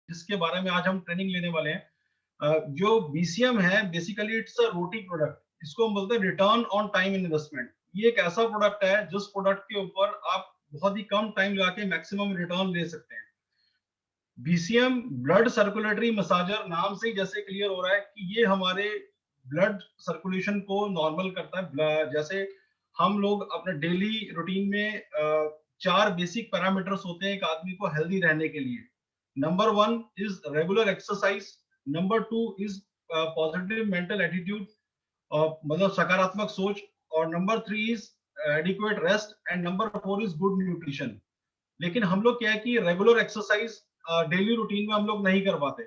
जिसके बारे में आज हम ट्रेनिंग लेने वाले हैं। जो बीसीएम है basically it's a roti product, इसको हम बोलते हैं रिटर्न ऑन टाइम इन्वेस्टमेंट। ये एक ऐसा प्रोडक्ट है जिस प्रोडक्ट के ऊपर आप बहुत ही कम टाइम लगा के मैक्सिमम रिटर्न ले सकते हैं। बीसीएम ब्लड सर्कुलेटरी मसाजर, नाम से ही जैसे क्लियर हो रहा है कि ये हमारे ब्लड सर्कुलेशन को नॉर्मल करता है। जैसे हम लोग अपने डेली रूटीन में 4 बेसिक पैरामीटर्स होते हैं एक आदमी को हेल्दी रहने के लिए। Number 1 is regular exercise, number 2 is positive mental attitude, मतलब सकारात्मक सोच, और number 3 is adequate rest, and number 4 is good nutrition. लेकिन हम लोग क्या है कि रेगुलर एक्सरसाइज डेली रूटीन में हम लोग नहीं कर पाते।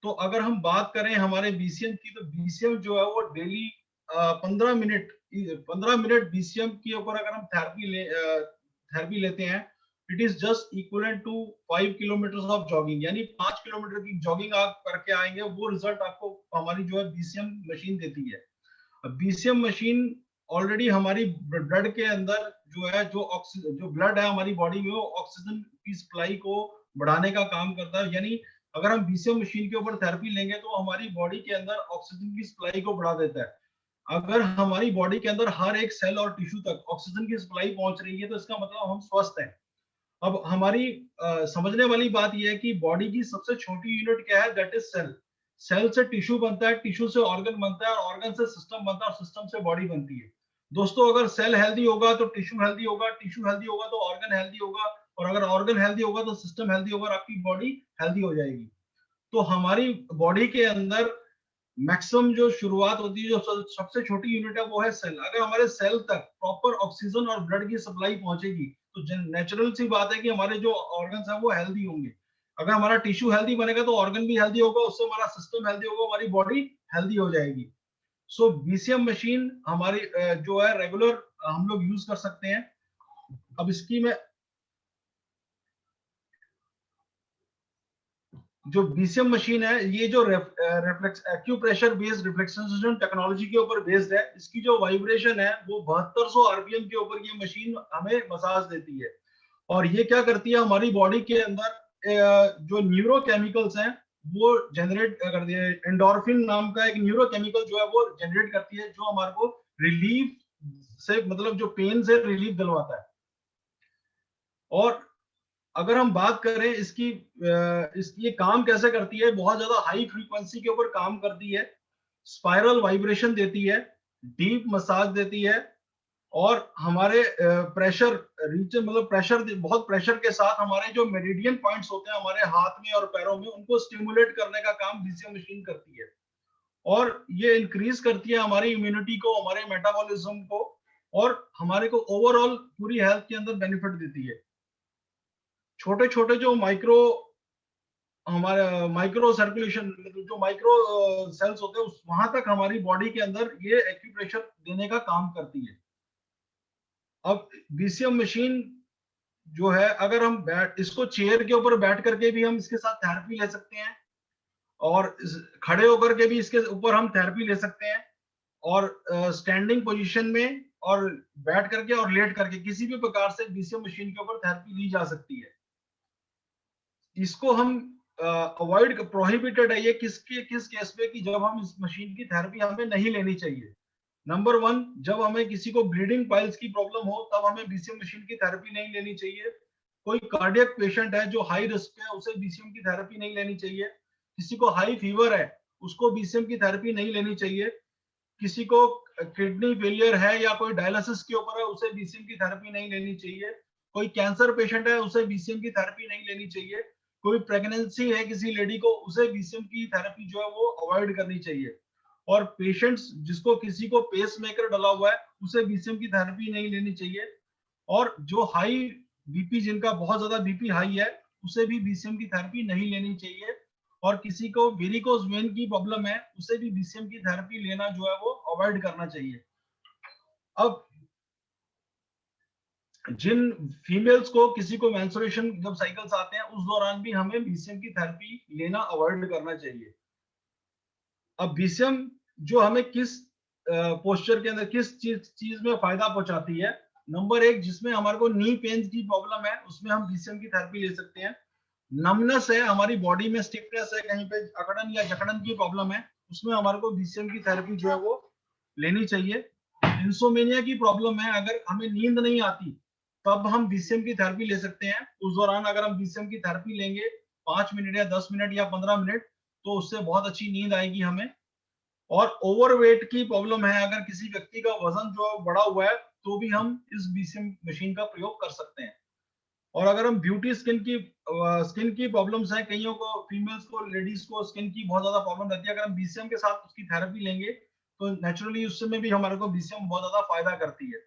तो अगर हम बात करें हमारे बीसीएम की, तो बीसीएम जो है वो डेली 15 मिनट बीसीएम के ऊपर अगर हम थेरेपी लेते हैं, it is just equal to 5 kilometre of jogging. यानी 5 किलोमीटर की जॉगिंग आप करके आएंगे, वो रिजल्ट आपको हमारी जो है बीसीएम मशीन देती है। बीसीएम मशीन ऑलरेडी हमारी ब्लड के अंदर जो है, जो ब्लड है हमारी बॉडी में, वो ऑक्सीजन की सप्लाई को बढ़ाने का काम करता है। यानी अगर हम बीसीएम मशीन के ऊपर थेरेपी लेंगे तो हमारी बॉडी के अंदर ऑक्सीजन की सप्लाई को बढ़ा देता है। अगर हमारी बॉडी के अंदर हर एक सेल और टिश्यू तक ऑक्सीजन की सप्लाई पहुंच रही है, तो इसका मतलब हम स्वस्थ हैं। अब हमारी समझने वाली बात यह है कि बॉडी की सबसे छोटी यूनिट क्या है, दैट इज सेल। सेल से टिश्यू बनता है, टिश्यू से ऑर्गन बनता है, और ऑर्गन से सिस्टम बनता है, और सिस्टम से बॉडी बनती है। दोस्तों, अगर सेल हेल्दी होगा तो टिश्यू हेल्दी होगा, टिश्यू हेल्दी होगा तो ऑर्गन हेल्दी होगा, और अगर ऑर्गन हेल्दी होगा तो सिस्टम हेल्दी होगा, और आपकी बॉडी हेल्दी हो जाएगी। तो हमारी बॉडी के अंदर मैक्सिमम जो शुरुआत होती है, जो सबसे छोटी यूनिट है, वो है सेल। अगर हमारे सेल तक प्रॉपर ऑक्सीजन और ब्लड की सप्लाई पहुंचेगी तो नेचुरल सी बात है कि हमारे जो ऑर्गन्स हैं वो हेल्दी होंगे। अगर हमारा टिश्यू हेल्दी बनेगा तो ऑर्गन भी हेल्दी होगा, उससे हमारा सिस्टम हेल्दी होगा, हमारी बॉडी हेल्दी हो जाएगी। सो बीसीएम मशीन हमारी जो है रेगुलर हम लोग यूज कर सकते हैं। अब इसकी मैं जो बीसीएम मशीन है, ये जो reflex acupressure based reflection technology के ऊपर बेस्ड है। इसकी जो वाइब्रेशन है वो 7200 आरपीएम के ऊपर ये मशीन हमें मसाज देती है। और ये क्या करती है, हमारी बॉडी के अंदर जो न्यूरोकेमिकल्स हैं वो जनरेट करती है। एंडोर्फिन नाम का एक न्यूरोकेमिकल जो है वो जनरेट करती है, जो हमारे को रिलीफ से, मतलब जो पेन से रिलीफ दिलवाता है। और अगर हम बात करें ये काम कैसे करती है, बहुत ज्यादा हाई फ्रीक्वेंसी के ऊपर काम करती है, स्पाइरल वाइब्रेशन देती है, डीप मसाज देती है, और हमारे प्रेशर रीजन, मतलब प्रेशर, बहुत प्रेशर के साथ हमारे जो मेरिडियन पॉइंट्स होते हैं हमारे हाथ में और पैरों में, उनको स्टिमुलेट करने का काम बीसीएम मशीन करती है। और ये इंक्रीज करती है हमारी इम्यूनिटी को, हमारे मेटाबॉलिज्म को, और हमारे को ओवरऑल पूरी हेल्थ के अंदर बेनिफिट देती है। छोटे छोटे जो हमारे माइक्रो सर्कुलेशन, मतलब जो माइक्रो सेल्स होते हैं, वहां तक हमारी बॉडी के अंदर ये एक्यूप्रेशर देने का काम करती है। अब बीसीएम मशीन जो है, अगर हम इसको चेयर के ऊपर बैठ करके भी हम इसके साथ थेरेपी ले सकते हैं, और खड़े होकर के भी इसके ऊपर हम थेरेपी ले सकते हैं, और स्टैंडिंग पोजीशन में, और बैठ करके और लेट करके, किसी भी प्रकार से बीसीएम मशीन के ऊपर थेरेपी ली जा सकती है। इसको हम अवॉइड, प्रोहिबिटेड है ये किस केस में, कि जब हम इस मशीन की थेरेपी हमें नहीं लेनी चाहिए। नंबर 1, जब हमें किसी को ब्लीडिंग पाइल्स की प्रॉब्लम हो तब हमें बीसीएम मशीन की थेरेपी नहीं लेनी चाहिए। कोई कार्डियक पेशेंट है जो हाई रिस्क है, उसे बीसीएम की थेरेपी नहीं लेनी चाहिए। किसी को हाई फीवर है, उसको बीसीएम की थेरेपी नहीं लेनी चाहिए। किसी को किडनी फेलियर है या कोई डायलिसिस के ऊपर है, उसे बीसीएम की थेरेपी नहीं लेनी चाहिए। कोई कैंसर पेशेंट है, उसे बीसीएम की थेरेपी नहीं लेनी चाहिए। कोई प्रेगनेंसी है किसी लेडी को, उसे बीसीएम की थेरेपी जो है वो अवॉइड करनी चाहिए। और पेशेंट्स जिसको किसी को पेस मेकर डला हुआ है, उसे बीसीएम की थेरेपी नहीं लेनी चाहिए। और जो हाई बीपी, जिनका बहुत ज्यादा बीपी हाई है, उसे भी बीसीएम की थेरेपी नहीं लेनी चाहिए। और किसी को वेरिकोज वेन की प्रॉब्लम है, उसे भी बीसीएम की थेरेपी लेना जो है वो अवॉइड करना चाहिए। अब जिन फीमेल्स को, किसी को मेंस्ट्रुएशन जब साइकिल्स आते हैं, उस दौरान भी हमें बीसीएम की थेरेपी लेना अवॉइड करना चाहिए। अब बीसीएम जो हमें किस पोस्चर के अंदर, किस चीज में फायदा पहुंचाती है, नंबर 1, जिसमें हमारे को नी पेन की प्रॉब्लम है, उसमें हम बीसीएम की थेरेपी ले सकते हैं। नमनेस है, हमारी बॉडी में स्टिफनेस है, कहीं पे अकड़न या जकड़न की प्रॉब्लम है, उसमें हमारे को बीसीएम की थेरेपी जो है वो लेनी चाहिए। इंसोमेनिया की प्रॉब्लम है, अगर हमें नींद नहीं आती तब हम बीसीएम की थेरेपी ले सकते हैं। उस दौरान अगर हम बीसीएम की थेरेपी लेंगे 5 मिनट या 10 मिनट या 15 मिनट, तो उससे बहुत अच्छी नींद आएगी हमें। और ओवरवेट की प्रॉब्लम है, अगर किसी व्यक्ति का वजन जो बढ़ा हुआ है तो भी हम इस बीसीएम मशीन का प्रयोग कर सकते हैं। और अगर हम ब्यूटी स्किन की प्रॉब्लम्स हैं, कईयों को, फीमेल्स को, लेडीज को स्किन की बहुत ज्यादा प्रॉब्लम रहती है, अगर हम बीसीएम के साथ उसकी थेरेपी लेंगे तो नेचुरली उसमें भी हमारे को बीसीएम बहुत ज्यादा फायदा करती है।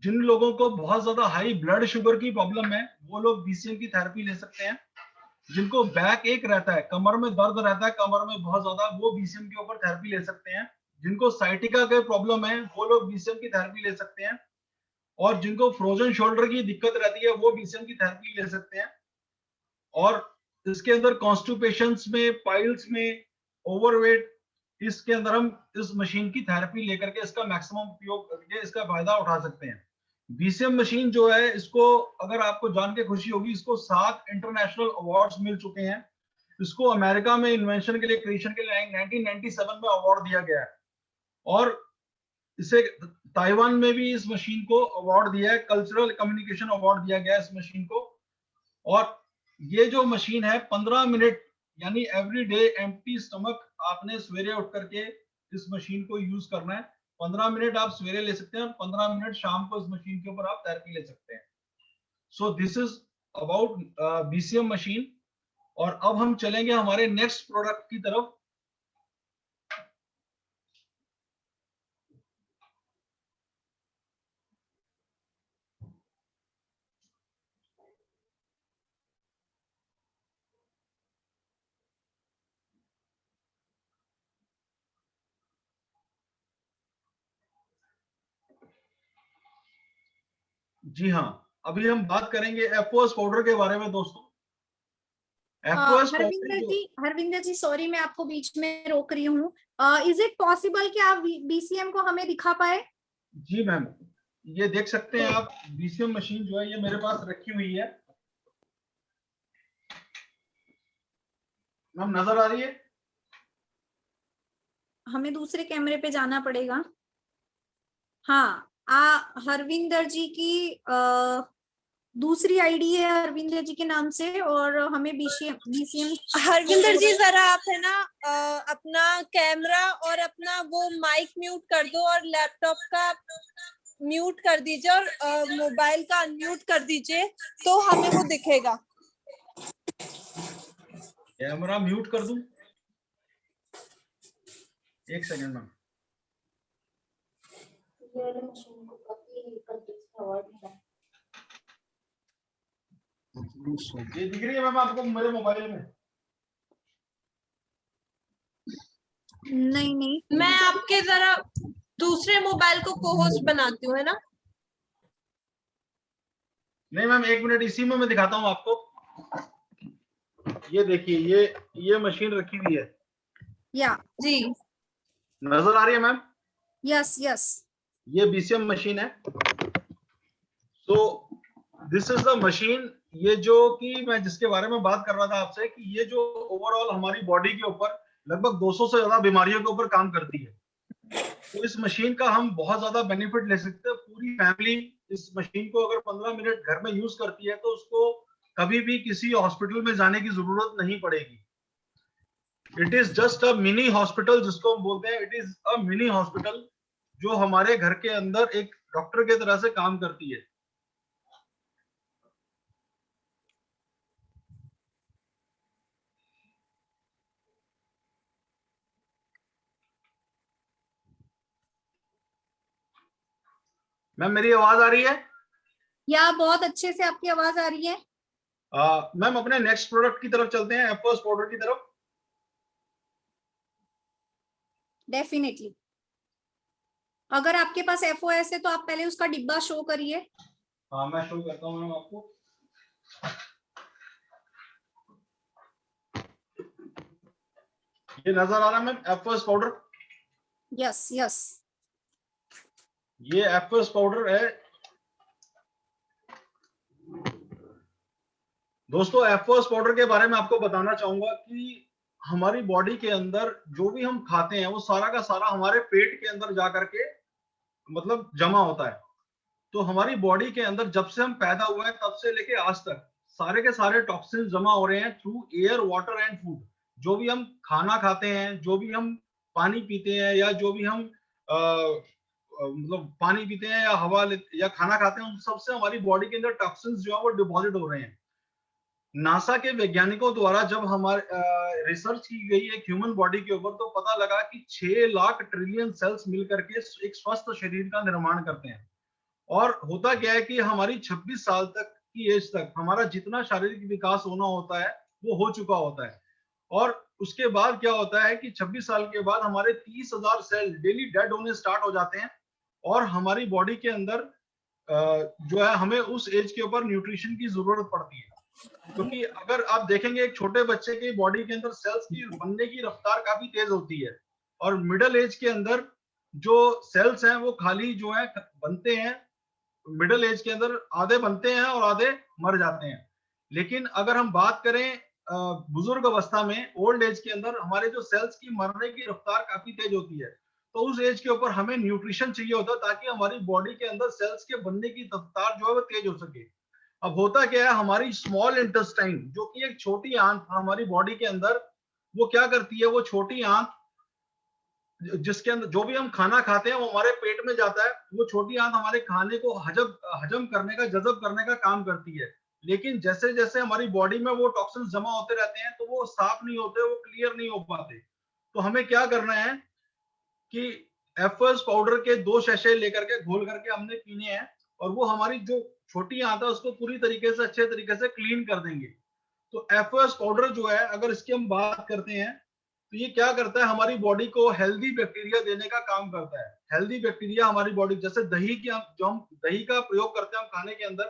जिन लोगों को बहुत ज्यादा हाई ब्लड शुगर की प्रॉब्लम है वो लोग बीसीएम की थेरेपी ले सकते हैं। जिनको बैक एक रहता है, कमर में दर्द रहता है, कमर में बहुत ज्यादा, वो बीसीएम के ऊपर थेरेपी ले सकते हैं। जिनको साइटिका के प्रॉब्लम है वो लोग बीसीएम की थेरेपी ले सकते हैं। और जिनको फ्रोजन शोल्डर की दिक्कत रहती है वो बीसीएम की थेरेपी ले सकते हैं। और इसके अंदर कॉन्स्टिपेशंस में, पाइल्स में, ओवरवेट, इसके अंदर हम इस मशीन की थेरेपी लेकर के इसका मैक्सिमम उपयोग करके इसका फायदा उठा सकते हैं। बीसीएम मशीन जो है, इसको अगर आपको जान के खुशी होगी, इसको 7 इंटरनेशनल अवार्ड्स मिल चुके हैं। इसको अमेरिका में इन्वेंशन के लिए, क्रिएशन के लिए 1997 में अवार्ड दिया गया है। और इसे ताइवान में भी इस मशीन को अवार्ड दिया है, कल्चरल कम्युनिकेशन अवार्ड दिया गया है इस मशीन को। और ये जो मशीन है 15 मिनट, यानी एवरी डे एम्प्टी स्टमक आपने सवेरे उठ करके इस मशीन को यूज करना है। 15 मिनट आप सवेरे ले सकते हैं और 15 मिनट शाम को इस मशीन के ऊपर आप थेरेपी ले सकते हैं। So this is about BCM machine. और अब हम चलेंगे हमारे नेक्स्ट प्रोडक्ट की तरफ। जी हाँ, अभी हम बात करेंगे एफओएस पाउडर के बारे में दोस्तों। एफओएस पाउडर जो, हरविंदर जी सॉरी मैं आपको बीच में रोक रही हूँ। इज इट पॉसिबल कि आप बीसीएम को हमें दिखा पाए? जी मैम, ये देख सकते हैं आप, बीसीएम मशीन जो है ये मेरे पास रखी हुई है। मैम नजर आ रही है? हमें दूसरे कैमरे पे जाना पड़ेगा। हाँ, हरविंदर जी की दूसरी आईडी है हरविंदर जी के नाम से, और हमें बीसीएम हरविंदर जी जरा आप है ना अपना कैमरा और अपना वो माइक म्यूट कर दो और लैपटॉप का म्यूट कर दीजिए और मोबाइल का अनम्यूट कर दीजिए तो हमें वो दिखेगा। कैमरा म्यूट कर दूं? एक सेकंड मैम। ये दिख रही है मैम आपको मेरे मोबाइल में? नहीं, मैं आपके जरा दूसरे मोबाइल को को होस्ट बनाती हूँ, है ना? नहीं मैम, एक मिनट, इसी में मैं दिखाता हूँ आपको। ये देखिए, ये मशीन रखी हुई है। या जी नजर आ रही है मैम? यस यस, ये बीसीएम मशीन है। So this is the machine. ये जो कि मैं जिसके बारे में बात कर रहा था आपसे, कि ये जो ओवरऑल हमारी बॉडी के ऊपर लगभग 200 से ज्यादा बीमारियों के ऊपर काम करती है। तो इस मशीन का हम बहुत ज्यादा बेनिफिट ले सकते हैं। पूरी फैमिली इस मशीन को अगर 15 मिनट घर में यूज करती है तो उसको कभी भी किसी हॉस्पिटल में जाने की जरूरत नहीं पड़ेगी। It is just a mini hospital, जिसको हम बोलते हैं, it is a mini hospital जो हमारे घर के अंदर एक डॉक्टर की तरह से काम करती है। मैम मेरी आवाज आ रही है? या बहुत अच्छे से आपकी आवाज आ रही है। मैम अपने नेक्स्ट प्रोडक्ट की तरफ चलते हैं, एफओएस पाउडर की तरफ। डेफिनेटली, अगर आपके पास एफओएस है तो आप पहले उसका डिब्बा शो करिए। हाँ मैं शो करता हूँ मैम आपको। ये नजर आ रहा है ma'am FOS powder? Yes yes, ये एफओएस पाउडर है। दोस्तों एफओएस पाउडर के बारे में आपको बताना चाहूंगा कि हमारी बॉडी के अंदर जो भी हम खाते हैं वो सारा का सारा हमारे पेट के अंदर जा करके मतलब जमा होता है। तो हमारी बॉडी के अंदर जब से हम पैदा हुए हैं तब से लेके आज तक सारे के सारे टॉक्सिन्स जमा हो रहे हैं through air, water and food. जो भी हम खाना खाते हैं, जो भी हम पानी पीते हैं, या जो भी हम मतलब पानी पीते हैं या हवा लेते या खाना खाते हैं, उन सबसे हमारी बॉडी के अंदर टॉक्सिन्स जो है वो डिपॉजिट हो रहे हैं। नासा के वैज्ञानिकों द्वारा जब हमारे रिसर्च की गई एक ह्यूमन बॉडी के ऊपर, तो पता लगा कि 6 लाख ट्रिलियन सेल्स मिलकर के एक स्वस्थ शरीर का निर्माण करते हैं। और होता क्या है कि हमारी 26 साल तक की एज तक हमारा जितना शारीरिक विकास होना होता है वो हो चुका होता है। और उसके बाद क्या होता है कि 26 साल के बाद हमारे 30,000 सेल डेली डेड होने स्टार्ट हो जाते हैं। और हमारी बॉडी के अंदर जो है हमें उस एज के ऊपर न्यूट्रिशन की जरूरत पड़ती है। क्योंकि अगर आप देखेंगे एक छोटे बच्चे की बॉडी के अंदर सेल्स की बनने की रफ्तार काफी तेज होती है, और मिडिल एज के अंदर जो सेल्स हैं वो खाली जो है बनते हैं। मिडिल एज के अंदर आधे बनते हैं और आधे मर जाते हैं। लेकिन अगर हम बात करें बुजुर्ग अवस्था में, ओल्ड एज के अंदर हमारे जो सेल्स की मरने की रफ्तार काफी तेज होती है। तो उस एज के ऊपर हमें न्यूट्रिशन चाहिए होता है ताकि हमारी बॉडी के अंदर सेल्स के बनने की रफ्तार जो है वो तेज हो सके। अब होता क्या है, हमारी स्मॉल इंटेस्टाइन जो कि एक छोटी आंत हमारी बॉडी के अंदर, वो क्या करती है, वो छोटी आंत जिसके अंदर जो भी हम खाना खाते हैं वो हमारे पेट में जाता है, वो छोटी आंत हमारे खाने को हजम हजम करने का, जज़ब करने का काम करती है। लेकिन जैसे जैसे हमारी बॉडी में वो टॉक्सिन्स जमा होते रहते हैं तो वो साफ नहीं होते, वो क्लियर नहीं हो पाते। तो हमें क्या करना है कि एफएस पाउडर के 2 शैशे लेकर के घोल करके हमने पीने हैं, और वो हमारी जो छोटी आंत है उसको पूरी तरीके से अच्छे तरीके से क्लीन कर देंगे। तो एफओएस पाउडर जो है, अगर इसकी हम बात करते हैं, तो ये क्या करता है, हमारी बॉडी को हेल्दी बैक्टीरिया देने का काम करता है। हेल्दी बैक्टीरिया हमारी बॉडी, जैसे दही की जो हम दही का प्रयोग करते हैं हम खाने के अंदर,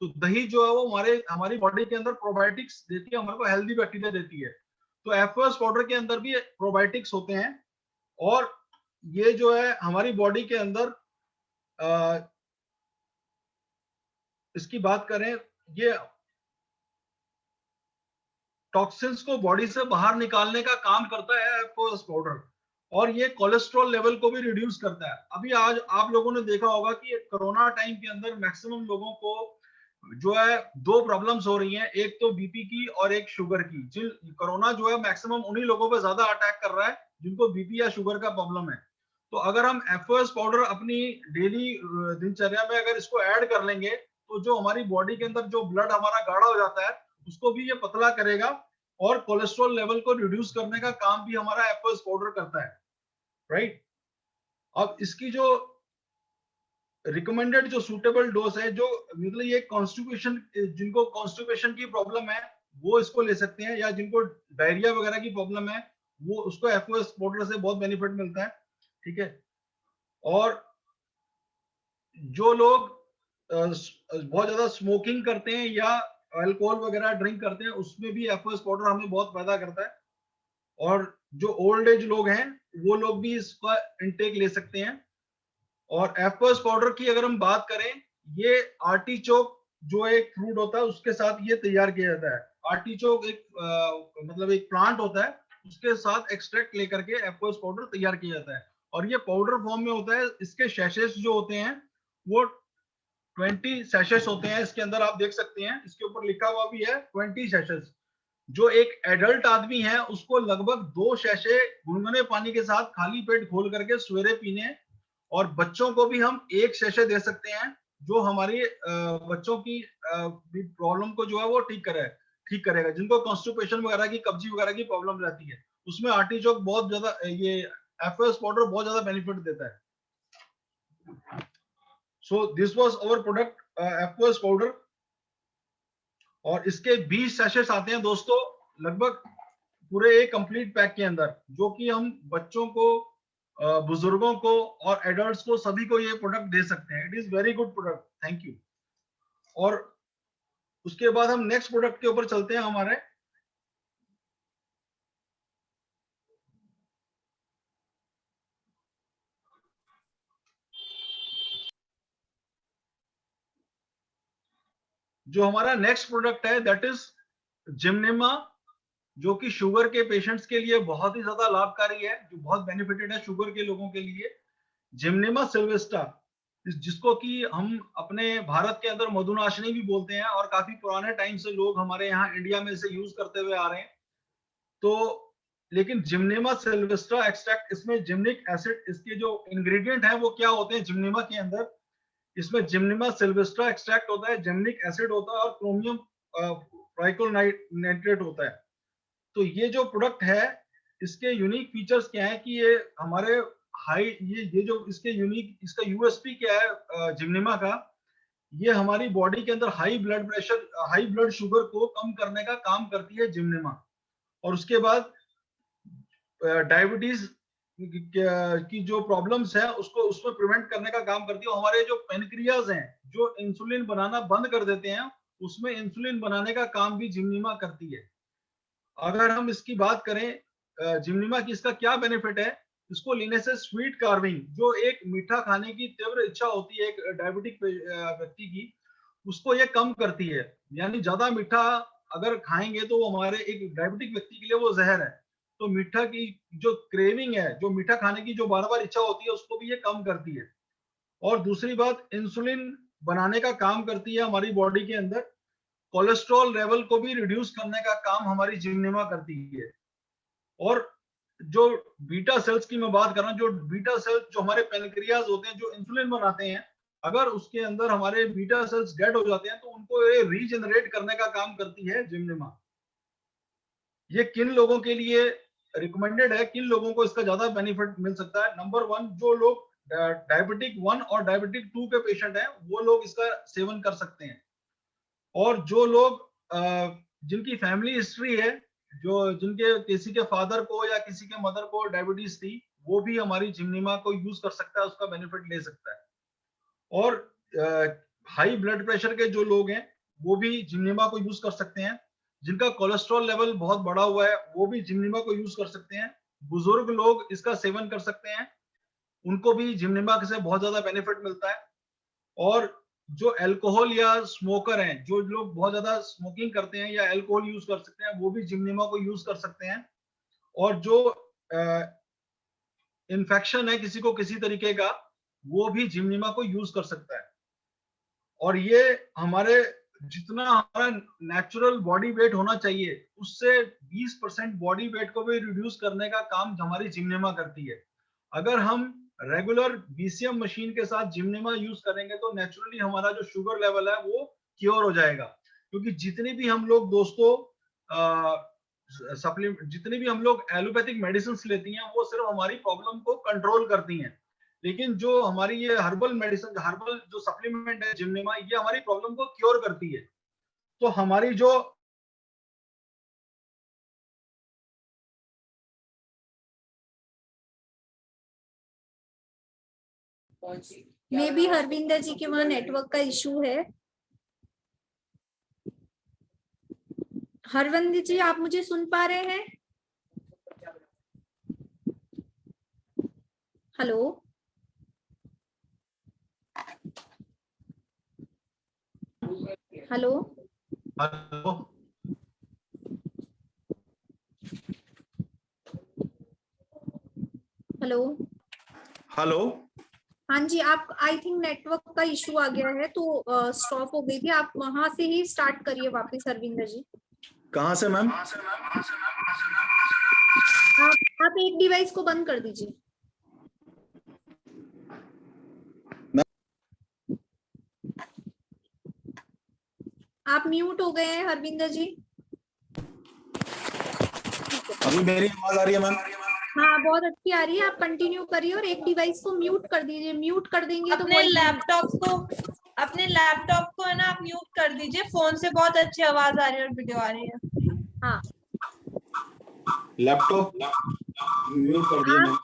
तो दही जो है वो हमारी बॉडी के अंदर प्रोबायोटिक्स देती है, हमारे को हेल्दी बैक्टीरिया देती है। तो एफओएस पाउडर के अंदर भी प्रोबायोटिक्स होते हैं। और ये जो है हमारी बॉडी के अंदर इसकी बात करें, ये टॉक्सिन्स को बॉडी से बाहर निकालने का काम करता है एफओएस पाउडर। और ये कोलेस्ट्रॉल लेवल को भी रिड्यूस करता है। अभी आज आप लोगों ने देखा होगा कि कोरोना टाइम के अंदर मैक्सिमम लोगों को जो है 2 प्रॉब्लम्स हो रही हैं, एक तो बीपी की और एक शुगर की। जिन कोरोना जो है मैक्सिमम उन्हीं लोगों पे ज्यादा अटैक कर रहा है जिनको बीपी या शुगर का प्रॉब्लम है। तो अगर हम एफओएस पाउडर अपनी डेली दिनचर्या में अगर इसको ऐड कर लेंगे, तो जो हमारी बॉडी के अंदर जो ब्लड हमारा गाढ़ा हो जाता है उसको भी ये पतला करेगा, और कोलेस्ट्रॉल लेवल को रिड्यूस करने का काम भी हमारा एफओएस पाउडर करता है। राइट। अब इसकी जो रिकमेंडेड जो सूटेबल डोज है, जो मतलब ये कॉन्स्टिपेशन, जिनको कॉन्स्टिपेशन की प्रॉब्लम है वो इसको ले सकते हैं, या जिनको डायरिया वगैरह की प्रॉब्लम है वो उसको एफओएस पाउडर से बहुत बेनिफिट मिलता है। ठीक है। और जो लोग बहुत ज्यादा स्मोकिंग करते हैं या अल्कोहल वगैरह ड्रिंक करते हैं, उसमें भी एफओएस पाउडर हमें बहुत फायदा करता है। और जो ओल्ड एज लोग हैं वो लोग भी इसका इंटेक ले सकते हैं। और एफओएस पाउडर की अगर हम बात करें, ये आर्टिचोक जो एक फ्रूट होता है उसके साथ ये तैयार किया जाता है। आर्टिचोक एक मतलब एक प्लांट होता है, उसके साथ एक्सट्रैक्ट लेकर के एफओएस पाउडर तैयार किया जाता है। और ये पाउडर फॉर्म में होता है। इसके सैशेस जो होते हैं वो 20 सैशेस होते हैं। इसके अंदर आप देख सकते हैं, इसके ऊपर लिखा हुआ भी है 20 सैशेस। जो एक एडल्ट आदमी है उसको लगभग 2 शैशे गुनगुने पानी के साथ खाली पेट खोल करके सवेरे पीने। और बच्चों को भी हम 1 शैशे दे सकते हैं, जो हमारी बच्चों की प्रॉब्लम को जो है वो ठीक करेगा, जिनको कॉन्स्टिपेशन वगैरह की, कब्जी वगैरह की प्रॉब्लम रहती है। उसमें आर्टिचोक बहुत ज्यादा, ये एफओएस पाउडर बहुत ज्यादा बेनिफिट देता है। So this was our product FOS powder. और इसके 20 सैशेस आते हैं दोस्तों, लगभग पूरे एक कंप्लीट पैक के अंदर, जो कि हम बच्चों को, बुजुर्गों को और एडल्ट्स को, सभी को ये प्रोडक्ट दे सकते हैं। It is very good product. Thank you. और उसके बाद हम नेक्स्ट प्रोडक्ट के ऊपर चलते हैं हमारे। जो हमारा नेक्स्ट प्रोडक्ट है दैट इज जिमनेमा, जो कि शुगर के पेशेंट्स के लिए बहुत ही ज्यादा लाभकारी है, जो बहुत बेनिफिटेड है शुगर के लोगों के लिए। जिमनेमा सिल्वेस्टा, जिसको कि हम अपने भारत के अंदर मधुनाशिनी भी बोलते हैं, और काफी पुराने टाइम से लोग हमारे यहाँ इंडिया में इसे यूज करते हुए आ रहे हैं। तो लेकिन जिमनेमा सिल्वेस्ट्रा एक्सट्रैक्ट, इसमें जिमनिक एसिड, इसके जो इंग्रेडिएंट है वो क्या होते हैं जिमनेमा के अंदर, इसमें जिमनेमा सिल्वेस्ट्रा एक्सट्रैक्ट होता है, जिमनिक एसिड होता है और क्रोमियम नाइट्रेट होता है। तो ये जो प्रोडक्ट है इसके यूनिक फीचर्स क्या है कि ये हमारे हाई, ये जो इसके यूनिक, इसका यूएसपी क्या है जिमनेमा का, ये हमारी बॉडी के अंदर high blood pressure, high blood sugar को कम करने का काम करती है जिमनेमा। और उसके बाद डायबिटीज की जो प्रॉब्लम्स है उसको उसमें प्रिवेंट करने का काम करती है। हमारे जो पेनक्रियाज हैं जो इंसुलिन बनाना बंद कर देते हैं, उसमें इंसुलिन बनाने का काम भी जिमनेमा करती है। अगर हम इसकी बात करें जिमनेमा की, इसका क्या बेनिफिट है, इसको लेने से स्वीट कार्विंग, जो एक मीठा खाने की तीव्र इच्छा होती है एक डायबिटिक व्यक्ति की, उसको ये कम करती है। यानी ज्यादा मीठा अगर खाएंगे तो वो हमारे एक डायबिटिक व्यक्ति के लिए वो जहर है। तो मीठा की जो क्रेविंग है, जो मीठा खाने की जो बार बार इच्छा होती है, उसको भी ये कम करती है। और दूसरी बात, इंसुलिन बनाने का काम करती है हमारी बॉडी के अंदर। कोलेस्ट्रॉल लेवल को भी रिड्यूस करने का काम हमारी जिमनेमा करती है। और जो बीटा सेल्स की मैं बात कर रहा हूँ, जो बीटा सेल्स जो हमारे पेनक्रियाज होते हैं जो इंसुलिन बनाते हैं, अगर उसके अंदर हमारे बीटा सेल्स डेड हो जाते हैं तो उनको ये रीजनरेट करने का काम करती है जिमनेमा। ये किन लोगों के लिए रिकमेंडेड है, किन लोगों को इसका ज्यादा बेनिफिट मिल सकता है? नंबर 1, जो लोग डायबिटिक 1 और डायबिटिक 2 के पेशेंट हैं वो लोग इसका सेवन कर सकते हैं। और जो लोग जिनकी फैमिली हिस्ट्री है, जो जिनके किसी के फादर को या किसी के मदर को डायबिटीज थी, वो भी हमारी जिमनेमा को यूज कर सकता है, उसका बेनिफिट ले सकता है। और हाई ब्लड प्रेशर के जो लोग हैं वो भी जिमनेमा को यूज कर सकते हैं। जिनका कोलेस्ट्रॉल लेवल बहुत बढ़ा हुआ है वो भी जिमनेमा को यूज कर सकते हैं। बुजुर्ग लोग इसका सेवन कर सकते हैं, उनको भी जिमनेमा से बहुत ज्यादा बेनिफिट मिलता है। और जो अल्कोहल या स्मोकर हैं, जो लोग बहुत ज्यादा स्मोकिंग करते हैं या अल्कोहल यूज कर सकते हैं, वो भी जिमनेमा को यूज कर सकते हैं। और जो इन्फेक्शन है किसी को किसी तरीके का, वो भी जिमनेमा को यूज कर सकता है। और ये हमारे जितना हमारा नेचुरल बॉडी वेट होना चाहिए उससे 20% बॉडी वेट को भी रिड्यूस करने का काम हमारी जिमनेमा करती है। अगर हम रेगुलर बीसीएम मशीन के साथ जिमनेमा यूज करेंगे तो नेचुरली हमारा जो शुगर लेवल है वो क्योर हो जाएगा। क्योंकि जितनी भी हम लोग दोस्तों सप्लीमेंट, जितनी भी हम लोग एलोपैथिक मेडिसिन लेती हैं वो सिर्फ हमारी प्रॉब्लम को कंट्रोल करती हैं, लेकिन जो हमारी ये हर्बल मेडिसिन, हर्बल जो सप्लीमेंट है जिमनेमा, ये हमारी प्रॉब्लम को क्योर करती है। तो हमारी जो मे बी हरविंदर जी के वहाँ नेटवर्क का इशू है। हरविंदर जी आप मुझे सुन पा रहे हैं? Hello hello hello hello hello. हाँ जी, आप आई थिंक नेटवर्क का इशू आ गया है तो स्टॉप हो गई थी। आप वहां से ही स्टार्ट करिए वापस हरविंदर जी। कहाँ से मैम? आप एक डिवाइस को बंद कर दीजिए। आप म्यूट हो गए हैं हरविंदर जी। अभी मेरी आवाज आ रही है मैम? हाँ बहुत अच्छी आ रही है, आप कंटिन्यू करिए और एक डिवाइस को म्यूट कर दीजिए। म्यूट कर देंगे तो अपने लैपटॉप को है ना आप म्यूट कर दीजिए। फोन से बहुत अच्छी आवाज आ रही है और वीडियो आ रही है। हाँ लैपटॉप म्यूट कर दिया मैम।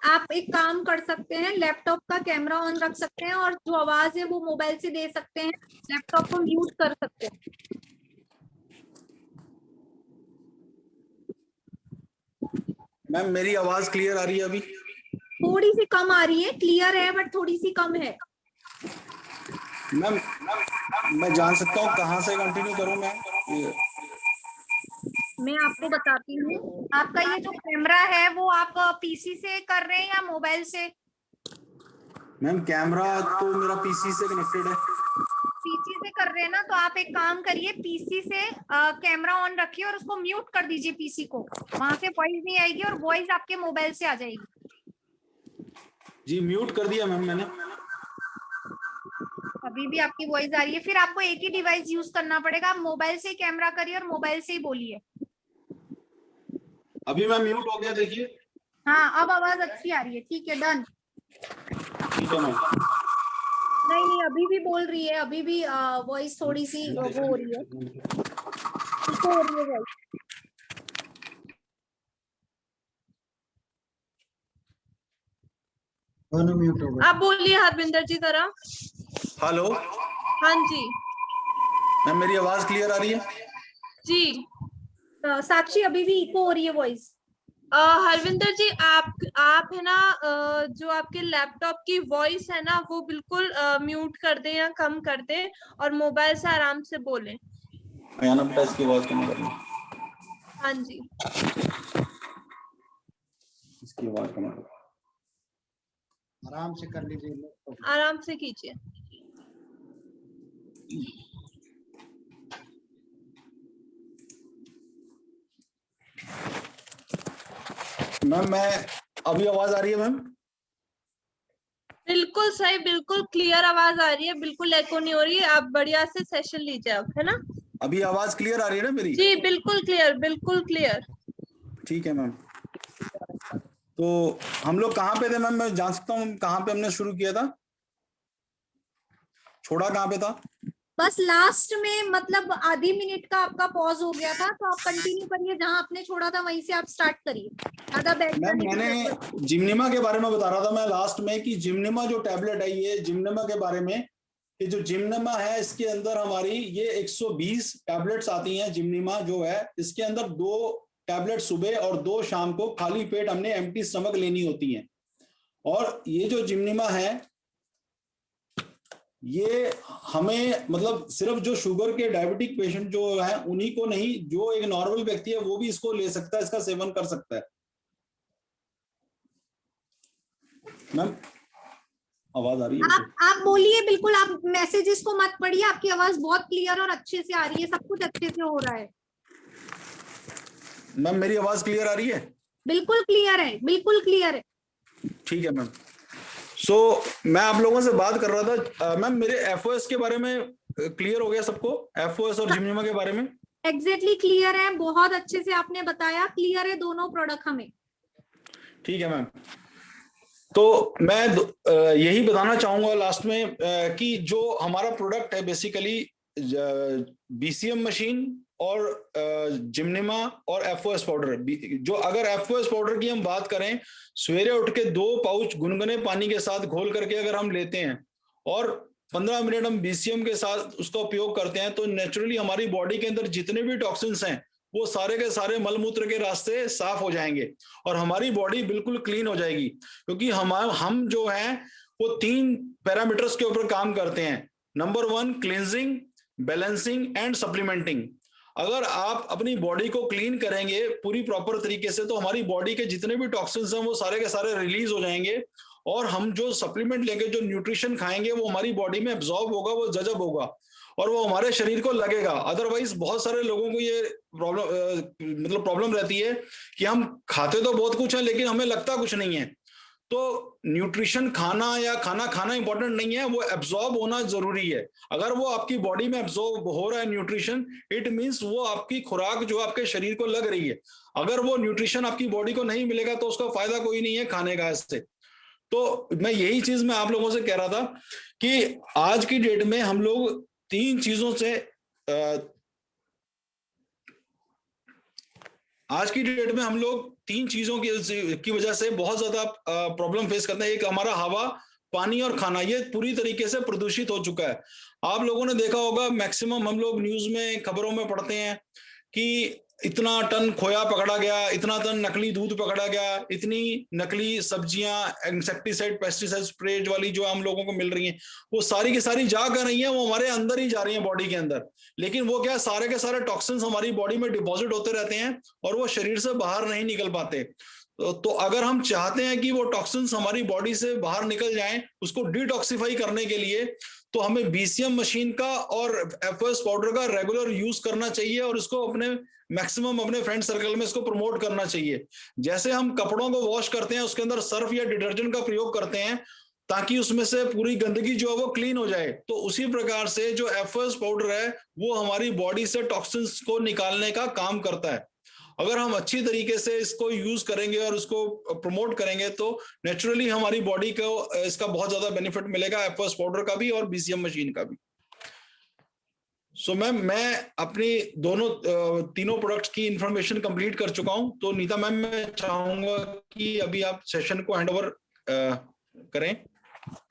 आप एक काम कर सकते हैं, लैपटॉप का कैमरा ऑन रख सकते हैं और जो आवाज है वो मोबाइल से दे सकते हैं, लैपटॉप को म्यूट कर सकते हैं। मैम मेरी आवाज क्लियर आ रही है? अभी थोड़ी सी कम आ रही है, क्लियर है बट थोड़ी सी कम है। मैम मैं जान सकता हूँ कहाँ से कंटिन्यू करूँ मैं? मैं आपको बताती हूँ। आपका ये जो कैमरा है वो आप पीसी से कर रहे हैं या मोबाइल से? मैम कैमरा तो मेरा पीसी से कनेक्टेड है। पीसी से कर रहे हैं ना, तो आप एक काम करिए, पीसी से कैमरा ऑन रखिए और उसको म्यूट कर दीजिए पीसी को। वहां से वॉइस नहीं आएगी और वॉइस आपके मोबाइल से आ जाएगी। जी म्यूट कर दिया मैम मैंने। अभी भी आपकी वॉइस आ रही है। फिर आपको एक ही डिवाइस यूज करना पड़ेगा। आप मोबाइल से ही कैमरा करिए और मोबाइल से ही बोलिए। अभी मैं म्यूट हो गया, देखिए। हाँ, अब आवाज अच्छी आ रही है। ठीक है, डन। ठीक है मैम। नहीं नहीं, अभी भी बोल रही है, अभी भी वॉइस थोड़ी सी वो हो रही है, इको हो रही है वॉइस। आप बोलिए हरविंदर जी जरा। हेलो हाँ जी मैम, मेरी आवाज क्लियर आ रही है? जी। साक्षी, अभी भी इको हो रही है वॉइस। हरविंदर जी, आप है ना, जो आपके लैपटॉप की वॉइस है ना वो बिल्कुल म्यूट कर दें या कम कर दें और मोबाइल से आराम से बोलें। अयाना बेटा, इसकी आवाज कम कर लो। हाँ जी, इसकी आवाज कम कर लो। आराम से कर लीजिए। आराम से कीजिए। मैम मैं अभी आवाज आ रही है मैम? बिल्कुल सही, बिल्कुल क्लियर आवाज आ रही है, बिल्कुल एको नहीं हो रही है। आप बढ़िया से सेशन लीजिए आप, है ना? अभी आवाज क्लियर आ रही है ना मेरी? जी बिल्कुल क्लियर, बिल्कुल क्लियर। ठीक है मैम। तो हम लोग कहाँ पे थे मैम? मैं जान सकता हूँ कहाँ पे हमने शुरू किया था? छोड़ा कहाँ पे था? बस लास्ट में, मतलब आधी मिनट का आपका पॉज हो गया था, तो आप कंटिन्यू करिए जहां आपने छोड़ा था, वहीं से आप स्टार्ट करिए। आधा बैठ मैम मैंने जिम्निमा के बारे में बता रहा था मैं लास्ट में, कि जिम्निमा जो टैबलेट है, ये जिम्निमा के बारे में, कि जो जिम्निमा है इसके अंदर हमारी ये 120 टैबलेट्स आती हैं। जिम्निमा जो है इसके अंदर 2 टैबलेट सुबह और 2 शाम को खाली पेट हमने एम्प्टी स्टमक लेनी होती हैं। और ये जो जिम्निमा है ये हमें, मतलब सिर्फ जो शुगर के डायबिटिक पेशेंट जो है उन्हीं को नहीं, जो एक नॉर्मल व्यक्ति है वो भी इसको ले सकता है, इसका सेवन कर सकता है। मैम आवाज आ रही है? आप बोलिए, बिल्कुल आप मैसेजेस को मत पढ़िए। आपकी आवाज बहुत क्लियर और अच्छे से आ रही है, सब कुछ अच्छे से हो रहा है। मैम मेरी आवाज क्लियर आ रही है? बिल्कुल क्लियर है, बिल्कुल क्लियर है। ठीक है मैम। सो मैं आप लोगों से बात कर रहा था मैम, मेरे एफओएस के बारे में क्लियर हो गया सबको? एफओएस और जिम्निमा के बारे में एग्जैक्टली क्लियर है, बहुत अच्छे से आपने बताया। क्लियर है दोनों प्रोडक्ट हमें। ठीक है मैम। तो मैं यही बताना चाहूंगा लास्ट में कि जो हमारा प्रोडक्ट है बेसिकली बीसीएम मशीन और जिम्निमा और एफओएस पाउडर। जो अगर एफओएस पाउडर की हम बात करें, सवेरे उठ के 2 पाउच गुनगुने पानी के साथ घोल करके अगर हम लेते हैं और 15 मिनट हम बीसीएम के साथ उसका उपयोग करते हैं, तो नेचुरली हमारी बॉडी के अंदर जितने भी टॉक्सिन्स हैं वो सारे के सारे मलमूत्र के रास्ते साफ हो जाएंगे और हमारी बॉडी बिल्कुल क्लीन हो जाएगी। क्योंकि हम जो है वो 3 पैरामीटर्स के ऊपर काम करते हैं। Number 1 cleansing, balancing and supplementing. अगर आप अपनी बॉडी को क्लीन करेंगे पूरी प्रॉपर तरीके से, तो हमारी बॉडी के जितने भी टॉक्सिन्स हैं वो सारे के सारे रिलीज हो जाएंगे और हम जो सप्लीमेंट लेंगे, जो न्यूट्रिशन खाएंगे, वो हमारी बॉडी में एब्जॉर्ब होगा, वो जजब होगा और वो हमारे शरीर को लगेगा। अदरवाइज बहुत सारे लोगों को ये प्रॉब्लम रहती है कि हम खाते तो बहुत कुछ है लेकिन हमें लगता कुछ नहीं है। तो न्यूट्रिशन खाना या खाना खाना इंपॉर्टेंट नहीं है, वो एब्जॉर्ब होना जरूरी है। अगर वो आपकी बॉडी में एब्जॉर्ब हो रहा है न्यूट्रिशन, इट मींस वो आपकी खुराक जो आपके शरीर को लग रही है। अगर वो न्यूट्रिशन आपकी बॉडी को नहीं मिलेगा तो उसका फायदा कोई नहीं है खाने का इससे। तो मैं यही चीज मैं आप लोगों से कह रहा था कि आज की डेट में हम लोग 3 चीजों से आज की डेट में हम लोग 3 चीजों की वजह से बहुत ज्यादा प्रॉब्लम फेस करते हैं। एक हमारा हवा, पानी और खाना, ये पूरी तरीके से प्रदूषित हो चुका है। आप लोगों ने देखा होगा, मैक्सिमम हम लोग न्यूज में, खबरों में पढ़ते हैं कि इतना टन खोया पकड़ा गया, इतना टन नकली दूध पकड़ा गया, इतनी नकली सब्जियां, इंसेक्टिसाइड पेस्टिसाइड स्प्रे वाली जो हम लोगों को मिल रही हैं, वो सारी की सारी जा कर रही हैं, वो हमारे अंदर ही जा रही हैं बॉडी के अंदर। लेकिन वो क्या, सारे के सारे टॉक्सिन्स हमारी बॉडी में डिपॉजिट होते रहते हैं और वो शरीर से बाहर नहीं निकल पाते। तो अगर हम चाहते हैं कि वो टॉक्सिन्स हमारी बॉडी से बाहर निकल जाएं, उसको डिटॉक्सिफाई करने के लिए, तो हमें बीसीएम मशीन का और एफओएस पाउडर का रेगुलर यूज करना चाहिए और इसको अपने मैक्सिमम अपने फ्रेंड सर्कल में इसको प्रमोट करना चाहिए। जैसे हम कपड़ों को वॉश करते हैं, उसके अंदर सर्फ या डिटर्जेंट का प्रयोग करते हैं ताकि उसमें से पूरी गंदगी जो है वो क्लीन हो जाए, तो उसी प्रकार से जो एफओएस पाउडर है वो हमारी बॉडी से टॉक्सिन्स को निकालने का काम करता है। अगर हम अच्छी तरीके से इसको यूज करेंगे और उसको प्रमोट करेंगे तो नेचुरली हमारी बॉडी को इसका बहुत ज्यादा बेनिफिट मिलेगा, एफओएस पाउडर का भी और बीसीएम मशीन का भी। सो मैम, मैं अपनी दोनों तीनों प्रोडक्ट्स की इंफॉर्मेशन कंप्लीट कर चुका हूं। तो नीता मैम, मैं चाहूंगा कि अभी आप सेशन को हैंडओवर करें।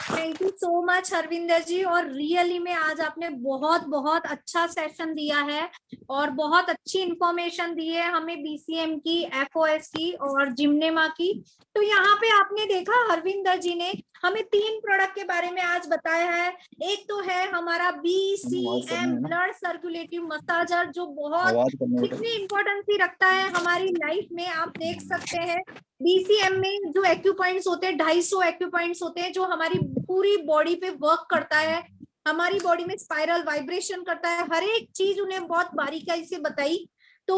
Thank you so much Harvinder ji, और रियली में आज आपने बहुत बहुत अच्छा सेशन दिया है और बहुत अच्छी इंफॉर्मेशन दी है हमें बीसीएम की, एफओएस की और जिम्नेमा की। तो यहाँ पे आपने देखा हरविंदर जी ने हमें 3 प्रोडक्ट के बारे में आज बताया है। एक तो है हमारा बीसीएम ब्लड सर्कुलेटिव मसाजर, जो बहुत कितनी इंपॉर्टेंसी रखता है हमारी लाइफ में। आप देख सकते हैं बीसीएम में जो एक्यूपॉइंट्स होते हैं, 250 एक्यूपॉइंट्स होते हैं, जो हमारी पूरी बॉडी पे वर्क करता है, हमारी बॉडी में स्पाइरल वाइब्रेशन करता है, हर एक चीज उन्हें बहुत बारीकाई से बताई। तो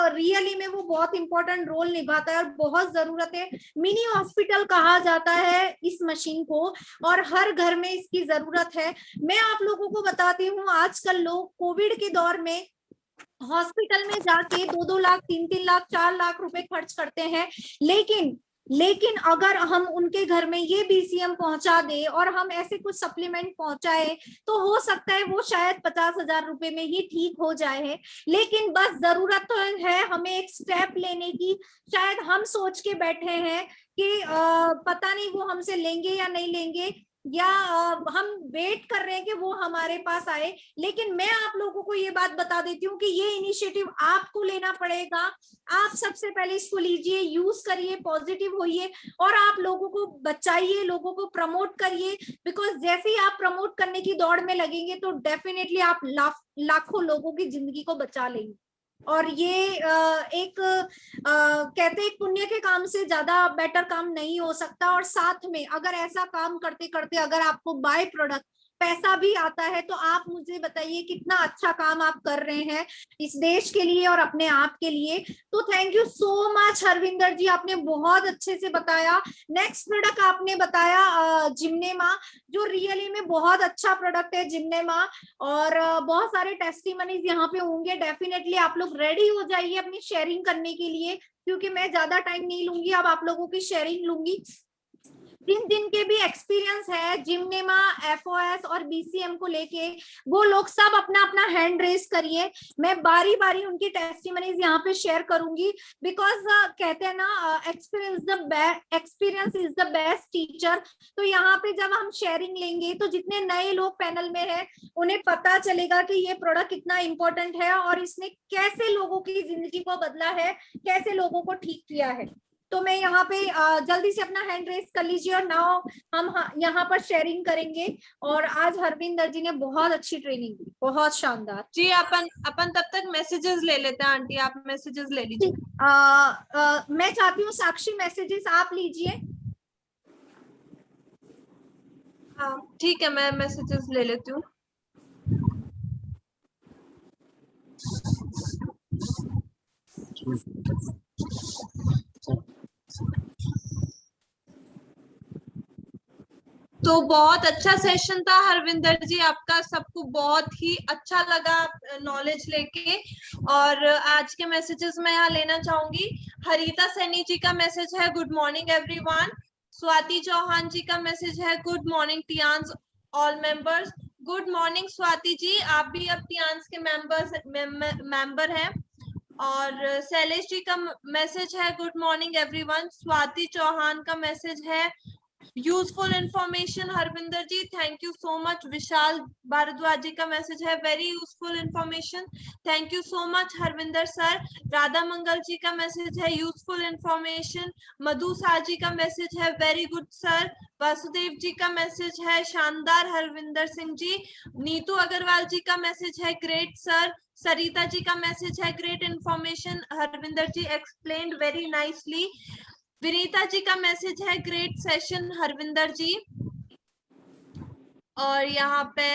रियली में वो बहुत इंपॉर्टेंट रोल निभाता है और बहुत जरूरत है। मिनी हॉस्पिटल कहा जाता है इस मशीन को और हर घर में इसकी जरूरत है। मैं आप लोगों को बताती हूँ, आजकल लोग कोविड के दौर में हॉस्पिटल में जाके 2-2 लाख, 3-3 लाख, 4 लाख रुपए खर्च करते हैं, लेकिन अगर हम उनके घर में ये बीसीएम पहुंचा दे और हम ऐसे कुछ सप्लीमेंट पहुंचाए तो हो सकता है वो शायद 50,000 रुपए में ही ठीक हो जाए। लेकिन बस जरूरत तो है हमें एक स्टेप लेने की। शायद हम सोच के बैठे हैं कि पता नहीं वो हमसे लेंगे या नहीं लेंगे, या हम वेट कर रहे हैं कि वो हमारे पास आए। लेकिन मैं आप लोगों को ये बात बता देती हूँ कि ये इनिशिएटिव आपको लेना पड़ेगा। आप सबसे पहले इसको लीजिए, यूज करिए, पॉजिटिव होइए और आप लोगों को बचाइए, लोगों को प्रमोट करिए। बिकॉज जैसे ही आप प्रमोट करने की दौड़ में लगेंगे तो डेफिनेटली आप लाखों लोगों की जिंदगी को बचा लेंगे। और ये एक कहते हैं पुण्य के काम से ज्यादा बेटर काम नहीं हो सकता। और साथ में अगर ऐसा काम करते करते अगर आपको बाय प्रोडक्ट पैसा भी आता है तो आप मुझे बताइए कितना अच्छा काम आप कर रहे हैं इस देश के लिए और अपने आप के लिए। तो thank you so much Harvinder ji, आपने बहुत अच्छे से बताया। नेक्स्ट प्रोडक्ट आपने बताया जिम्नेमा, जो रियली में बहुत अच्छा प्रोडक्ट है जिम्नेमा, और बहुत सारे टेस्टिमनीज यहाँ पे होंगे। डेफिनेटली आप लोग रेडी हो जाइए अपनी शेयरिंग करने के लिए, क्योंकि मैं ज्यादा टाइम नहीं लूंगी, अब आप लोगों की शेयरिंग लूंगी। जिन के भी एक्सपीरियंस है जिम्नेमा, एफओएस और बीसीएम को लेके, वो लोग सब अपना अपना हैंड रेस करिए। मैं बारी बारी उनकी टेस्टिमनीज यहाँ पे शेयर करूंगी। बिकॉज कहते हैं ना, experience is the best teacher. तो यहाँ पे जब हम शेयरिंग लेंगे तो जितने नए लोग पैनल में हैं उन्हें पता चलेगा कि ये प्रोडक्ट कितना इंपॉर्टेंट है और इसने कैसे लोगों की जिंदगी को बदला है, कैसे लोगों को ठीक किया है। तो मैं यहाँ पे जल्दी से अपना हैंड रेस कर लीजिए और नाउ हम यहाँ पर शेयरिंग करेंगे। और आज हरविंदर जी ने बहुत अच्छी ट्रेनिंग दी, बहुत शानदार जी। अपन तब तक मैसेजेस ले लेते हैं। आंटी आप मैसेजेस ले लीजिए। मैं चाहती हूँ साक्षी मैसेजेस आप लीजिए। हाँ ठीक है, मैं मैसेजेस ले लेती हूँ। तो बहुत अच्छा सेशन था हरविंदर जी आपका, सबको बहुत ही अच्छा लगा नॉलेज लेके। और आज के मैसेजेस मैं यहाँ लेना चाहूंगी। हरिता सैनी जी का मैसेज है, good morning everyone. Swati Chauhan ji का मैसेज है, good morning Tiens all members. Good morning Swati ji, आप भी अब टियांस के मेंबर हैं। और शैलेश जी का मैसेज है, good morning everyone. Swati Chauhan का मैसेज है, useful information Harvinder ji, thank you so much. Vishal Bhardwaj ji का मैसेज है very useful information, thank you so much Harvinder sir. Radha Mangal ji का मैसेज है यूजफुल इंफॉर्मेशन। मधु शाह जी का मैसेज है very good sir. Vasudev ji का मैसेज है शानदार हरविंदर सिंह जी। नीतू अग्रवाल जी का मैसेज है ग्रेट सर। सरिता जी का मैसेज है ग्रेट इंफॉर्मेशन हरविंदर जी, explained very nicely. Vinita ji का मैसेज है ग्रेट सेशन हरविंदर जी। और यहाँ पे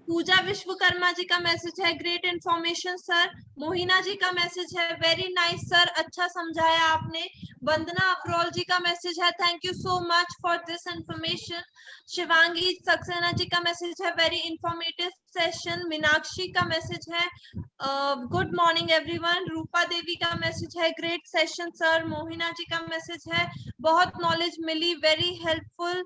पूजा विश्वकर्मा जी का मैसेज है great information sir. Mohina ji का मैसेज है वेरी नाइस सर, अच्छा समझाया आपने। वंदना अफरोल जी का मैसेज है thank you so much for this information. Shivangi Saxena ji का मैसेज है वेरी इंफॉर्मेटिव सेशन। मीनाक्षी का मैसेज है good morning everyone. Rupa Devi का मैसेज है great session sir. Mohina ji का मैसेज है बहुत नॉलेज मिली, very helpful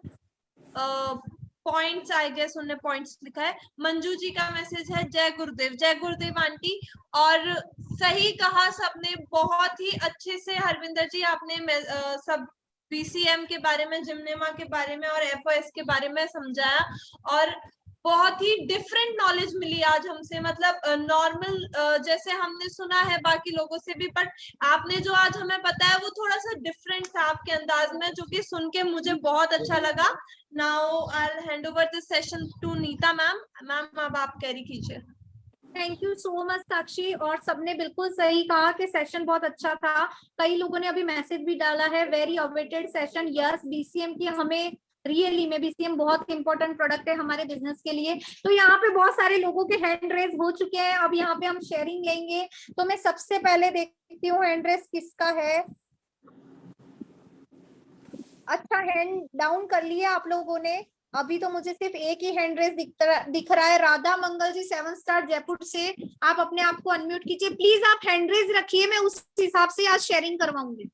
points, I guess उन्होंने पॉइंट्स लिखा है। मंजू जी का मैसेज है जय गुरुदेव आंटी। और सही कहा सबने, बहुत ही अच्छे से हरविंदर जी आपने सब बीसीएम के बारे में, जिमनेमा के बारे में और एफओएस के बारे में समझाया। और बहुत ही डिफरेंट नॉलेज मिली आज हमसे, मतलब नॉर्मल जैसे हमने सुना है बाकी लोगों से भी, बट आपने जो आज हमें बताया वो थोड़ा सा डिफरेंट था आपके अंदाज में, जो कि सुन के मुझे बहुत अच्छा लगा। Now I will hand over this session to Neeta ma'am. Ma'am अब आप कैरी कीजिए। Thank you so much Sakshi. और सबने बिल्कुल सही कहा कि सेशन बहुत अच्छा था। कई लोगों ने अभी मैसेज भी डाला है very awaited session. Yes, BCM की हमें रियली में बीसीएम बहुत इंपॉर्टेंट प्रोडक्ट है हमारे बिजनेस के लिए। तो यहाँ पे बहुत सारे लोगों के हैंड रेज हो चुके हैं। अब यहाँ पे हम शेयरिंग लेंगे, तो मैं सबसे पहले देखती हूँ हैंड रेज किसका है। अच्छा, हैंड डाउन कर लिया आप लोगों ने। अभी तो मुझे सिर्फ एक ही हैंड रेज दिख रहा है। राधा मंगल जी 7 स्टार जयपुर से, आप अपने आप को अनम्यूट कीजिए प्लीज। आप हैंड रेज रखिए, मैं उस हिसाब से आज शेयरिंग करवाऊंगी।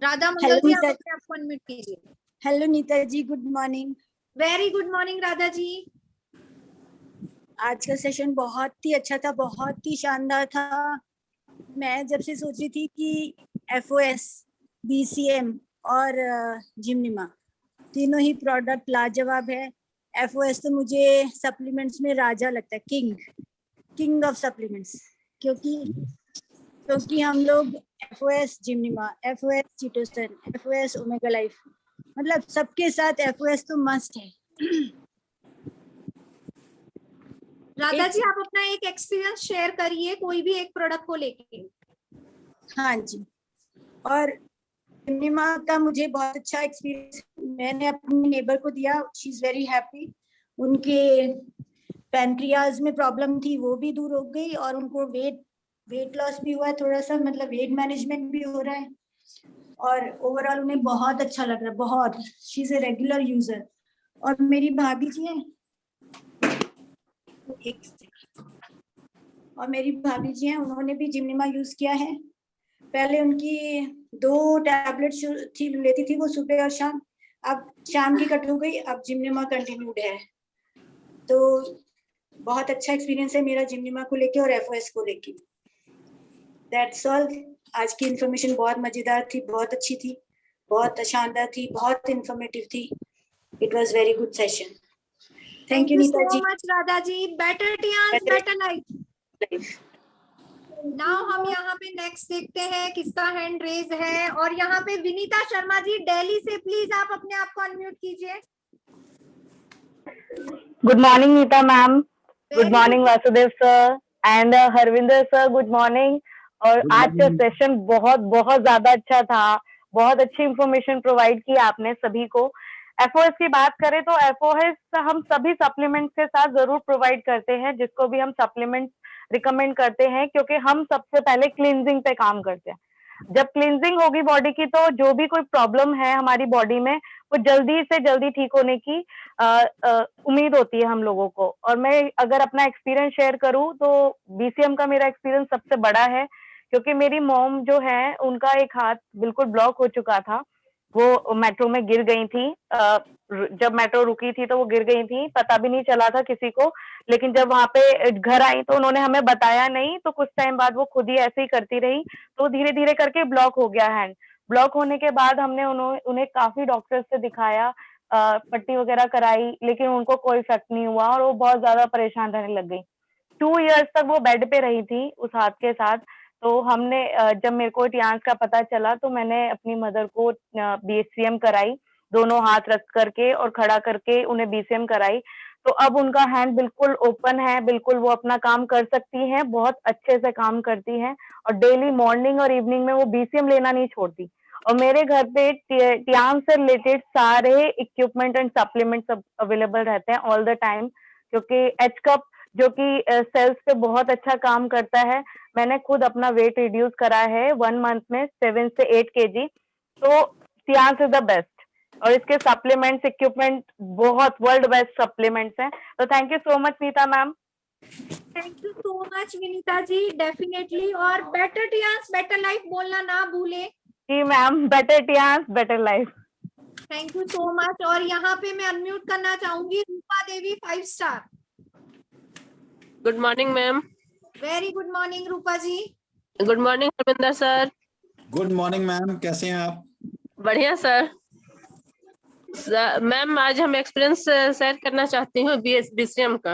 राधा मंगल जी आप अपने आप को अनम्यूट कीजिए। Hello Neeta ji, good morning. Very good morning Radha ji. आज का सेशन बहुत ही अच्छा था, बहुत ही शानदार था। मैं जब से सोच रही थी कि एफओएस, बीसीएम और जिमनिमा तीनों ही प्रोडक्ट लाजवाब है। एफओएस तो मुझे सप्लीमेंट्स में राजा लगता है, किंग ऑफ सप्लीमेंट्स, क्योंकि हम लोग एफओएस जिमनिमा, FOS chitosan, FOS omega life, मतलब सबके साथ एफओएस तो मस्ट है। राधा जी आप अपना एक एक्सपीरियंस शेयर करिए कोई भी एक प्रोडक्ट को लेके। हाँ जी, और जिमनिमा का मुझे बहुत अच्छा एक्सपीरियंस, मैंने अपनी नेबर को दिया, शी इज वेरी हैप्पी। उनके पैनक्रियाज में प्रॉब्लम थी, वो भी दूर हो गई, और उनको वेट लॉस भी हुआ है थोड़ा सा, मतलब वेट मैनेजमेंट भी हो रहा है, और ओवरऑल उन्हें बहुत अच्छा लग रहा है, बहुत। She is a regular user. और मेरी भाभी जी हैं, उन्होंने भी जिमनिमा यूज किया है। पहले उनकी 2 टैबलेट लेती थी वो सुबह और शाम, अब शाम की कट हो गई, अब जिमनिमा कंटिन्यूड है। तो बहुत अच्छा एक्सपीरियंस है मेरा जिमनिमा को लेके और एफओएस को लेके। That's all. आज की इन्फॉर्मेशन बहुत मजेदार थी, बहुत अच्छी थी, बहुत शानदार थी, बहुत इंफॉर्मेटिव थी। It was very good session. Thank you Neeta ji. So much Radha ji. Better Tiens better life. Now हम यहाँ पे नेक्स्ट देखते हैं किसका हैंड रेज है। और यहाँ पे विनीता शर्मा जी दिल्ली से, प्लीज आप अपने आप को अनम्यूट कीजिए। Good morning Nita ma'am, good morning Vasudev sir and Harvinder sir, good morning. और आज का सेशन बहुत बहुत ज्यादा अच्छा था, बहुत अच्छी इंफॉर्मेशन प्रोवाइड की आपने सभी को। एफओएस की बात करें तो एफओएस हम सभी सप्लीमेंट्स के साथ जरूर प्रोवाइड करते हैं, जिसको भी हम सप्लीमेंट्स रिकमेंड करते हैं, क्योंकि हम सबसे पहले क्लींजिंग पे काम करते हैं। जब क्लींजिंग होगी बॉडी की, तो जो भी कोई प्रॉब्लम है हमारी बॉडी में वो जल्दी से जल्दी ठीक होने की उम्मीद होती है हम लोगों को। और मैं अगर अपना एक्सपीरियंस शेयर करूं तो बीसीएम का मेरा एक्सपीरियंस सबसे बड़ा है, क्योंकि मेरी मॉम जो है उनका एक हाथ बिल्कुल ब्लॉक हो चुका था, वो मेट्रो में गिर गई थी। जब मेट्रो रुकी थी तो वो गिर गई थी, पता भी नहीं चला था किसी को। लेकिन जब वहां पे घर आई तो उन्होंने हमें बताया नहीं, तो कुछ टाइम बाद वो खुद ही ऐसे ही करती रही, तो धीरे धीरे करके ब्लॉक हो गया हैंड। ब्लॉक होने के बाद हमने उन्हें काफी डॉक्टर्स से दिखाया, पट्टी वगैरह कराई, लेकिन उनको कोई इफेक्ट नहीं हुआ और वो बहुत ज्यादा परेशान रहने लग गई। 2 इयर्स तक वो बेड पे रही थी उस हाथ के साथ। तो हमने जब मेरे को टियांस का पता चला तो मैंने अपनी मदर को बीसीएम कराई, दोनों हाथ रख करके और खड़ा करके उन्हें बीसीएम कराई। तो अब उनका हैंड बिल्कुल ओपन है, बिल्कुल वो अपना काम कर सकती हैं, बहुत अच्छे से काम करती हैं और डेली मॉर्निंग और इवनिंग में वो बीसीएम लेना नहीं छोड़ती। और मेरे घर पे टियांस से रिलेटेड सारे इक्विपमेंट एंड सप्लीमेंट सब अवेलेबल रहते हैं ऑल द टाइम, क्योंकि एच कप जो कि सेल्स पे बहुत अच्छा काम करता है। मैंने खुद अपना वेट रिड्यूस करा है 1 मंथ में 7 से 8 kg। तो टियांस इज द बेस्ट और इसके सप्लीमेंट्स इक्विपमेंट बहुत वर्ल्ड बेस्ट सप्लीमेंट्स हैं। तो thank you so much Neeta ma'am. Thank you so much Vinita ji, definitely. और बेटर टियांस बेटर लाइफ बोलना ना भूले। जी ma'am, better Tiens better life. Thank you so much. और यहाँ पे मैं अनम्यूट करना चाहूंगी Rupa Devi 5 star. Good morning ma'am. Very good morning Rupa ji. Good morning Harvinder sir. Good morning ma'am, कैसे हैं आप? बढ़िया सर। मैम आज हम एक्सपीरियंस शेयर करना चाहती हूँ बीसीएम का।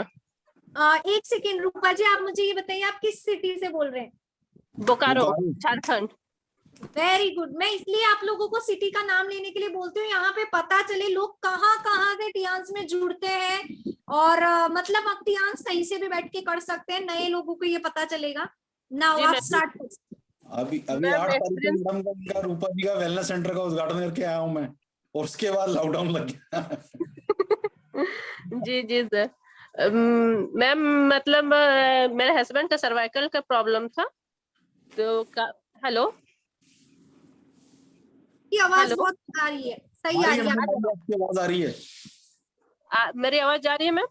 1 सेकेंड रूपा जी, आप मुझे ये बताइए आप किस सिटी से बोल रहे हैं? बोकारो, झारखंड। Very good. मैं इसलिए आप लोगों को सिटी का नाम लेने के लिए बोलती हूँ, यहाँ पे पता चले लोग कहाँ कहाँ से टियांस में जुड़ते हैं। और मतलब आप टियांस कहीं से भी बैठ के कर सकते हैं, नए लोगों को ये पता चलेगा। नाउ आप स्टार्ट। अभी 8 तारीख को मैडम का रूपा जी का वेलनेस सेंटर का उद्घाटन करके आया हूँ मैं, और उसके बाद लॉकडाउन लग गया। जी जी सर। मैम मतलब मेरे हस्बैंड का सर्वाइकल का प्रॉब्लम था। तो हेलो, की आवाज बहुत आ रही है। सही आ रही है आपकी आवाज आ रही है? मेरी आवाज आ रही है मैम?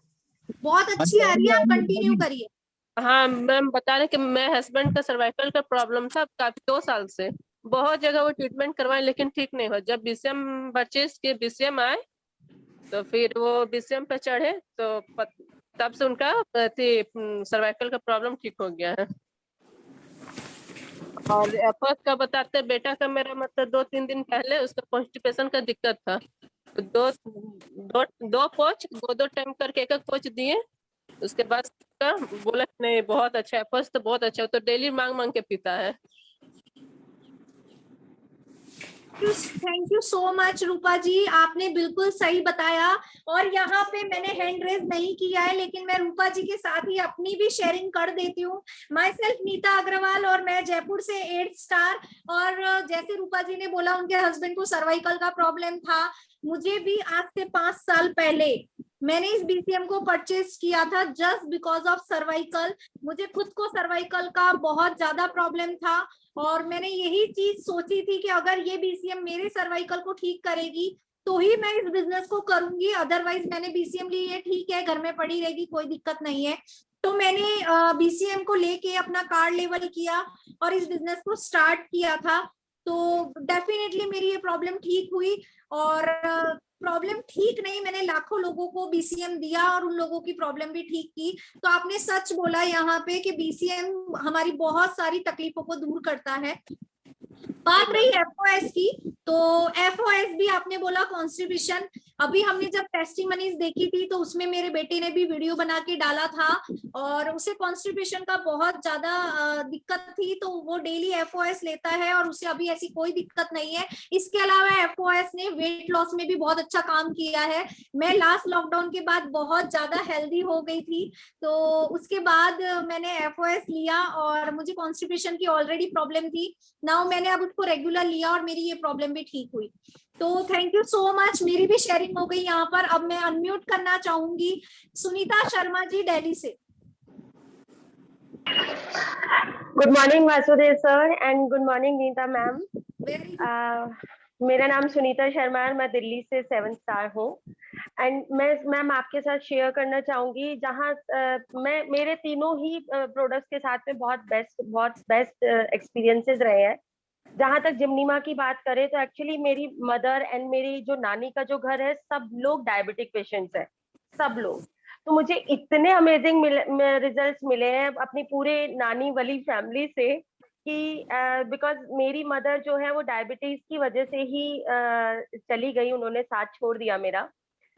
बहुत अच्छी आ रही है, आप कंटिन्यू करिए। हाँ मैम, बता रहे कि मेरे हस्बैंड का सर्वाइकल का प्रॉब्लम था काफी 2 साल से। बहुत जगह वो ट्रीटमेंट करवाए लेकिन ठीक नहीं हुआ। जब बीसीएम परचेज किए, बीसीएम आए, तो फिर वो बीसीएम पे चढ़े तो तब से उनका सर्वाइकल का प्रॉब्लम ठीक हो गया है। और एफर्स का बताते, बेटा का मेरा मतलब 2-3 दिन पहले उसका कॉन्स्टिपेशन का दिक्कत था। तो दो पोच 2 टाइम करके 1 पोच दिए। उसके बाद का बोला नहीं बहुत अच्छा है, फर्स्ट तो बहुत अच्छा है, तो डेली मांग के पीता है। थैंक यू सो मच रूपा जी, आपने बिल्कुल सही बताया। और यहाँ पे मैंने हैंड रेज नहीं किया है, लेकिन मैं रूपा जी के साथ ही अपनी भी शेयरिंग कर देती हूँ। माई सेल्फ नीता अग्रवाल और मैं जयपुर से 8 स्टार। और जैसे रूपा जी ने बोला उनके हस्बैंड को सर्वाइकल का प्रॉब्लम था, मुझे भी आज से 5 साल पहले मैंने इस बीसीएम को परचेज किया था जस्ट बिकॉज ऑफ सर्वाइकल। मुझे खुद को सर्वाइकल का बहुत ज्यादा प्रॉब्लम था और मैंने यही चीज सोची थी कि अगर ये बीसीएम मेरे सर्वाइकल को ठीक करेगी तो ही मैं इस बिजनेस को करूंगी, अदरवाइज मैंने बीसीएम ली है, ठीक है घर में पड़ी रहेगी, कोई दिक्कत नहीं है। तो मैंने बीसीएम को लेके अपना कार्ड लेवल किया और इस बिजनेस को स्टार्ट किया था। तो डेफिनेटली मेरी ये प्रॉब्लम ठीक हुई। और प्रॉब्लम ठीक नहीं, मैंने लाखों लोगों को बीसीएम दिया और उन लोगों की प्रॉब्लम भी ठीक की। तो आपने सच बोला यहाँ पे कि बीसीएम हमारी बहुत सारी तकलीफों को दूर करता है। बात रही एफओएस की, तो एफओएस भी आपने बोला कॉन्स्टिपेशन। अभी हमने जब टेस्टिमनीज देखी थी तो उसमें मेरे बेटे ने भी वीडियो बना के डाला था और उसे कॉन्स्टिपेशन का बहुत ज्यादा दिक्कत थी, तो वो डेली एफओएस लेता है और उसे अभी ऐसी कोई दिक्कत नहीं है। इसके अलावा एफओएस ने वेट लॉस में भी बहुत अच्छा काम किया है। मैं लास्ट लॉकडाउन के बाद बहुत ज्यादा हेल्दी हो गई थी, तो उसके बाद मैंने एफओएस लिया और मुझे कॉन्स्टिपेशन की ऑलरेडी प्रॉब्लम थी। नाउ मैंने अब उसको रेगुलर लिया और मेरी ये प्रॉब्लम भी ठीक हुई। तो थैंक यू सो मच, मेरी भी शेयरिंग हो गई यहाँ पर। अब मैं अनम्यूट करना चाहूंगी सुनीता शर्मा जी दिल्ली से। Good morning Vasudev sir and good morning Nita ma'am. मेरा नाम सुनीता शर्मा है, मैं दिल्ली से 7 स्टार हूँ। एंड मैं मैम आपके साथ शेयर करना चाहूंगी, जहाँ मैं मेरे तीनों ही प्रोडक्ट्स के साथ में बहुत बेस्ट एक्सपीरियंसेस रहे हैं। जहां तक जिम्नीमा की बात करें तो एक्चुअली मेरी मदर एंड मेरी जो नानी का जो घर है, सब लोग डायबिटिक पेशेंट्स हैं, सब लोग। तो मुझे इतने अमेजिंग रिजल्ट्स मिले हैं अपनी पूरे नानी वाली फैमिली से कि बिकॉज मेरी मदर जो है वो डायबिटीज की वजह से ही चली गई, उन्होंने साथ छोड़ दिया मेरा।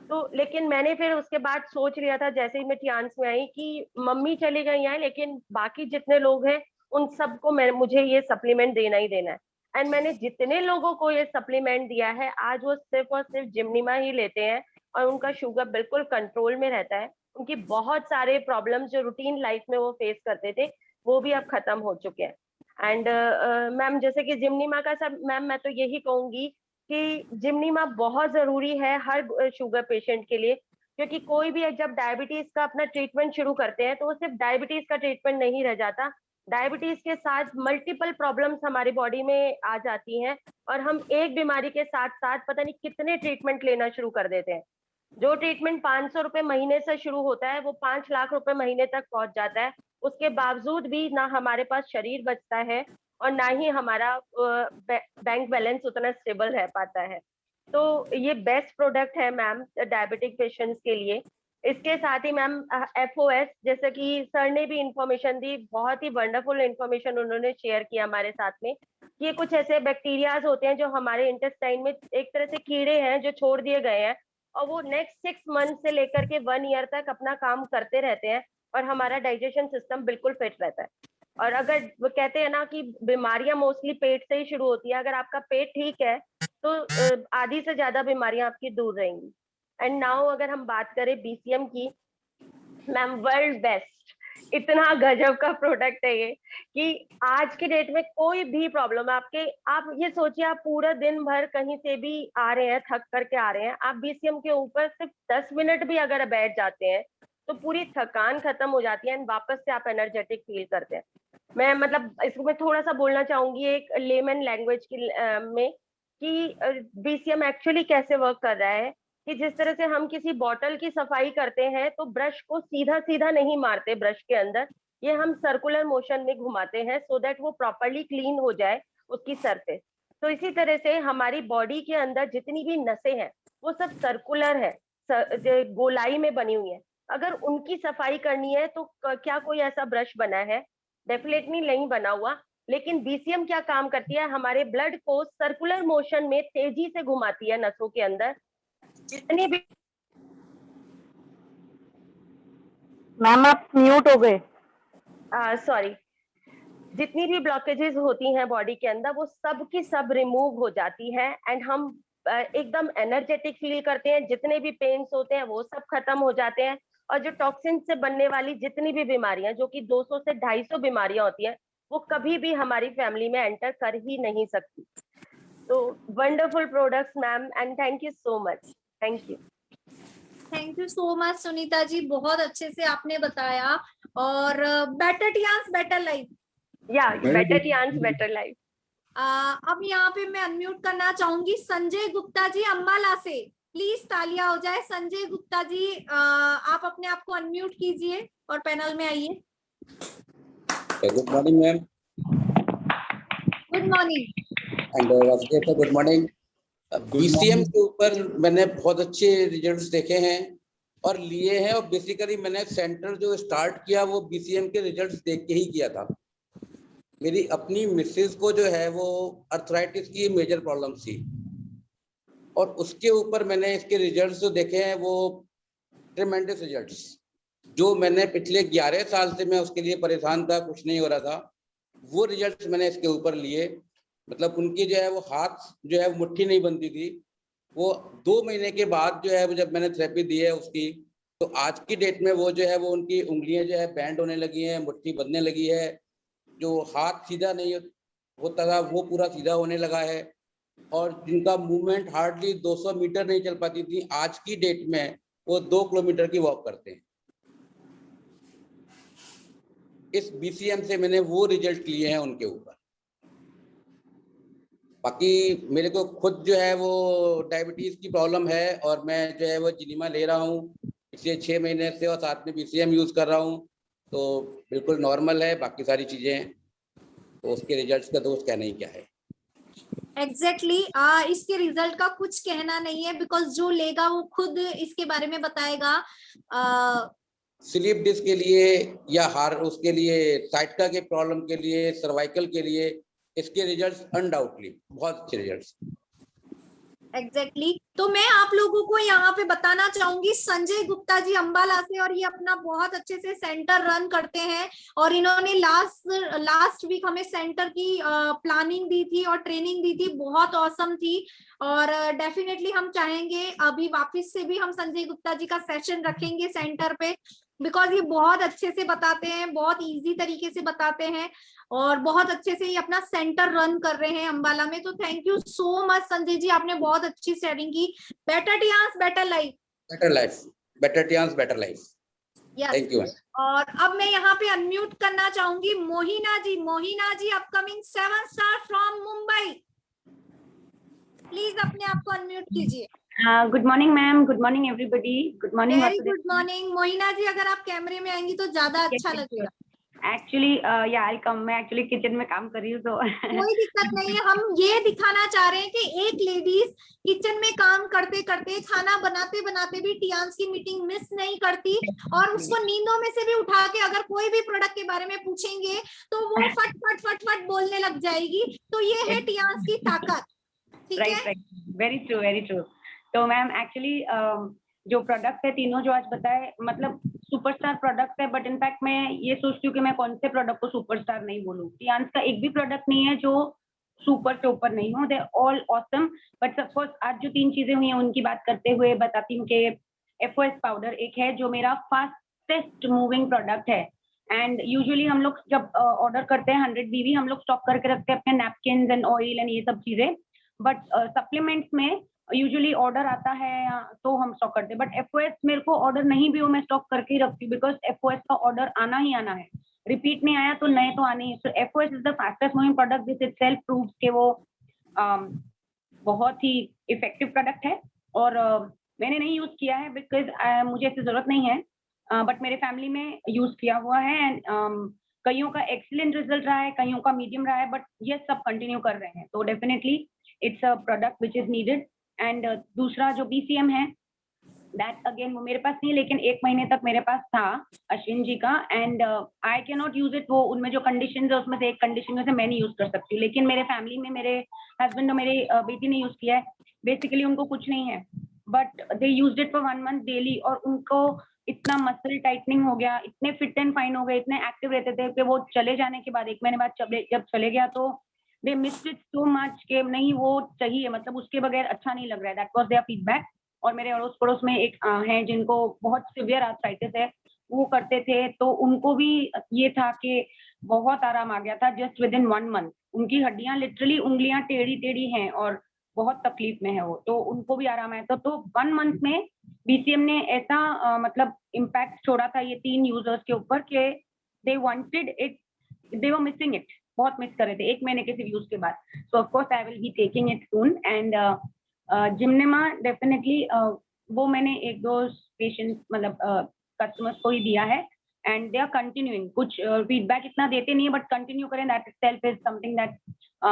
तो लेकिन मैंने फिर उसके बाद सोच लिया था जैसे ही मैं टियान्स में आई कि मम्मी चली गई हैं, लेकिन बाकी जितने लोग हैं उन सबको मुझे ये सप्लीमेंट देना ही देना है। एंड मैंने जितने लोगों को ये सप्लीमेंट दिया है, आज वो सिर्फ और सिर्फ जिम्निमा ही लेते हैं और उनका शुगर बिल्कुल कंट्रोल में रहता है। उनकी बहुत सारे प्रॉब्लम्स जो रूटीन लाइफ में वो फेस करते थे वो भी अब खत्म हो चुके हैं। एंड मैम जैसे कि जिम्निमा का सब, मैम मैं तो यही कहूंगी कि जिम्निमा बहुत जरूरी है हर शुगर पेशेंट के लिए, क्योंकि कोई भी जब डायबिटीज का अपना ट्रीटमेंट शुरू करते हैं तो वो सिर्फ डायबिटीज का ट्रीटमेंट नहीं रह जाता, डायबिटीज के साथ मल्टीपल प्रॉब्लम्स हमारी बॉडी में आ जाती हैं और हम एक बीमारी के साथ साथ पता नहीं कितने ट्रीटमेंट लेना शुरू कर देते हैं। जो ट्रीटमेंट 500 रुपए महीने से शुरू होता है वो 5 लाख रुपए महीने तक पहुंच जाता है। उसके बावजूद भी ना हमारे पास शरीर बचता है और ना ही हमारा बैंक बैलेंस उतना स्टेबल रह पाता है। तो ये बेस्ट प्रोडक्ट है मैम डायबिटिक पेशेंट्स के लिए। इसके साथ ही मैम FOS, जैसे कि सर ने भी इंफॉर्मेशन दी, बहुत ही वंडरफुल इंफॉर्मेशन उन्होंने शेयर किया हमारे साथ में। ये कुछ ऐसे बैक्टीरियाज होते हैं जो हमारे इंटेस्टाइन में एक तरह से कीड़े हैं जो छोड़ दिए गए हैं और वो नेक्स्ट 6 मंथ से लेकर के 1 ईयर तक अपना काम करते रहते हैं और हमारा डाइजेशन सिस्टम बिल्कुल फिट रहता है। और अगर वो कहते हैं ना कि बीमारियां मोस्टली पेट से ही शुरू होती है, अगर आपका पेट ठीक है तो आधी से ज्यादा बीमारियां आपकी दूर रहेंगी। एंड नाउ अगर हम बात करें BCM की, मैम वर्ल्ड बेस्ट, इतना गजब का प्रोडक्ट है ये कि आज की डेट में कोई भी प्रॉब्लम आपके, आप ये सोचिए आप पूरा दिन भर कहीं से भी आ रहे हैं, थक करके आ रहे हैं, आप BCM के ऊपर सिर्फ 10 मिनट भी अगर बैठ जाते हैं तो पूरी थकान खत्म हो जाती है एंड वापस से आप एनर्जेटिक फील करते हैं। मैं मतलब इसको मैं थोड़ा सा बोलना चाहूंगी एक लेमन लैंग्वेज की में कि BCM एक्चुअली कैसे वर्क कर रहा है कि जिस तरह से हम किसी बॉटल की सफाई करते हैं तो ब्रश को सीधा सीधा नहीं मारते ब्रश के अंदर, ये हम सर्कुलर मोशन में घुमाते हैं सो दैट वो प्रॉपरली क्लीन हो जाए उसकी सरफेस। तो इसी तरह से हमारी बॉडी के अंदर जितनी भी नसें हैं वो सब सर्कुलर है, गोलाई में बनी हुई है। अगर उनकी सफाई करनी है तो क्या कोई ऐसा ब्रश बना है? डेफिनेटली नहीं बना हुआ। लेकिन BCM क्या काम करती है, हमारे ब्लड को सर्कुलर मोशन में तेजी से घुमाती है नसों के अंदर। जितनी भी, मैम आप म्यूट हो गए। सॉरी, जितनी भी ब्लॉकेजेस होती हैं बॉडी के अंदर वो सब की सब रिमूव हो जाती है एंड हम एकदम एनर्जेटिक फील करते हैं। जितने भी पेन्स होते हैं वो सब खत्म हो जाते हैं और जो टॉक्सिन से बनने वाली जितनी भी बीमारियां, जो कि 200 से 250 बीमारियां होती हैं, वो कभी भी हमारी फैमिली में एंटर कर ही नहीं सकती। तो wonderful products ma'am and thank you so much. Thank you so much Sunita ji, बहुत अच्छे से आपने बताया। और बेटर टियान्स बेटर लाइफ, या बेटर टियान्स बेटर लाइफ। अब यहाँ पे मैं अनम्यूट करना चाहूंगी संजय गुप्ता जी अम्बाला से। प्लीज तालियां हो जाए। संजय गुप्ता जी आप अपने आप को अनम्यूट कीजिए और पैनल में आइए। Good morning ma'am. Good morning and Vasudev sir good morning. BCM के ऊपर मैंने बहुत अच्छे रिजल्ट्स देखे हैं और लिए हैं और बेसिकली मैंने सेंटर जो स्टार्ट किया वो BCM के रिजल्ट्स देख के ही किया था। मेरी अपनी मिसेज को जो है वो अर्थराइटिस की मेजर प्रॉब्लम थी और उसके ऊपर मैंने इसके रिजल्ट्स जो देखे हैं वो ट्रेमेंडस रिजल्ट्स। जो मैंने पिछले 11 साल से मैं उसके लिए परेशान था, कुछ नहीं हो रहा था, वो रिजल्ट्स मैंने इसके ऊपर लिए। मतलब उनकी जो है वो हाथ जो है मुट्ठी नहीं बनती थी, वो 2 महीने के बाद जो है वो जब मैंने थेरेपी दी है उसकी, तो आज की डेट में वो जो है वो उनकी उंगलियां जो है बैंड होने लगी हैं, मुट्ठी बनने लगी है, जो हाथ सीधा नहीं होता था वो पूरा सीधा होने लगा है और जिनका मूवमेंट हार्डली 200 मीटर नहीं चल पाती थी, आज की डेट में वो 2 किलोमीटर की वॉक करते हैं। इस BCM से मैंने वो रिजल्ट लिए हैं उनके ऊपर। बाकी मेरे को खुद जो है वो डायबिटीज की प्रॉब्लम है और मैं जो है वो जिनिमा ले रहा हूँ पिछले 6 महीने से और साथ में BCM यूज कर रहा हूँ, तो बिल्कुल नॉर्मल है। बाकी सारी चीजें तो उसके रिजल्ट्स का दोस्त कहना ही क्या है। एग्जैक्टली इसके रिजल्ट का कुछ कहना नहीं है, बिकॉज जो लेगा वो खुद इसके बारे में बताएगा। स्लीप डिस्क के लिए या हार उसके लिए साइटिका के प्रॉब्लम के लिए, सर्वाइकल के लिए इसके रिजल्ट्स अनडाउटली बहुत अच्छे रिजल्ट्स। एग्जैक्टली तो मैं आप लोगों को यहाँ पे बताना चाहूंगी, संजय गुप्ता जी अंबाला से, और ये अपना बहुत अच्छे से सेंटर रन करते हैं, और इन्होंने लास्ट वीक हमें सेंटर की प्लानिंग दी थी और ट्रेनिंग दी थी, बहुत औसम थी। और डेफिनेटली हम चाहेंगे अभी वापस से भी हम संजय गुप्ता जी का सेशन रखेंगे सेंटर पे, बिकॉज ये बहुत अच्छे से बताते हैं, बहुत इजी तरीके से बताते हैं, और बहुत अच्छे से ये अपना सेंटर रन कर रहे हैं अंबाला में। तो thank you so much Sanjay ji, आपने बहुत अच्छी शेयरिंग की। Better Tiens better life, better life, better Tiens better life. Thank you. और अब मैं यहाँ पे अनम्यूट करना चाहूंगी Mohina ji. Mohina ji upcoming 7 star from Mumbai, please अपने आप को अनम्यूट कीजिए। Good morning ma'am, good morning everybody, good morning. Very good morning Mohina ji, अगर आप कैमरे में आएंगी तो ज्यादा अच्छा लगेगा। एक्चुअली या आई कम, मैं एक्चुअली किचन में काम कर रही हूँ तो कोई दिक्कत नहीं है, हम ये दिखाना चाह रहे हैं कि एक लेडीज किचन में काम करते करते, खाना बनाते बनाते भी टियांस की मीटिंग मिस नहीं करती, और उसको नींदों में से भी उठा के अगर कोई भी प्रोडक्ट के बारे में पूछेंगे तो वो फट फट फट फट बोलने लग जाएगी। तो ये है टियांस की ताकत, ठीक है? Right, very true, very true. तो मैम एक्चुअली जो प्रोडक्ट है तीनों जो आज बताए, मतलब सुपरस्टार प्रोडक्ट है, बट इनफैक्ट मैं ये सोचती हूँ कि मैं कौन से प्रोडक्ट को सुपरस्टार नहीं बोलूँ। टियांस का एक भी प्रोडक्ट नहीं है जो सुपर से ऊपर नहीं हो, they all awesome. But of course आज जो 3 चीजें हुई हैं उनकी बात करते हुए बताती हूँ कि FOS पाउडर एक है जो मेरा फास्टेस्ट मूविंग प्रोडक्ट है, एंड यूजुअली हम लोग जब ऑर्डर करते हैं 100 BV हम लोग स्टॉक करके रखते हैं अपने नैपकिन एंड ऑयल एंड ये सब चीजें, बट सप्लीमेंट्स में यूजुअली ऑर्डर आता है तो हम स्टॉक करते हैं। बट FOS मेरे को ऑर्डर नहीं भी हो मैं स्टॉक करके ही रखती हूँ, बिकॉज FOS का ऑर्डर आना ही आना है, रिपीट नहीं आया तो नए तो आने ही। सो FOS is the fastest moving product, this itself proves के वो बहुत ही इफेक्टिव प्रोडक्ट है, और मैंने नहीं यूज किया है बिकॉज मुझे ऐसी जरूरत नहीं है, बट मेरे फैमिली में यूज किया हुआ है, एंड कईयों का एक्सीलेंट रिजल्ट रहा है, कईयों का मीडियम रहा है, बट ये सब कंटिन्यू कर रहे हैं, तो definitely it's a product which is needed. And दूसरा जो BCM है दैट अगेन वो मेरे पास नहीं, लेकिन 1 महीने तक मेरे पास था अश्विन जी का, and I can not use it. वो उनमें जो कंडीशन है उसमें से एक कंडीशन में से मैं नहीं यूज कर सकती हूँ, लेकिन मेरे फैमिली में मेरे हस्बैंड और मेरी बेटी ने यूज किया है। बेसिकली उनको कुछ नहीं है, but they used it for 1 month daily, और उनको इतना मसल टाइटनिंग हो गया, इतने फिट एंड फाइन हो गए, इतने एक्टिव रहते थे कि वो चले जाने के बाद 1 महीने बाद जब चले गया तो दे मिस्ड इट सो मच कि नहीं वो चाहिए, मतलब उसके बगैर अच्छा नहीं लग रहा है। That was their feedback. और मेरे अड़ोस पड़ोस में एक हैं जिनको बहुत सिवियर आर्थराइटिस है, वो करते थे, तो उनको भी ये था कि बहुत आराम आ गया था जस्ट विद इन 1 मंथ। उनकी हड्डियां लिटरली उंगलियां टेढ़ी टेढ़ी हैं और बहुत तकलीफ में है वो, तो उनको भी आराम आया था। तो 1 मंथ में BCM ने ऐसा मतलब इम्पैक्ट छोड़ा था ये 3 यूजर्स के ऊपर कि they wanted it, they were missing it, बहुत मिस कर रहे थे 1 महीने के सिर्फ यूज के बाद। सो of course I will be taking it soon. And Gymnema definitely वो मैंने 1-2 पेशेंट मतलब कस्टमर्स को ही दिया है, एंड दे आर कंटिन्यूइंग। कुछ फीडबैक इतना देते नहीं है, बट कंटिन्यू करें, that itself is something that.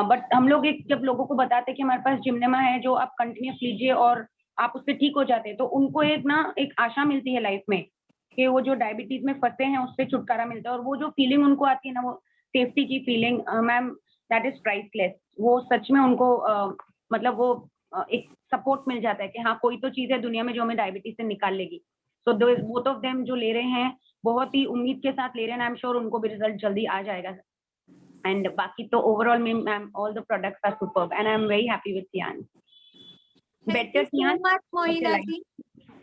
But हम लोग एक जब लोगों को बताते हैं कि हमारे पास जिम्नेमा है जो आप कंटिन्यूस लीजिए और आप उससे ठीक हो जाते हैं, तो उनको एक आशा मिलती है लाइफ में कि वो जो डायबिटीज में फंसे हैं उससे छुटकारा मिलता है, और वो जो फीलिंग उनको आती है ना, वो सेफ्टी की feeling, ma'am that is priceless. वो सच में उनको मतलब वो एक सपोर्ट मिल जाता है कि हाँ कोई तो चीज है दुनिया में जो हमें डायबिटीज से निकाल लेगी। सो बोथ ऑफ देम जो ले रहे हैं बहुत ही उम्मीद के साथ ले रहे हैं, आई एम श्योर उनको भी रिजल्ट जल्दी आ जाएगा। एंड बाकी तो overall ma'am all the products are superb and I am very happy with Tiens. Better Tiens, Mohina ji,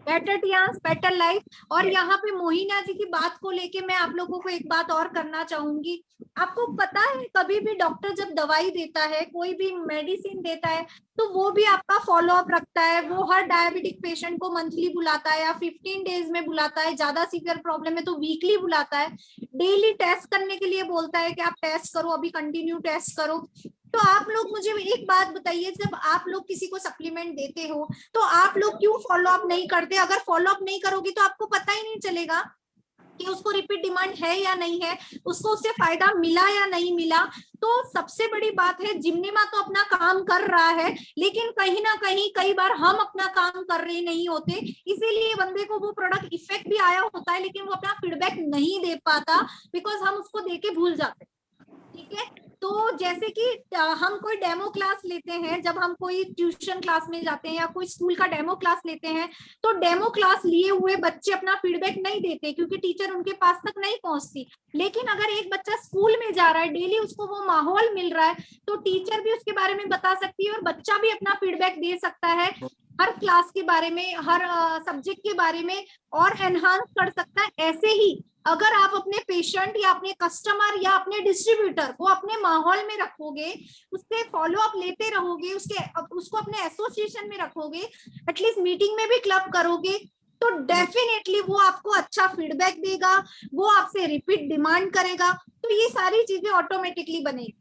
better Tiens better life. और यहाँ पे मोहिना जी की बात को लेके मैं आप लोगों को एक बात और करना चाहूंगी। आपको पता है कभी भी डॉक्टर जब दवाई देता है, कोई भी मेडिसिन देता है, तो वो भी आपका फॉलो अप रखता है। वो हर डायबिटिक पेशेंट को मंथली बुलाता है या 15 डेज में बुलाता है, ज्यादा सीवियर प्रॉब्लम है तो वीकली बुलाता है। डेली टेस्ट करने के लिए बोलता है कि आप टेस्ट करो, अभी कंटिन्यू टेस्ट करो। तो आप लोग मुझे एक बात बताइए, जब आप लोग किसी को सप्लीमेंट देते हो तो आप लोग क्यों फॉलो अप नहीं करते? अगर फॉलो अप नहीं करोगे तो आपको पता ही नहीं चलेगा। कि उसको रिपीट डिमांड है या नहीं है, उसको उससे फायदा मिला या नहीं मिला। तो सबसे बड़ी बात है, जिम्निमा तो अपना काम कर रहा है, लेकिन कहीं ना कहीं कई बार हम अपना काम कर रहे नहीं होते, इसीलिए बंदे को वो प्रोडक्ट इफेक्ट भी आया होता है, लेकिन वो अपना फीडबैक नहीं दे पाता, बिकॉज हम उसको दे के भूल जाते हैं। ठीक है, तो जैसे कि हम कोई डेमो क्लास लेते हैं, जब हम कोई ट्यूशन क्लास में जाते हैं या कोई स्कूल का डेमो क्लास लेते हैं, तो डेमो क्लास लिए हुए बच्चे अपना फीडबैक नहीं देते क्योंकि टीचर उनके पास तक नहीं पहुंचती। लेकिन अगर एक बच्चा स्कूल में जा रहा है, डेली उसको वो माहौल मिल रहा है, तो टीचर भी उसके बारे में बता सकती है और बच्चा भी अपना फीडबैक दे सकता है हर क्लास के बारे में, हर सब्जेक्ट के बारे में, और एनहांस कर सकता है। ऐसे ही अगर आप अपने पेशेंट या अपने कस्टमर या अपने डिस्ट्रीब्यूटर को अपने माहौल में रखोगे, उससे फॉलो अप लेते रहोगे, उसको अपने एसोसिएशन में रखोगे, एटलीस्ट मीटिंग में भी क्लब करोगे, तो डेफिनेटली वो आपको अच्छा फीडबैक देगा, वो आपसे रिपीट डिमांड करेगा, तो ये सारी चीजें ऑटोमेटिकली बनेगी।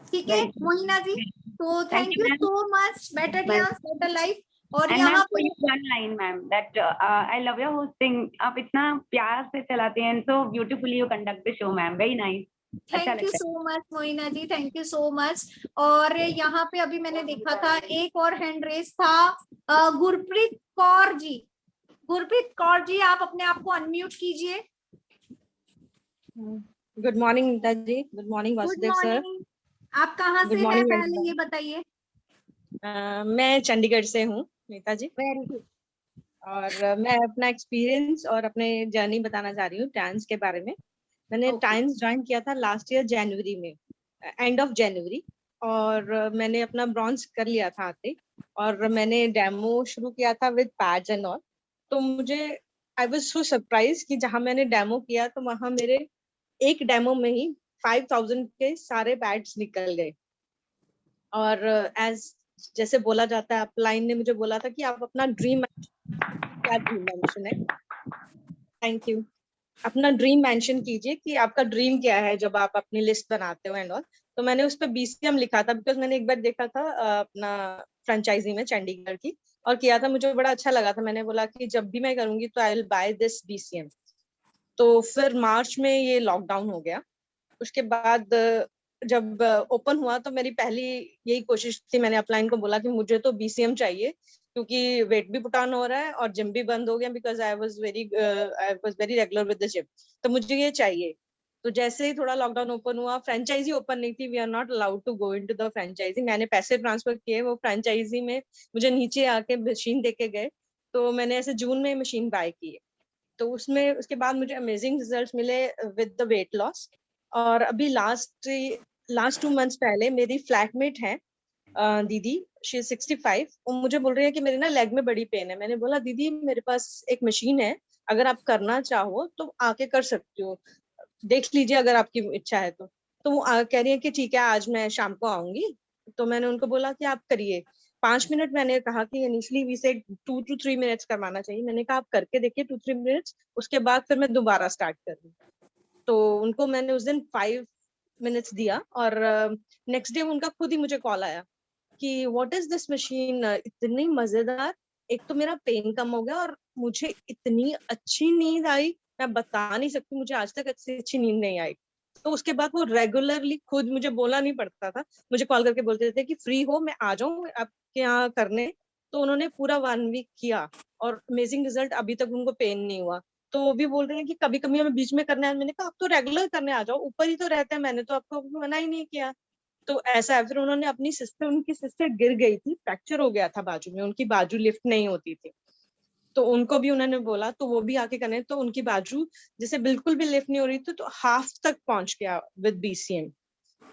ठीक है मोहिना जी, तो thank you so much. Better Tiens better life. और यहाँ पे one line ma'am that I love your hosting, आप इतना प्यार से चलाते हैं, so beautifully you conduct the show ma'am, very nice. Thank you so much Mohina ji, thank you so much. और यहाँ पे अभी मैंने देखा था एक और हैंड रेस था, गुरप्रीत कौर जी। गुरप्रीत कौर जी, आप अपने आप को अनम्यूट कीजिए। Good morning Nita ji, good morning Vasudev sir. आप कहाँ से हैं पहले ये बताइए। मैं चंडीगढ़ से हूँ नीता जी। Very good. और मैं अपना एक्सपीरियंस और अपने जर्नी बताना चाह रही हूँ टाइम्स के बारे में। मैंने टाइम्स ज्वाइन किया था लास्ट ईयर जनवरी में, एंड ऑफ जनवरी, और मैंने अपना ब्रॉन्ज कर लिया था आते, और मैंने डेमो शुरू किया था विद पैड्स एंड ऑल। तो मुझे आई वाज सो सरप्राइज कि जहाँ मैंने डेमो किया तो वहाँ मेरे एक डेमो में ही 5000 के सारे पैड्स निकल गए। और एज जैसे बोला जाता है, अपलाइन ने मुझे बोला था कि आप अपना ड्रीम, क्या ड्रीम मेंशन है, थैंक यू, अपना ड्रीम मेंशन कीजिए कि आपका ड्रीम क्या है जब आप अपनी लिस्ट बनाते हो एंड ऑल। तो मैंने उस पर BCM लिखा था, बिकॉज मैंने एक बार देखा था अपना फ्रेंचाइजी में चंडीगढ़ की, और किया था, मुझे बड़ा अच्छा लगा था। मैंने बोला कि जब भी मैं करूंगी तो I will by this BCM। तो फिर मार्च में ये लॉकडाउन हो गया। उसके बाद जब ओपन हुआ तो मेरी पहली यही कोशिश थी, मैंने अपलाइन को बोला कि मुझे तो BCM चाहिए, क्योंकि वेट भी पुट ऑन हो रहा है और जिम भी बंद हो गया, because I was very regular with the gym, तो मुझे ये चाहिए। तो जैसे ही थोड़ा लॉकडाउन ओपन हुआ, फ्रेंचाइजी ओपन नहीं थी, we are not allowed to go into the franchisee. मैंने पैसे ट्रांसफर किए, वो फ्रेंचाइजी में मुझे नीचे आके मशीन देके गए, तो मैंने ऐसे जून में मशीन बाय की। तो उसमें उसके बाद मुझे अमेजिंग रिजल्ट्स मिले विद द वेट लॉस। और अभी लास्ट 2 मंथ्स पहले मेरी फ्लैटमेट है दीदी, शी इज 65, वो मुझे बोल रही है कि मेरे ना लेग में बड़ी पेन है। मैंने बोला दीदी मेरे पास एक मशीन है, अगर आप करना चाहो तो आके कर सकती हो, देख लीजिए अगर आपकी इच्छा है तो वो कह रही है कि ठीक है आज मैं शाम को आऊंगी। तो मैंने उनको बोला कि आप करिए 5 मिनट। मैंने कहा कि initially we said 2 to 3 minutes करवाना चाहिए, मैंने कहा आप करके देखिए 2-3 मिनट्स, उसके बाद फिर मैं दोबारा स्टार्ट कर रही। तो उनको मैंने उस दिन 5 मिनट्स दिया, और नेक्स्ट डे उनका खुद ही मुझे कॉल आया कि व्हाट इज दिस मशीन, इतनी मजेदार, एक तो मेरा पेन कम हो गया और मुझे इतनी अच्छी नींद आई, मैं बता नहीं सकती, मुझे आज तक अच्छी नींद नहीं आई। तो उसके बाद वो रेगुलरली, खुद मुझे बोलना नहीं पड़ता था, मुझे कॉल करके बोलते थे कि फ्री हो मैं आ जाऊं आपके यहाँ करने। तो उन्होंने पूरा 1 वीक किया और अमेजिंग रिजल्ट, अभी तक उनको पेन नहीं हुआ। तो वो भी बोल रहे हैं कि कभी कभी हमें बीच में करने आए, मैंने कहा आप तो रेगुलर करने आ जाओ, ऊपर ही तो रहते हैं, मैंने तो आपको मना ही नहीं किया। तो ऐसा है। फिर उन्होंने अपनी सिस्टर, उनकी सिस्टर गिर गई थी, फ्रैक्चर हो गया था बाजू में, उनकी बाजू लिफ्ट नहीं होती थी, तो उनको भी उन्होंने बोला तो वो भी आके करने, तो उनकी बाजू जैसे बिल्कुल भी लिफ्ट नहीं हो रही थी, तो हाफ तक पहुंच गया with BCM।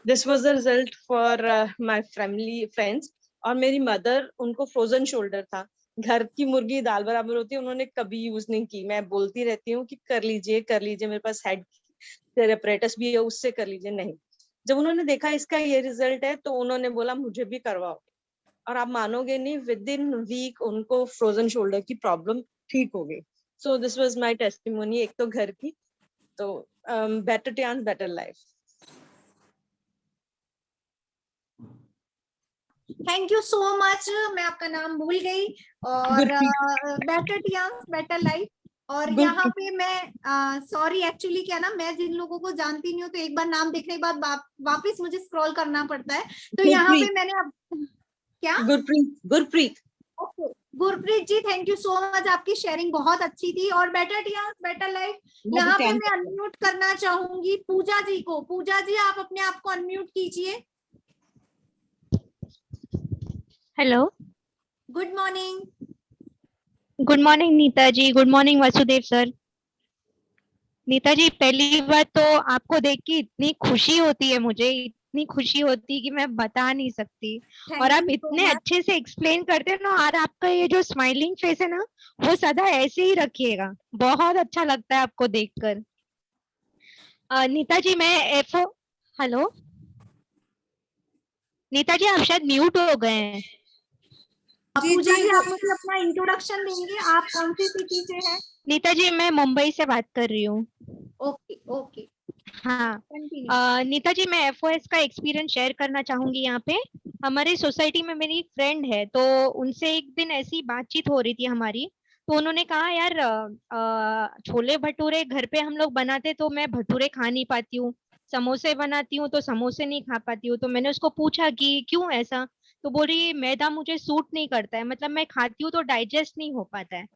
This was the result for my family friends. और मेरी मदर, उनको फ्रोजन शोल्डर था, घर की मुर्गी दाल बराबर होती है, उन्होंने कभी यूज नहीं की। मैं बोलती रहती हूँ कि कर लीजिए कर लीजिए, मेरे पास हेड एपरेटस भी है, उससे कर लीजिए, नहीं। जब उन्होंने देखा इसका ये रिजल्ट है तो उन्होंने बोला मुझे भी करवाओ, और आप मानोगे नहीं, विद इन वीक उनको फ्रोजन शोल्डर की प्रॉब्लम ठीक हो गई। So this was my testimony, एक तो घर की, तो better Tiens better life. Thank you so much, मैं आपका नाम भूल गई। और बेटर टियांस बेटर लाइफ। और यहाँ पे मैं सॉरी एक्चुअली क्या ना, मैं जिन लोगों को जानती नहीं हूँ तो एक बार नाम देखने के बाद वापस मुझे स्क्रॉल करना पड़ता है। तो यहाँ पे मैंने क्या Gurpreet okay Gurpreet ji, thank you so much, आपकी शेयरिंग बहुत अच्छी थी। और बेटर टियास बेटर लाइफ, यहाँ पे मैं अनम्यूट करना चाहूंगी पूजा जी को। पूजा जी आप अपने आप को अनम्यूट कीजिए। Hello, good morning. Good morning Nita ji, good morning Vasudev sir. Neeta ji, पहली बात तो आपको देख के इतनी खुशी होती है, मुझे इतनी खुशी होती है कि मैं बता नहीं सकती। और आप इतने अच्छे से एक्सप्लेन करते हैं ना, और आपका ये जो स्माइलिंग फेस है ना, वो सदा ऐसे ही रखिएगा, बहुत अच्छा लगता है आपको देखकर। नीता जी मैं हेलो नीता जी, आप शायद म्यूट हो गए हैं। पूजा जी आप मुझे अपना इंट्रोडक्शन देंगे, आप कौन सी सिटी से हैं? नीता जी मैं मुंबई से बात कर रही हूँ। ओके ओके हाँ नीता जी, मैं FOS का एक्सपीरियंस शेयर करना चाहूंगी। यहाँ पे हमारी सोसाइटी में मेरी एक फ्रेंड है, तो उनसे एक दिन ऐसी बातचीत हो रही थी हमारी, तो उन्होंने कहा यार छोले भटूरे घर पे हम लोग बनाते तो मैं भटूरे खा नहीं पाती हूँ, समोसे बनाती हूँ तो समोसे नहीं खा पाती हूँ। तो मैंने उसको पूछा कि क्यों ऐसा, तो बोली मैदा मुझे सूट नहीं करता है, मतलब मैं खाती हूँ तो डाइजेस्ट नहीं हो पाता है।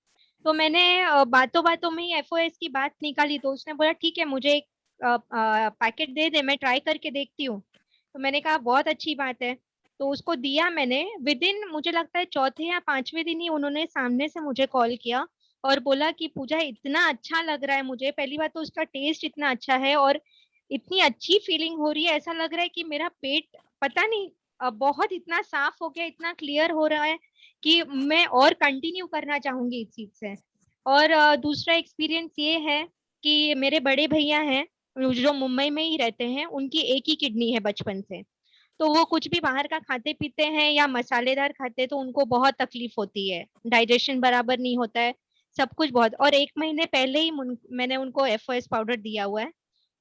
तो मैंने बातों बातों में ही FOS की बात निकाली, तो उसने बोला ठीक है मुझे एक पैकेट दे दे, मैं ट्राई करके देखती हूँ। तो मैंने कहा बहुत अच्छी बात है, तो उसको दिया मैंने। विद इन मुझे लगता है चौथे या पांचवें दिन ही उन्होंने सामने से मुझे कॉल किया और बोला कि पूजा इतना अच्छा लग रहा है मुझे, पहली बात तो उसका टेस्ट इतना अच्छा है और इतनी अच्छी फीलिंग हो रही है, ऐसा लग रहा है कि मेरा पेट पता नहीं बहुत इतना साफ हो गया, इतना क्लियर हो रहा है कि मैं और कंटिन्यू करना चाहूंगी इस चीज से। और दूसरा एक्सपीरियंस ये है कि मेरे बड़े भैया हैं जो मुंबई में ही रहते हैं, उनकी एक ही किडनी है बचपन से, तो वो कुछ भी बाहर का खाते पीते हैं या मसालेदार खाते हैं तो उनको बहुत तकलीफ होती है, डाइजेशन बराबर नहीं होता है, सब कुछ बहुत। और 1 महीने पहले ही मैंने उनको FOS पाउडर दिया हुआ है,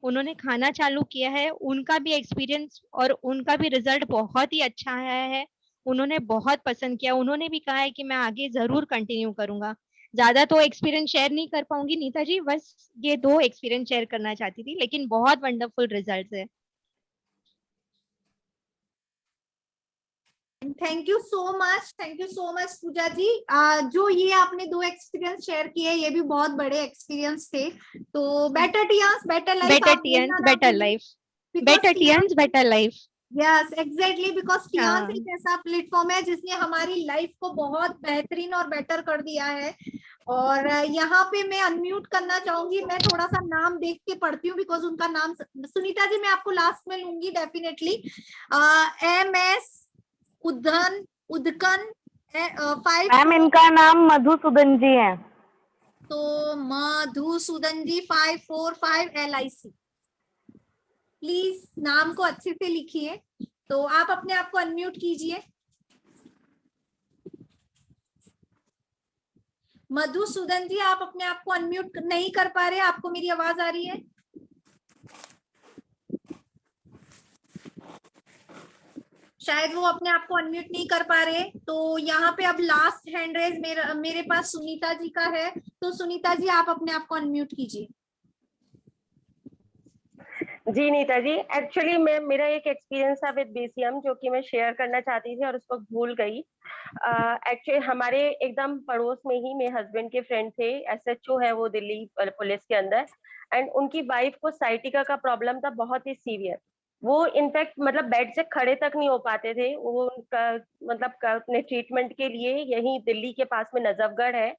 उन्होंने खाना चालू किया है, उनका भी एक्सपीरियंस और उनका भी रिजल्ट बहुत ही अच्छा आया है, उन्होंने बहुत पसंद किया, उन्होंने भी कहा है कि मैं आगे जरूर कंटिन्यू करूंगा। ज्यादा तो एक्सपीरियंस शेयर नहीं कर पाऊंगी नीता जी, बस ये 2 एक्सपीरियंस शेयर करना चाहती थी, लेकिन बहुत वंडरफुल रिजल्ट है। थैंक यू सो मच पूजा जी। जो ये आपने 2 एक्सपीरियंस शेयर किए ये भी बहुत बड़े एक्सपीरियंस थे। तो better Tiens better life, better Tiens better life, better Tiens better life. Yes exactly, because Tiens एक ऐसा प्लेटफॉर्म है जिसने हमारी लाइफ को बहुत बेहतरीन और बेटर कर दिया है। और यहाँ पे मैं अनम्यूट करना चाहूंगी, मैं थोड़ा सा नाम देख के पढ़ती हूँ बिकॉज उनका नाम सुनीता जी मैं आपको लास्ट में लूंगी डेफिनेटली। MS उदकन 5। मैम इनका नाम मधुसूदन जी है। तो मधुसूदन जी 545 LIC। प्लीज नाम को अच्छे से लिखिए। तो आप अपने आप को अनम्यूट कीजिए। मधुसूदन जी आप अपने आप को अनम्यूट नहीं कर पा रहे, आपको मेरी आवाज आ रही है? शायद वो अपने आप को अनम्यूट नहीं कर पा रहे। तो यहाँ पे अब लास्ट हैंड रेज मेरे पास सुनीता जी का है, तो सुनीता जी आप अपने आप को अनम्यूट कीजिए। जी नीता जी, एक्चुअली मेरा एक एक्सपीरियंस था विद BCM जो कि मैं शेयर करना चाहती थी और उसको भूल गई। एक्चुअली हमारे एकदम पड़ोस में ही मेरे हस्बैंड के फ्रेंड थे, SHO है वो दिल्ली पुलिस के अंदर, एंड उनकी वाइफ को साइटिका का प्रॉब्लम था बहुत ही सीवियर। वो इनफैक्ट मतलब बेड से खड़े तक नहीं हो पाते थे। वो उनका मतलब अपने ट्रीटमेंट के लिए यहीं दिल्ली के पास में नजफगढ़ है,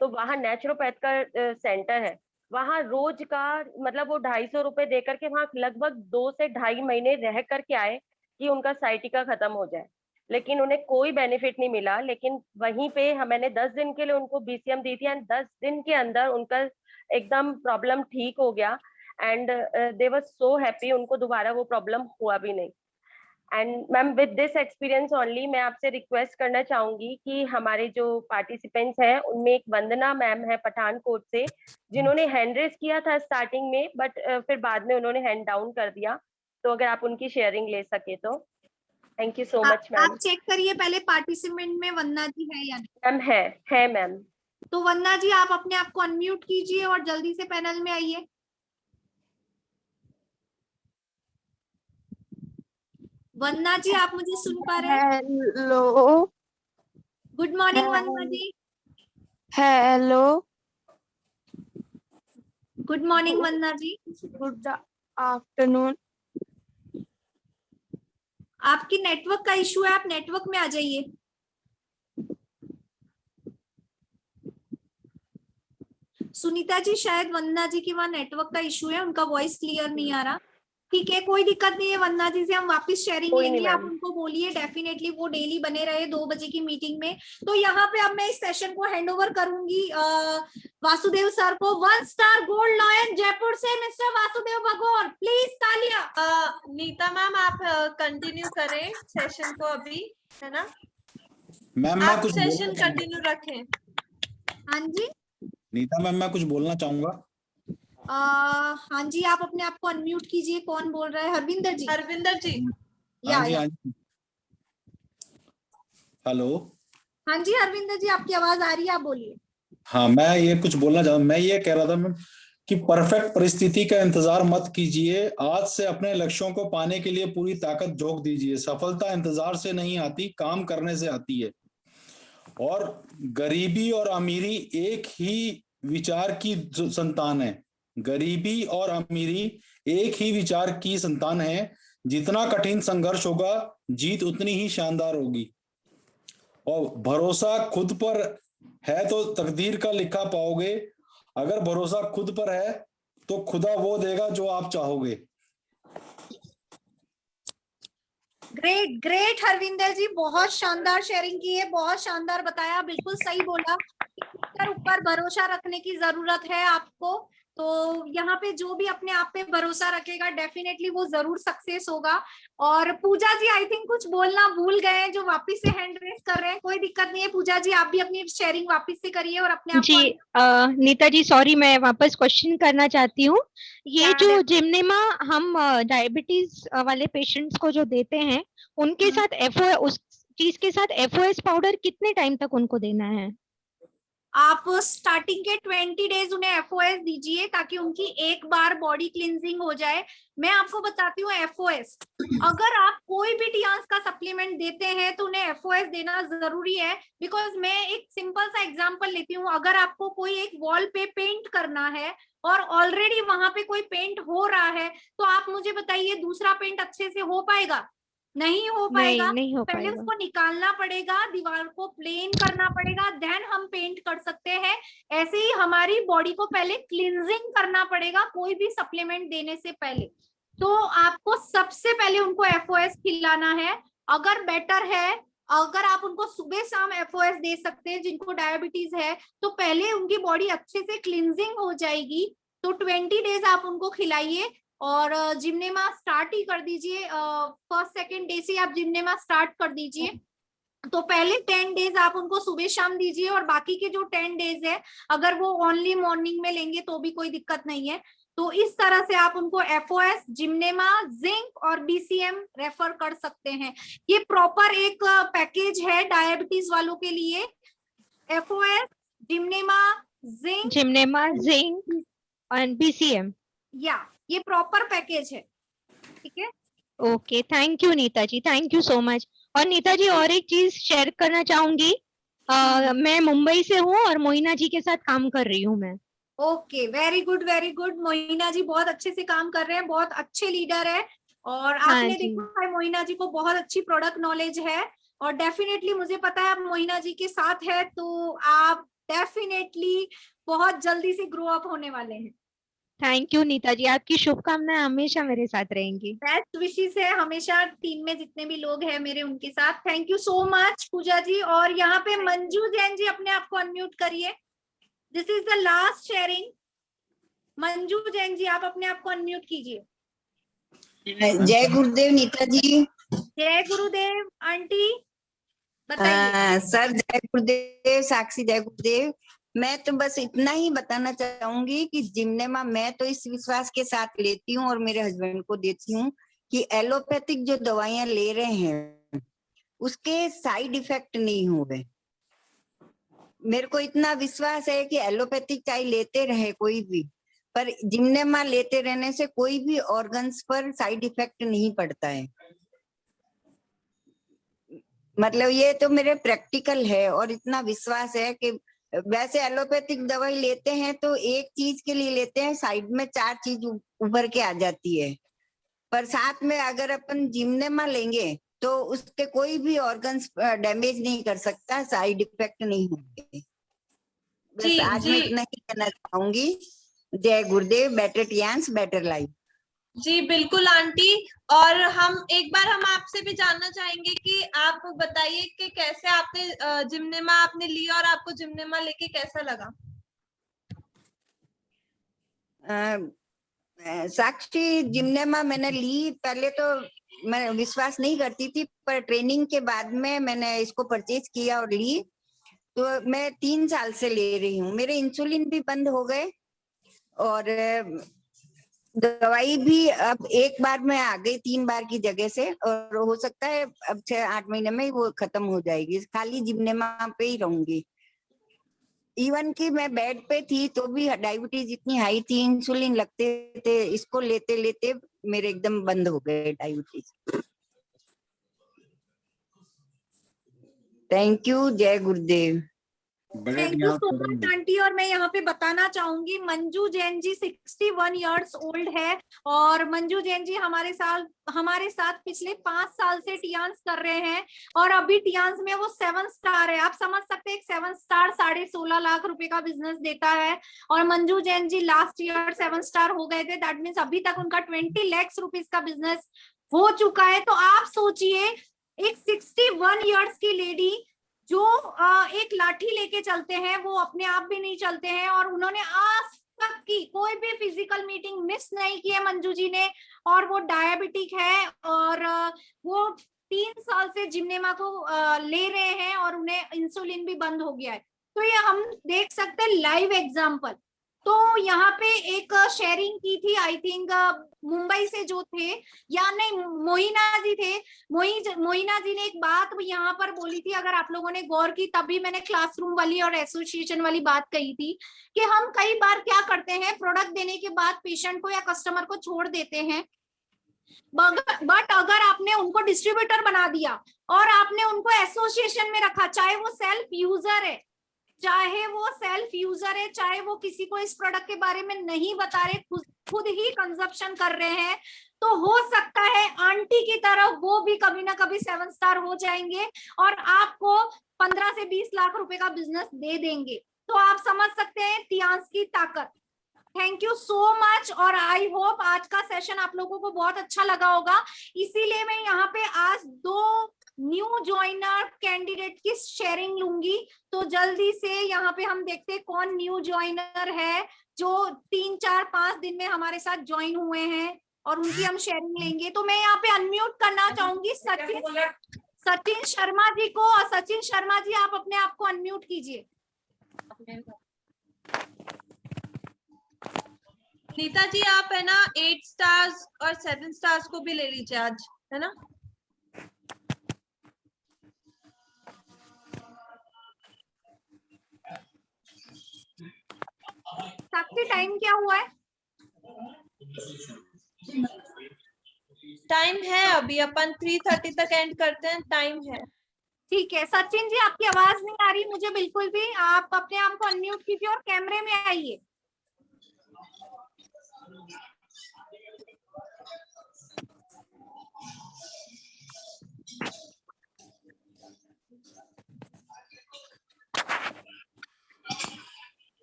तो वहाँ नेचुरोपैथ का सेंटर है। वहाँ रोज का मतलब वो 250 रुपए देकर के वहाँ लगभग 2 से 2.5 महीने रह करके आए कि उनका साइटिका खत्म हो जाए, लेकिन उन्हें कोई बेनिफिट नहीं मिला। लेकिन वहीं पे मैंने 10 दिन के लिए उनको BCM दी थी एंड 10 दिन के अंदर उनका एकदम प्रॉब्लम ठीक हो गया and they were so happy, उनको दोबारा वो प्रॉब्लम हुआ भी नहीं। And ma'am with this experience only मैं आपसे रिक्वेस्ट करना चाहूंगी कि हमारे जो पार्टिसिपेंट्स हैं उनमें एक वंदना मैम है पठानकोट से, जिन्होंने हैंड रेज किया था स्टार्टिंग में, बट फिर बाद में उन्होंने हैंड डाउन कर दिया, तो अगर आप उनकी शेयरिंग ले सके तो। Thank you so much ma'am. आप चेक करिए पहले पार्टिसिपेंट में वंदना जी है या नहीं। मैम है मैम। तो वंदना जी आप अपने आप को अनम्यूट कीजिए और जल्दी से पैनल में आइए। वंदना जी आप मुझे सुन पा रहे हैं? Hello. Good morning Vandana ji. Hello. Good morning Vandana ji. Good afternoon. आपकी नेटवर्क का इशू है, आप नेटवर्क में आ जाइए। सुनीता जी शायद वंदना जी की वहाँ नेटवर्क का इशू है, उनका वॉइस क्लियर नहीं आ रहा। ठीक है, कोई दिक्कत नहीं है, वंदना जी से हम वापस शेयरिंग लेंगे। आप उनको बोलिए डेफिनेटली वो डेली बने रहे 2 बजे की मीटिंग में। तो यहाँ पे अब मैं इस सेशन को हैंड ओवर करूंगी वासुदेव सर को। 1 स्टार गोल्ड लॉयन जयपुर से मिस्टर वासुदेव भगोर, प्लीज तालियां। नीता मैम आप कंटिन्यू करें सेशन को अभी, है ना मैम? आप सेशन कंटिन्यू रखें। हाँ जी नीता मैम, मैं कुछ बोलना चाहूंगा। हाँ जी, आप अपने आप को अनम्यूट कीजिए। कौन बोल रहा है? हरविंदर जी। हरविंदर जी। हाँ जी, हाँ जी। हेलो। हाँ जी हरविंदर जी, आपकी आवाज आ रही है, आप बोलिए। हाँ, मैं ये कुछ बोलना चाहता हूँ। मैं ये कह रहा था मैम कि परफेक्ट परिस्थिति का इंतजार मत कीजिए। आज से अपने लक्ष्यों को पाने के लिए पूरी ताकत झोंक दीजिए। सफलता इंतजार से नहीं आती, काम करने से आती है। और गरीबी और अमीरी एक ही विचार की संतान है। गरीबी और अमीरी एक ही विचार की संतान है। जितना कठिन संघर्ष होगा, जीत उतनी ही शानदार होगी। और भरोसा खुद पर है तो तकदीर का लिखा पाओगे। अगर भरोसा खुद पर है तो खुदा वो देगा जो आप चाहोगे। ग्रेट ग्रेट हरविंदर जी, बहुत शानदार शेयरिंग की है, बहुत शानदार बताया, बिल्कुल सही बोला। ऊपर भरोसा रखने की जरूरत है आपको। तो यहाँ पे जो भी अपने आप पे भरोसा रखेगा डेफिनेटली वो जरूर सक्सेस होगा। और पूजा जी आई थिंक कुछ बोलना भूल गए हैं, जो वापस से हैंड रेस कर रहे हैं। कोई दिक्कत नहीं है पूजा जी, आप भी अपनी शेयरिंग वापस से करिए और अपने आप जी नीता जी सॉरी, मैं वापस क्वेश्चन करना चाहती हूँ। ये जो जिम्नेमा हम डायबिटीज वाले पेशेंट्स को जो देते हैं, उनके साथ उस चीज के साथ FOS पाउडर कितने टाइम तक उनको देना है? आप स्टार्टिंग के 20 डेज उन्हें FOS दीजिए ताकि उनकी एक बार बॉडी क्लींजिंग हो जाए। मैं आपको बताती हूँ FOS, अगर आप कोई भी टियांस का सप्लीमेंट देते हैं तो उन्हें FOS देना जरूरी है। बिकॉज मैं एक सिंपल सा एग्जांपल लेती हूँ। अगर आपको कोई एक वॉल पे पेंट करना है और ऑलरेडी वहां पे कोई पेंट हो रहा है, तो आप मुझे बताइए दूसरा पेंट अच्छे से हो पाएगा? नहीं हो पाएगा। नहीं हो पहले पाएगा। उसको निकालना पड़ेगा, दीवार को प्लेन करना पड़ेगा, देन हम पेंट कर सकते हैं। ऐसे ही हमारी बॉडी को पहले क्लींजिंग करना पड़ेगा कोई भी सप्लीमेंट देने से पहले। तो आपको सबसे पहले उनको FOS खिलाना है। अगर बेटर है, अगर आप उनको सुबह शाम FOS दे सकते हैं जिनको डायबिटीज है, तो पहले उनकी बॉडी अच्छे से क्लींजिंग हो जाएगी। तो 20 डेज आप उनको खिलाइए और जिम्नेमा स्टार्ट ही कर दीजिए। फर्स्ट सेकेंड डे से आप जिम्नेमा स्टार्ट कर दीजिए। तो पहले 10 डेज आप उनको सुबह शाम दीजिए और बाकी के जो 10 डेज है अगर वो ओनली मॉर्निंग में लेंगे तो भी कोई दिक्कत नहीं है। तो इस तरह से आप उनको FOS, जिम्नेमा, जिंक और BCM रेफर कर सकते हैं। ये प्रॉपर एक पैकेज है डायबिटीज वालों के लिए। FOS, जिम्नेमा, जिंक और BCM, ये प्रॉपर पैकेज है। ठीक है, okay, thank you Neeta ji, thank you so much. और नीता जी और एक चीज शेयर करना चाहूंगी। मैं मुंबई से हूँ और मोइना जी के साथ काम कर रही हूँ मैं। Okay, very good very good. Mohina ji बहुत अच्छे से काम कर रहे हैं, बहुत अच्छे लीडर है। और आपने देखा है मोइना जी को बहुत अच्छी प्रोडक्ट नॉलेज है और डेफिनेटली मुझे पता है आप मोइना जी के साथ है तो आप डेफिनेटली बहुत जल्दी से ग्रो अप होने वाले हैं। थैंक यू नीता जी, आपकी शुभकामनाएं हमेशा मेरे साथ रहेंगी। बेस्ट विशेस है हमेशा टीम में जितने भी लोग हैं मेरे उनके साथ। थैंक यू सो मच पूजा जी। और यहाँ पे मंजू जैन जी अपने आप को अनम्यूट करिए। This is the last sharing. Manju Jain ji आप अपने आप को अनम्यूट कीजिए। जय गुरुदेव नीता जी। जय गुरुदेव आंटी, बताइए। सर जय गुरुदेव, साक्षी जय गुरुदेव। मैं तो बस इतना ही बताना चाहूंगी कि जिम्नेमा मैं तो इस विश्वास के साथ लेती हूँ और मेरे हस्बैंड को देती हूँ कि एलोपैथिक जो दवाइयां ले रहे हैं उसके साइड इफेक्ट नहीं हुए। मेरे को इतना विश्वास है कि एलोपैथिक चाहे लेते रहे कोई भी, पर जिम्नेमा लेते रहने से कोई भी ऑर्गन्स पर साइड इफेक्ट नहीं पड़ता है। मतलब ये तो मेरे प्रैक्टिकल है और इतना विश्वास है कि वैसे एलोपैथिक दवाई लेते हैं तो एक चीज के लिए लेते हैं, साइड में 4 चीज उभर के आ जाती है, पर साथ में अगर अपन जिम्नेमा लेंगे तो उसके कोई भी ऑर्गन्स डैमेज नहीं कर सकता, साइड इफेक्ट नहीं होंगे। बस आज मैं इतना ही कहना चाहूंगी। जय गुरुदेव, बेटर टियांस बेटर लाइफ। जी बिल्कुल आंटी, और हम एक बार हम आपसे भी जानना चाहेंगे कि आप बताइए कि कैसे आपने जिम्नेमा आपने लिया और आपको जिम्नेमा लेके कैसा लगा। साक्षी, जिम्नेमा मैंने ली, पहले तो मैं विश्वास नहीं करती थी, पर ट्रेनिंग के बाद में मैंने इसको परचेज किया और ली, तो मैं 3 साल से ले रही हूँ। मेरे इंसुलिन भी बंद हो गए और दवाई भी अब एक बार में आ गई 3 बार की जगह से, और हो सकता है अब 6-8 महीने में वो खत्म हो जाएगी। खाली जिम्नेमा पे ही रहूंगी। इवन कि मैं बेड पे थी तो भी डायबिटीज इतनी हाई थी, इंसुलिन लगते थे, इसको लेते लेते मेरे एकदम बंद हो गए डायबिटीज। थैंक यू, जय गुरुदेव। Thank you so much aunty. और मैं यहाँ पे बताना चाहूंगी, मंजू जैन जी 61 इयर्स ओल्ड है और मंजू जैन जी हमारे साथ पिछले 5 साल से टियांस कर रहे हैं और अभी टियांस में वो 7 स्टार है। आप समझ सकते हैं, एक 7 स्टार 16.5 लाख रुपए का बिजनेस देता है और मंजू जैन जी लास्ट ईयर 7 स्टार हो गए थे। दैट मीन्स अभी तक उनका 20 लाख रुपीज का बिजनेस हो चुका है। तो आप सोचिए, एक 61 इयर्स की लेडी जो एक लाठी लेके चलते हैं, वो अपने आप भी नहीं चलते हैं और उन्होंने आज तक की कोई भी फिजिकल मीटिंग मिस नहीं की है मंजू जी ने, और वो डायबिटिक है और वो 3 साल से जिम्नेमा को ले रहे हैं और उन्हें इंसुलिन भी बंद हो गया है। तो ये हम देख सकते हैं लाइव एग्जांपल। तो यहाँ पे एक शेयरिंग की थी, आई थिंक मुंबई से जो थे या नहीं, मोहिना जी थे। मोहिना जी ने एक बात यहाँ पर बोली थी, अगर आप लोगों ने गौर की, तभी मैंने क्लासरूम वाली और एसोसिएशन वाली बात कही थी कि हम कई बार क्या करते हैं, प्रोडक्ट देने के बाद पेशेंट को या कस्टमर को छोड़ देते हैं, बट अगर आपने उनको डिस्ट्रीब्यूटर बना दिया और आपने उनको एसोसिएशन में रखा, चाहे वो सेल्फ यूजर है, चाहे वो किसी को इस प्रोडक्ट के बारे में नहीं बता रहे, खुद ही कंजप्शन कर रहे हैं, तो हो सकता है आंटी की तरह वो भी कभी ना कभी 7 स्टार हो जाएंगे और आपको 15 से 20 लाख रुपए का बिजनेस दे देंगे। तो आप समझ सकते हैं टियांस की ताकत। थैंक यू सो मच और आई होप आज का सेशन आप लोगों को बहुत अच्छा लगा होगा। इसीलिए मैं यहाँ पे आज 2 न्यू ज्वाइनर कैंडिडेट की शेयरिंग लूंगी। तो जल्दी से यहाँ पे हम देखते हैं कौन न्यू ज्वाइनर है जो 3, 4, 5 दिन में हमारे साथ ज्वाइन हुए हैं और उनकी हम शेयरिंग लेंगे। तो मैं यहाँ पे अनम्यूट करना चाहूंगी सचिन शर्मा जी को। और सचिन शर्मा जी, आप अपने आप को अनम्यूट कीजिए। नीता जी, आप है ना 8 स्टार्स और 7 स्टार्स को भी ले लीजिए आज, है ना। साक्षी, टाइम क्या हुआ है? टाइम है अभी, अपन 3:30 तक एंड करते हैं, टाइम है। ठीक है सचिन जी, आपकी आवाज नहीं आ रही मुझे बिल्कुल भी। आप अपने आप को अनम्यूट कीजिए और कैमरे में आइए।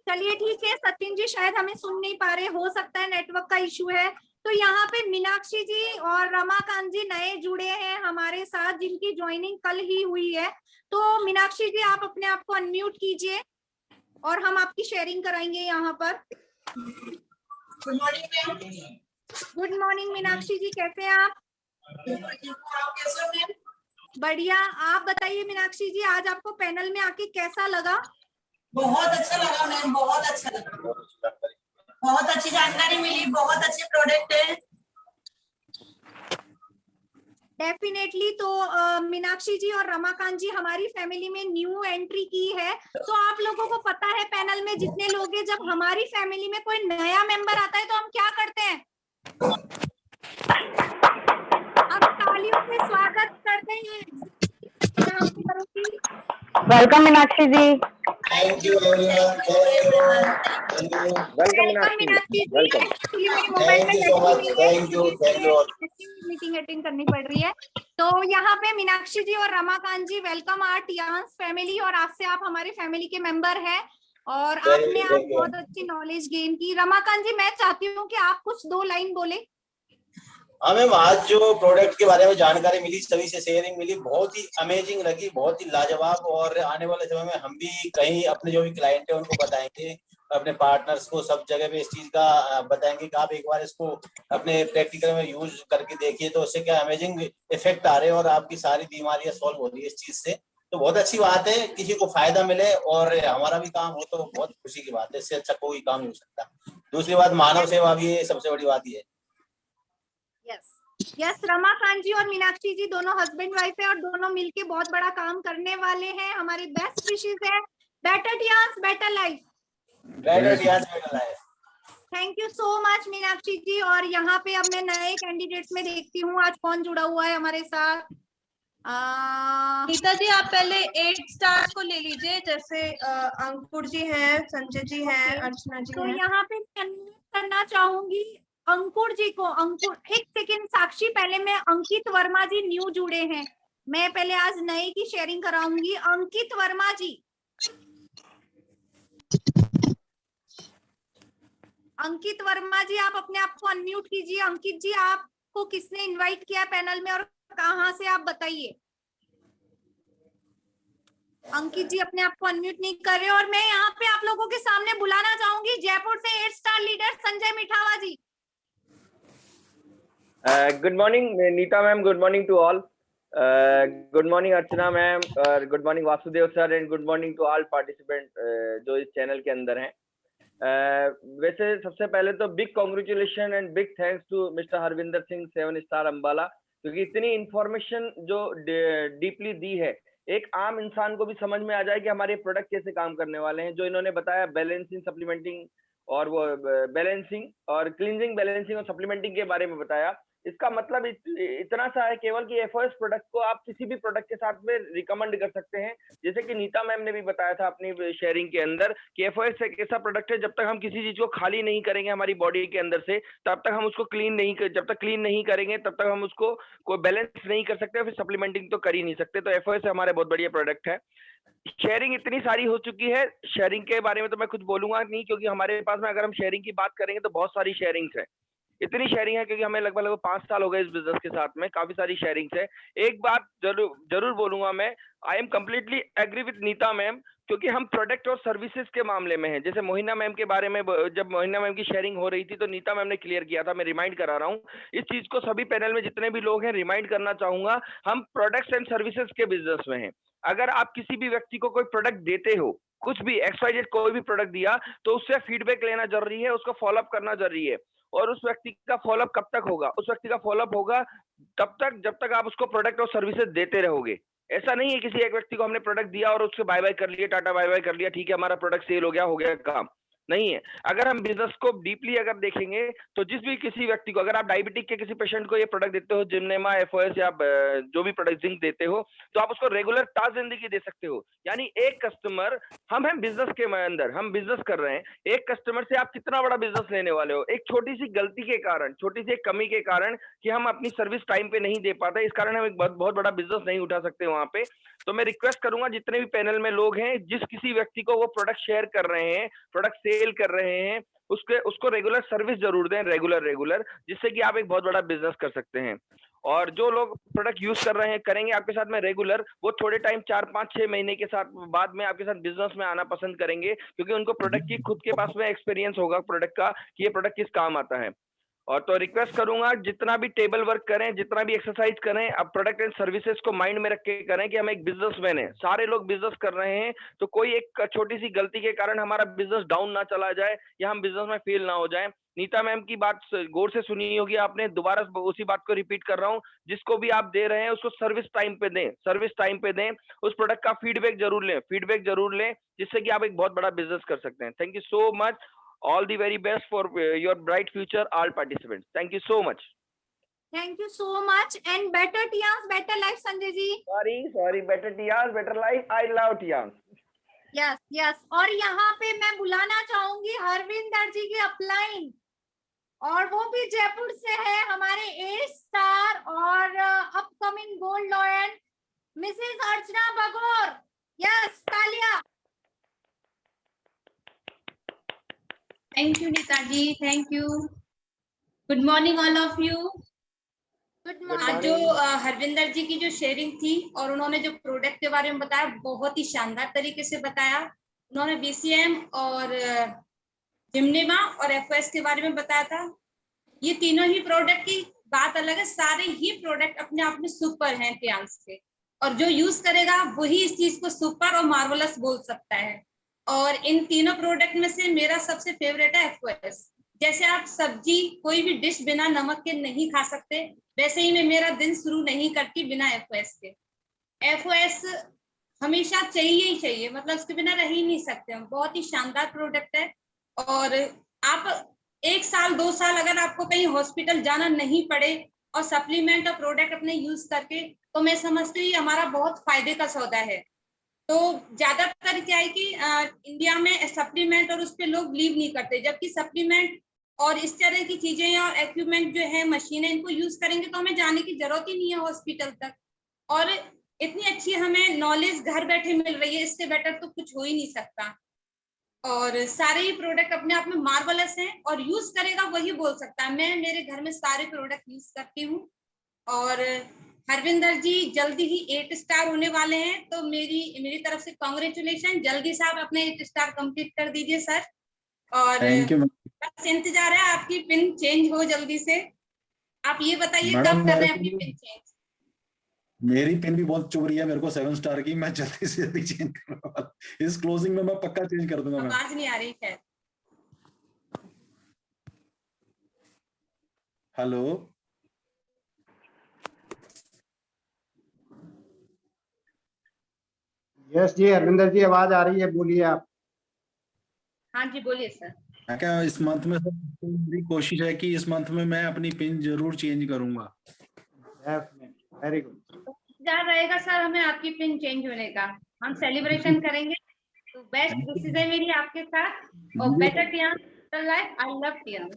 चलिए ठीक है, सचिन जी शायद हमें सुन नहीं पा रहे, हो सकता है नेटवर्क का इशू है। तो यहाँ पे मीनाक्षी जी और रमाकांत जी नए जुड़े हैं हमारे साथ, जिनकी ज्वाइनिंग कल ही हुई है। तो मीनाक्षी जी, आप अपने आप को अनम्यूट कीजिए और हम आपकी शेयरिंग कराएंगे यहाँ पर। Good morning ma'am. Good morning Meenakshi ji, कैसे हैं आप? आप कैसे हो मैम? बढ़िया। आप बताइए मीनाक्षी जी, आज आपको पैनल में आके कैसा लगा? बहुत अच्छा लगा मैम, बहुत अच्छा लगा, बहुत अच्छी जानकारी मिली, बहुत अच्छे प्रोडक्ट है। डेफिनेटली। तो मीनाक्षी जी और रमाकांत जी हमारी फैमिली में न्यू एंट्री की है, तो आप लोगों को पता है पैनल में जितने लोग हैं, जब हमारी फैमिली में कोई नया मेंबर आता है तो हम क्या करते हैं? अब तालियों से स्वागत करते हैं। Welcome Meenakshi ji. Thank you everyone, welcome Meenakshi ji. Welcome. Actually मेरे मोबाइल में thank you so much, thank you meeting attend करनी पड़ रही है। तो यहाँ पे मीनाक्षी जी और रमाकांत जी, वेलकम आवर टियांस फैमिली, और आपसे आप हमारे फैमिली के मेंबर हैं और आपने आज बहुत अच्छी नॉलेज गेन की। रमाकांत जी, मैं चाहती हूँ कि आप कुछ 2 लाइन बोले। हाँ मैम, आज जो प्रोडक्ट के बारे में जानकारी मिली, सभी से शेयरिंग मिली, बहुत ही अमेजिंग लगी, बहुत ही लाजवाब। और आने वाले समय में हम भी कहीं अपने जो भी क्लाइंट है उनको बताएंगे, अपने पार्टनर्स को सब जगह पे इस चीज का बताएंगे कि आप एक बार इसको अपने प्रैक्टिकल में यूज करके देखिए, तो उससे क्या अमेजिंग इफेक्ट आ रहे हैं और आपकी सारी बीमारियां सॉल्व हो रही है इस चीज से। तो बहुत अच्छी बात है, किसी को फायदा मिले और हमारा भी काम हो तो बहुत खुशी की बात है। इससे अच्छा कोई काम नहीं हो सकता। दूसरी बात, मानव सेवा भी है, सबसे बड़ी बात ये है। यस, रमाकांत जी और मीनाक्षी जी दोनों हस्बैंड वाइफ है और दोनों मिलके बहुत बड़ा काम करने वाले हैं। हमारी बेस्ट विशेस है, better Tiens better life. Better Tiens better life. Thank you so much Meenakshi ji. और यहाँ पे अब मैं नए कैंडिडेट्स में देखती हूँ आज कौन जुड़ा हुआ है हमारे साथ। नीता जी, आप पहले 8 स्टार को ले लीजिए, जैसे अंकुर जी हैं, संजय जी हैं, अर्चना जी तो हैं। यहाँ पे करना चाहूंगी अंकुर जी को। अंकुर, एक सेकेंड साक्षी, पहले मैं अंकित वर्मा जी न्यू जुड़े हैं, मैं पहले आज नए की शेयरिंग कराऊंगी। अंकित वर्मा जी, अंकित वर्मा जी आप अपने आप को अनम्यूट कीजिए। अंकित जी, आपको किसने इनवाइट किया पैनल में और कहाँ से, आप बताइए। अंकित जी अपने आप को अनम्यूट नहीं कर रहे। और मैं यहाँ पे आप लोगों के सामने बुलाना चाहूंगी जयपुर से 8 star leader Sanjay Mithawa ji. Good morning Nita ma'am, good morning to all, good morning Archana ma'am, और good morning Vasudev sir, and good morning to all participant जो इस चैनल के अंदर हैं। वैसे सबसे पहले तो big congratulation and big thanks to mister Harvinder Singh 7 star Ambala, क्योंकि इतनी इंफॉर्मेशन जो डीपली दी है, एक आम इंसान को भी समझ में आ जाए कि हमारे प्रोडक्ट कैसे काम करने वाले हैं। जो इन्होंने बताया बैलेंसिंग, सप्लीमेंटिंग और वो बैलेंसिंग और क्लींजिंग, बैलेंसिंग और सप्लीमेंटिंग के बारे में बताया, इसका मतलब इतना सा है केवल कि एफओएस प्रोडक्ट को आप किसी भी प्रोडक्ट के साथ में रिकमेंड कर सकते हैं। जैसे कि नीता मैम ने भी बताया था अपनी शेयरिंग के अंदर कि एफओएस एक ऐसा प्रोडक्ट है, जब तक हम किसी चीज को खाली नहीं करेंगे हमारी बॉडी के अंदर से, तब तक हम उसको जब तक क्लीन नहीं करेंगे तब तक हम उसको कोई बैलेंस नहीं कर सकते, फिर सप्लीमेंटिंग तो कर ही नहीं सकते। तो एफओएस हमारे बहुत बढ़िया प्रोडक्ट है। शेयरिंग इतनी सारी हो चुकी है, शेयरिंग के बारे में तो मैं कुछ बोलूंगा नहीं, क्योंकि हमारे पास में अगर हम शेयरिंग की बात करेंगे तो बहुत सारी शेयरिंग्स है। इतनी शेयरिंग है क्योंकि हमें लगभग 5 साल हो गए इस बिजनेस के साथ में, काफी सारी शेयरिंग्स है। एक बात जरूर बोलूंगा मैं, I am completely agree with Neeta ma'am, क्योंकि हम प्रोडक्ट और सर्विसेज के मामले में हैं। जैसे मोहिना मैम के बारे में, जब मोहिना मैम की शेयरिंग हो रही थी तो नीता मैम ने क्लियर किया था, मैं रिमाइंड करा रहा हूँ इस चीज को, सभी पैनल में जितने भी लोग हैं रिमाइंड करना चाहूंगा, हम प्रोडक्ट्स एंड सर्विसेज के बिजनेस में हैं। अगर आप किसी भी व्यक्ति को कोई प्रोडक्ट देते हो, कुछ भी XYZ कोई भी प्रोडक्ट दिया, तो उससे फीडबैक लेना जरूरी है, उसको फॉलोअप करना जरूरी है। और उस व्यक्ति का फॉलोअप कब तक होगा? उस व्यक्ति का फॉलोअप होगा तब तक जब तक आप उसको प्रोडक्ट और सर्विसेज देते रहोगे। ऐसा नहीं है किसी एक व्यक्ति को हमने प्रोडक्ट दिया और उससे बाय बाय कर लिया, टाटा बाय बाय कर लिया, ठीक है हमारा प्रोडक्ट सेल हो गया काम, नहीं है। अगर हम बिजनेस को डीपली अगर देखेंगे तो जिस भी किसी व्यक्ति को, अगर आप डायबिटिक के किसी पेशेंट को ये प्रोडक्ट देते हो, जिमनेमा, एफओएस या जो भी प्रोडक्ट जिंक देते हो, तो आप उसको रेगुलर ताज जिंदगी दे सकते हो। यानी एक कस्टमर, हम हैं बिजनेस के अंदर, हम बिजनेस कर रहे हैं, एक कस्टमर से आप कितना बड़ा बिजनेस लेने वाले हो? एक छोटी सी गलती के कारण, छोटी सी एक कमी के कारण कि हम अपनी सर्विस टाइम पे नहीं दे पाते, इस कारण हम एक बहुत बड़ा बिजनेस नहीं उठा सकते वहां पे। तो मैं रिक्वेस्ट करूंगा जितने भी पैनल में लोग हैं, जिस किसी व्यक्ति को वो प्रोडक्ट शेयर कर रहे हैं, प्रोडक्ट सेल कर रहे हैं, उसको रेगुलर सर्विस जरूर दें, रेगुलर, जिससे कि आप एक बहुत बड़ा बिजनेस कर सकते हैं। और जो लोग प्रोडक्ट यूज कर रहे हैं, करेंगे आपके साथ में रेगुलर, वो थोड़े टाइम 4, 5, 6 महीने के साथ बाद में आपके साथ बिजनेस में आना पसंद करेंगे, क्योंकि उनको प्रोडक्ट की खुद के पास में एक्सपीरियंस होगा प्रोडक्ट का कि ये प्रोडक्ट किस काम आता है। और तो रिक्वेस्ट करूंगा जितना भी टेबल वर्क करें, जितना भी एक्सरसाइज करें, अब प्रोडक्ट एंड सर्विसेज को माइंड में रख के करें कि हम एक बिजनेसमैन है, सारे लोग बिजनेस कर रहे हैं, तो कोई एक छोटी सी गलती के कारण हमारा बिजनेस डाउन ना चला जाए या हम बिजनेस में फेल ना हो जाए। नीता मैम की बात गौर से सुनी होगी आपने, दोबारा उसी बात को रिपीट कर रहा हूँ, जिसको भी आप दे रहे हैं उसको सर्विस टाइम पे दें, सर्विस टाइम पे दें, उस प्रोडक्ट का फीडबैक जरूर लें, जिससे कि आप एक बहुत बड़ा बिजनेस कर सकते हैं। Thank you so much, all the very best for your bright future, all participants. Thank you so much. Thank you so much and better Tians, better life, Sanjay ji. Sorry, better Tians, better life. I love Tians. Yes. और यहाँ पे मैं बुलाना चाहूंगी हरविंदर जी की upline, और वो भी जयपुर से है, हमारे ए स्टार और upcoming gold lion Mrs Archana Bagor. Yes, तालिया। Thank you, Nita ji. Thank you. Good morning, all of you. Good morning. आज जो हरविंदर जी की जो शेयरिंग थी और उन्होंने जो प्रोडक्ट के बारे में बताया, बहुत ही शानदार तरीके से बताया। उन्होंने बीसीएम और जिमनेमा और एफओएस के बारे में बताया था। ये तीनों ही प्रोडक्ट की बात अलग है, सारे ही प्रोडक्ट अपने आप में सुपर हैं टियांस के, और जो यूज करेगा वही इस चीज को सुपर और मार्वलस बोल सकता है। और इन तीनों प्रोडक्ट में से मेरा सबसे फेवरेट है एफओएस। जैसे आप सब्जी कोई भी डिश बिना नमक के नहीं खा सकते, वैसे ही मैं मेरा दिन शुरू नहीं करती बिना एफओएस के। एफओएस हमेशा चाहिए ही चाहिए, मतलब उसके बिना रह ही नहीं सकते हम। बहुत ही शानदार प्रोडक्ट है, और आप 1 साल 2 साल अगर आपको कहीं हॉस्पिटल जाना नहीं पड़े और सप्लीमेंट और प्रोडक्ट अपने यूज करके, तो मैं समझती हूँ हमारा बहुत फायदे का सौदा है। तो ज्यादातर क्या है कि इंडिया में सप्लीमेंट और उस पर लोग बिलीव नहीं करते, जबकि सप्लीमेंट और इस तरह की चीजें और इक्विपमेंट जो है, मशीनें, इनको यूज करेंगे तो हमें जाने की जरूरत ही नहीं है हॉस्पिटल तक। और इतनी अच्छी हमें नॉलेज घर बैठे मिल रही है, इससे बेटर तो कुछ हो ही नहीं सकता। और सारे ही प्रोडक्ट अपने आप में मार्वलस हैं, और यूज करेगा वही बोल सकता है। मैं मेरे घर में सारे प्रोडक्ट यूज करती हूँ, और हरविंदर जी जल्दी ही 8 स्टार होने वाले हैं, तो मेरी तरफ से कांग्रेचुलेशन। जल्दी से आप अपने 8 स्टार कंप्लीट कर दीजिए सर, और बस इंतजार है आपकी पिन चेंज हो जल्दी से। आप ये बताइए कब कर रहे हैं अपनी पिन चेंज? मेरी पिन भी बहुत चुभ रही है मेरे को 7 स्टार की, मैं जल्दी से जल्दी चेंज करूंगा। इस क्लोजिंग में मैं पक्का चेंज कर दूंगा। आवाज नहीं आ रही है। हेलो, यस जी, हरविंदर जी आवाज आ रही है, बोलिए आप। हाँ जी बोलिए सर। मैं क्या इस मंथ में सर मेरी कोशिश है कि इस मंथ में मैं अपनी पिन जरूर चेंज करूंगा। Very good. इंतजार रहेगा सर हमें आपकी पिन चेंज होने का, हम सेलिब्रेशन करेंगे। तो बेस्ट विशेष है मेरी आपके साथ, और better Tiens, better life. I love Tiens.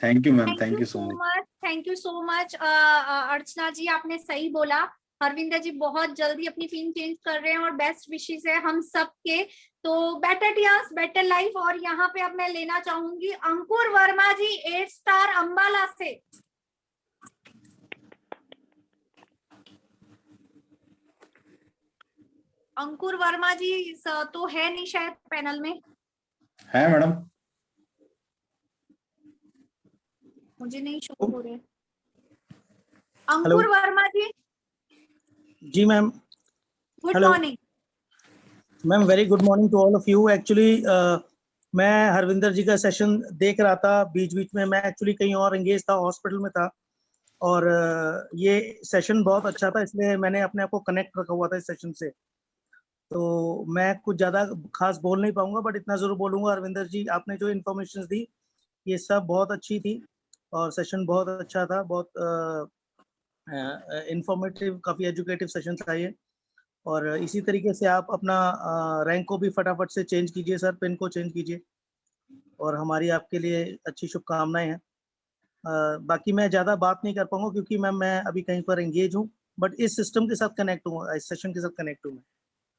Thank you ma'am, thank you so much. Thank you so much Archana ji, आपने सही बोला। हरविंदर जी बहुत जल्दी अपनी पिन चेंज कर रहे हैं, और बेस्ट विशेस है हम सबके। तो बेटर टियांस, बेटर लाइफ। और यहाँ पे अब मैं लेना चाहूंगी अंकुर वर्मा जी, 8 स्टार अंबाला से। अंकुर वर्मा जी तो है नहीं शायद पैनल में। है मैडम, मुझे नहीं शो हो रहे। अंकुर वर्मा जी। जी ma'am, good morning ma'am. Very good morning to all of you. Actually मैं हरविंदर जी का सेशन देख रहा था, बीच बीच में मैं एक्चुअली कहीं और एंगेज था, हॉस्पिटल में था, और ये सेशन बहुत अच्छा था, इसलिए मैंने अपने आप को कनेक्ट रखा हुआ था इस सेशन से। तो मैं कुछ ज़्यादा खास बोल नहीं पाऊंगा, बट इतना ज़रूर बोलूँगा, हरविंदर जी आपने जो इन्फॉर्मेशन दी ये सब बहुत अच्छी थी, और सेशन बहुत अच्छा था, बहुत इंफॉर्मेटिव, काफ़ी एजुकेटिव सेशन था ये। और इसी तरीके से आप अपना रैंक को भी फटाफट से चेंज कीजिए सर, पिन को चेंज कीजिए, और हमारी आपके लिए अच्छी शुभकामनाएं हैं। बाकी मैं ज़्यादा बात नहीं कर पाऊंगा क्योंकि मैं अभी कहीं पर एंगेज हूँ, बट इस सिस्टम के साथ कनेक्ट हूँ, इस सेशन के साथ कनेक्ट हूँ मैं।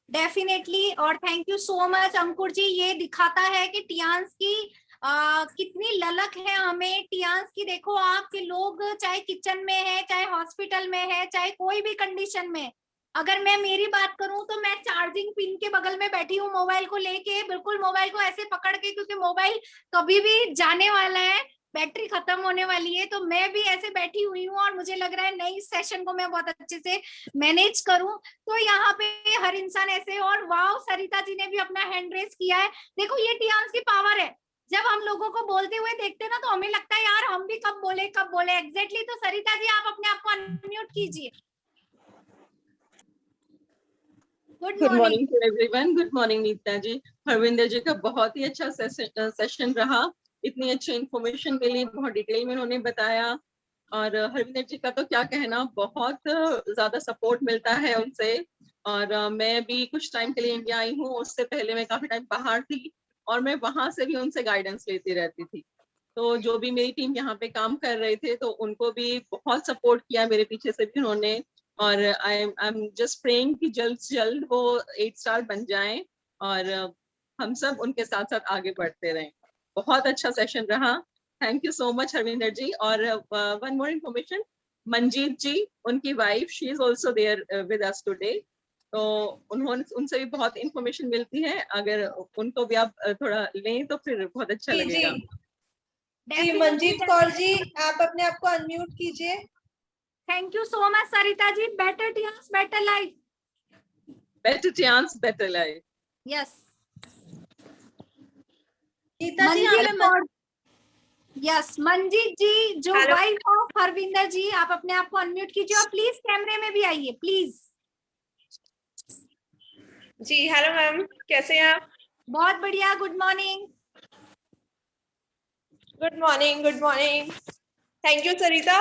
डेफिनेटली, और थैंक यू सो मच अंकुर जी। ये दिखाता है कि टियांस की कितनी ललक है हमें। टियांस की देखो आप कि लोग चाहे किचन में है, चाहे हॉस्पिटल में है, चाहे कोई भी कंडीशन में, अगर मैं मेरी बात करूं तो मैं चार्जिंग पिन के बगल में बैठी हूँ मोबाइल को लेके, बिल्कुल मोबाइल को ऐसे पकड़ के, क्योंकि मोबाइल कभी भी जाने वाला है। बैटरी खत्म होने वाली है, तो मैं भी ऐसे बैठी हुई हूँ और मुझे लग रहा है नई सेशन को मैं बहुत अच्छे से मैनेज करूं। तो यहाँ पे हर इंसान ऐसे, और वाव सरिता जी ने भी अपना हैंड रेस किया है। देखो ये टियान्स की पावर है, जब हम लोगों को बोलते हुए देखते हैं ना तो हमें लगता है यार हम भी कब बोले एग्जैक्टली। तो सरिता जी आप अपने आप को अनम्यूट कीजिए। Good morning to everyone. Good morning Nita ji. Harvinder ji का बहुत ही अच्छा सेशन रहा, इतनी अच्छी इंफॉर्मेशन मिली, बहुत डिटेल में उन्होंने बताया। और हरविंदर जी का तो क्या कहना, बहुत ज्यादा सपोर्ट मिलता है उनसे। और मैं भी कुछ टाइम के लिए इंडिया आई हूँ, उससे पहले मैं काफी टाइम बाहर थी और मैं वहां से भी उनसे गाइडेंस लेती रहती थी। तो जो भी मेरी टीम यहाँ पे काम कर रहे थे तो उनको भी बहुत सपोर्ट किया, मेरे पीछे से भी उन्होंने। और आई एम जस्ट प्रेइंग कि जल्द से जल्द वो 8 स्टार बन जाएं और हम सब उनके साथ साथ आगे बढ़ते रहें। बहुत अच्छा सेशन रहा, thank you so much Harvinder ji. और one more information, Manjeet ji, उनकी wife, she is also there with us today. तो उनसे भी बहुत इंफॉर्मेशन मिलती है, अगर उनको भी आप थोड़ा लें तो फिर बहुत अच्छा लगेगा। जी मंजीत कौर जी, आप अपने आप को अनम्यूट कीजिए। Thank you so much Sarita ji. Better Tiens better life. Better Tiens better life. Yes. Geeta ji यहाँ पे यस मंजीत जी जो वाइफ ऑफ हरविंदर जी, आप अपने आप को अनम्यूट कीजिए और प्लीज कैमरे में भी आइए प्लीज। जी हेलो मैम, कैसे हैं आप? बहुत बढ़िया, good morning. Good morning, good morning. Thank you Sarita.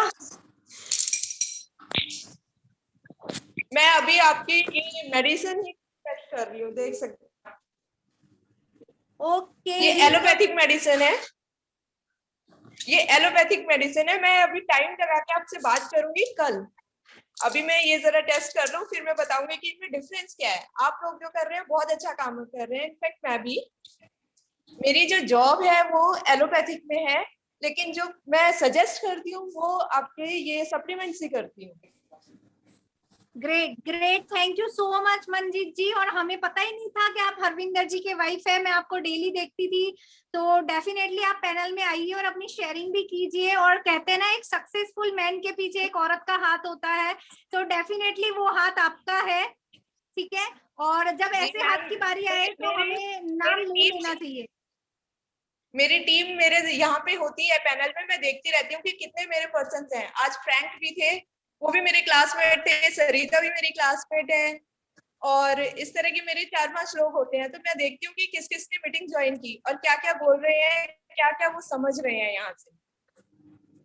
मैं अभी आपकी ये मेडिसिन ही टेस्ट कर रही हूँ, देख सकते हैं। ओके, ये एलोपैथिक मेडिसिन है, ये एलोपैथिक मेडिसिन है। मैं अभी टाइम लगा के आपसे बात करूंगी कल। अभी मैं ये जरा टेस्ट कर लूं, फिर मैं बताऊंगी कि इनमें डिफरेंस क्या है। आप लोग जो कर रहे हैं बहुत अच्छा काम कर रहे हैं, इनफैक्ट मैं भी, मेरी जो जॉब है वो एलोपैथिक में है, लेकिन जो मैं सजेस्ट करती हूँ वो आपके ये सप्लीमेंट्स ही करती हूँ। Great great, thank you so much Manjeet ji. और हमें पता ही नहीं था कि आप हरविंदर जी के वाइफ है, मैं आपको डेली देखती थी। तो डेफिनेटली आप पैनल में आइए और अपनी शेयरिंग भी कीजिए। और कहते हैं ना एक सक्सेसफुल मैन के पीछे एक औरत का हाथ होता है, तो डेफिनेटली वो हाथ आपका है, ठीक है। और जब ऐसे हाथ की बारी आए तो हमें नाम नहीं लेना चाहिए। मेरी टीम मेरे यहाँ पे होती है पैनल में, मैं देखती रहती हूँ कि कितने मेरे पर्सन्स हैं। आज फ्रैंक भी थे, वो भी मेरे क्लासमेट थे, सरिता भी मेरी क्लासमेट है, और इस तरह के मेरे 4-5 लोग होते हैं। तो मैं देखती हूँ कि किस किस ने मीटिंग ज्वाइन की और क्या क्या बोल रहे हैं, क्या क्या वो समझ रहे हैं यहाँ से।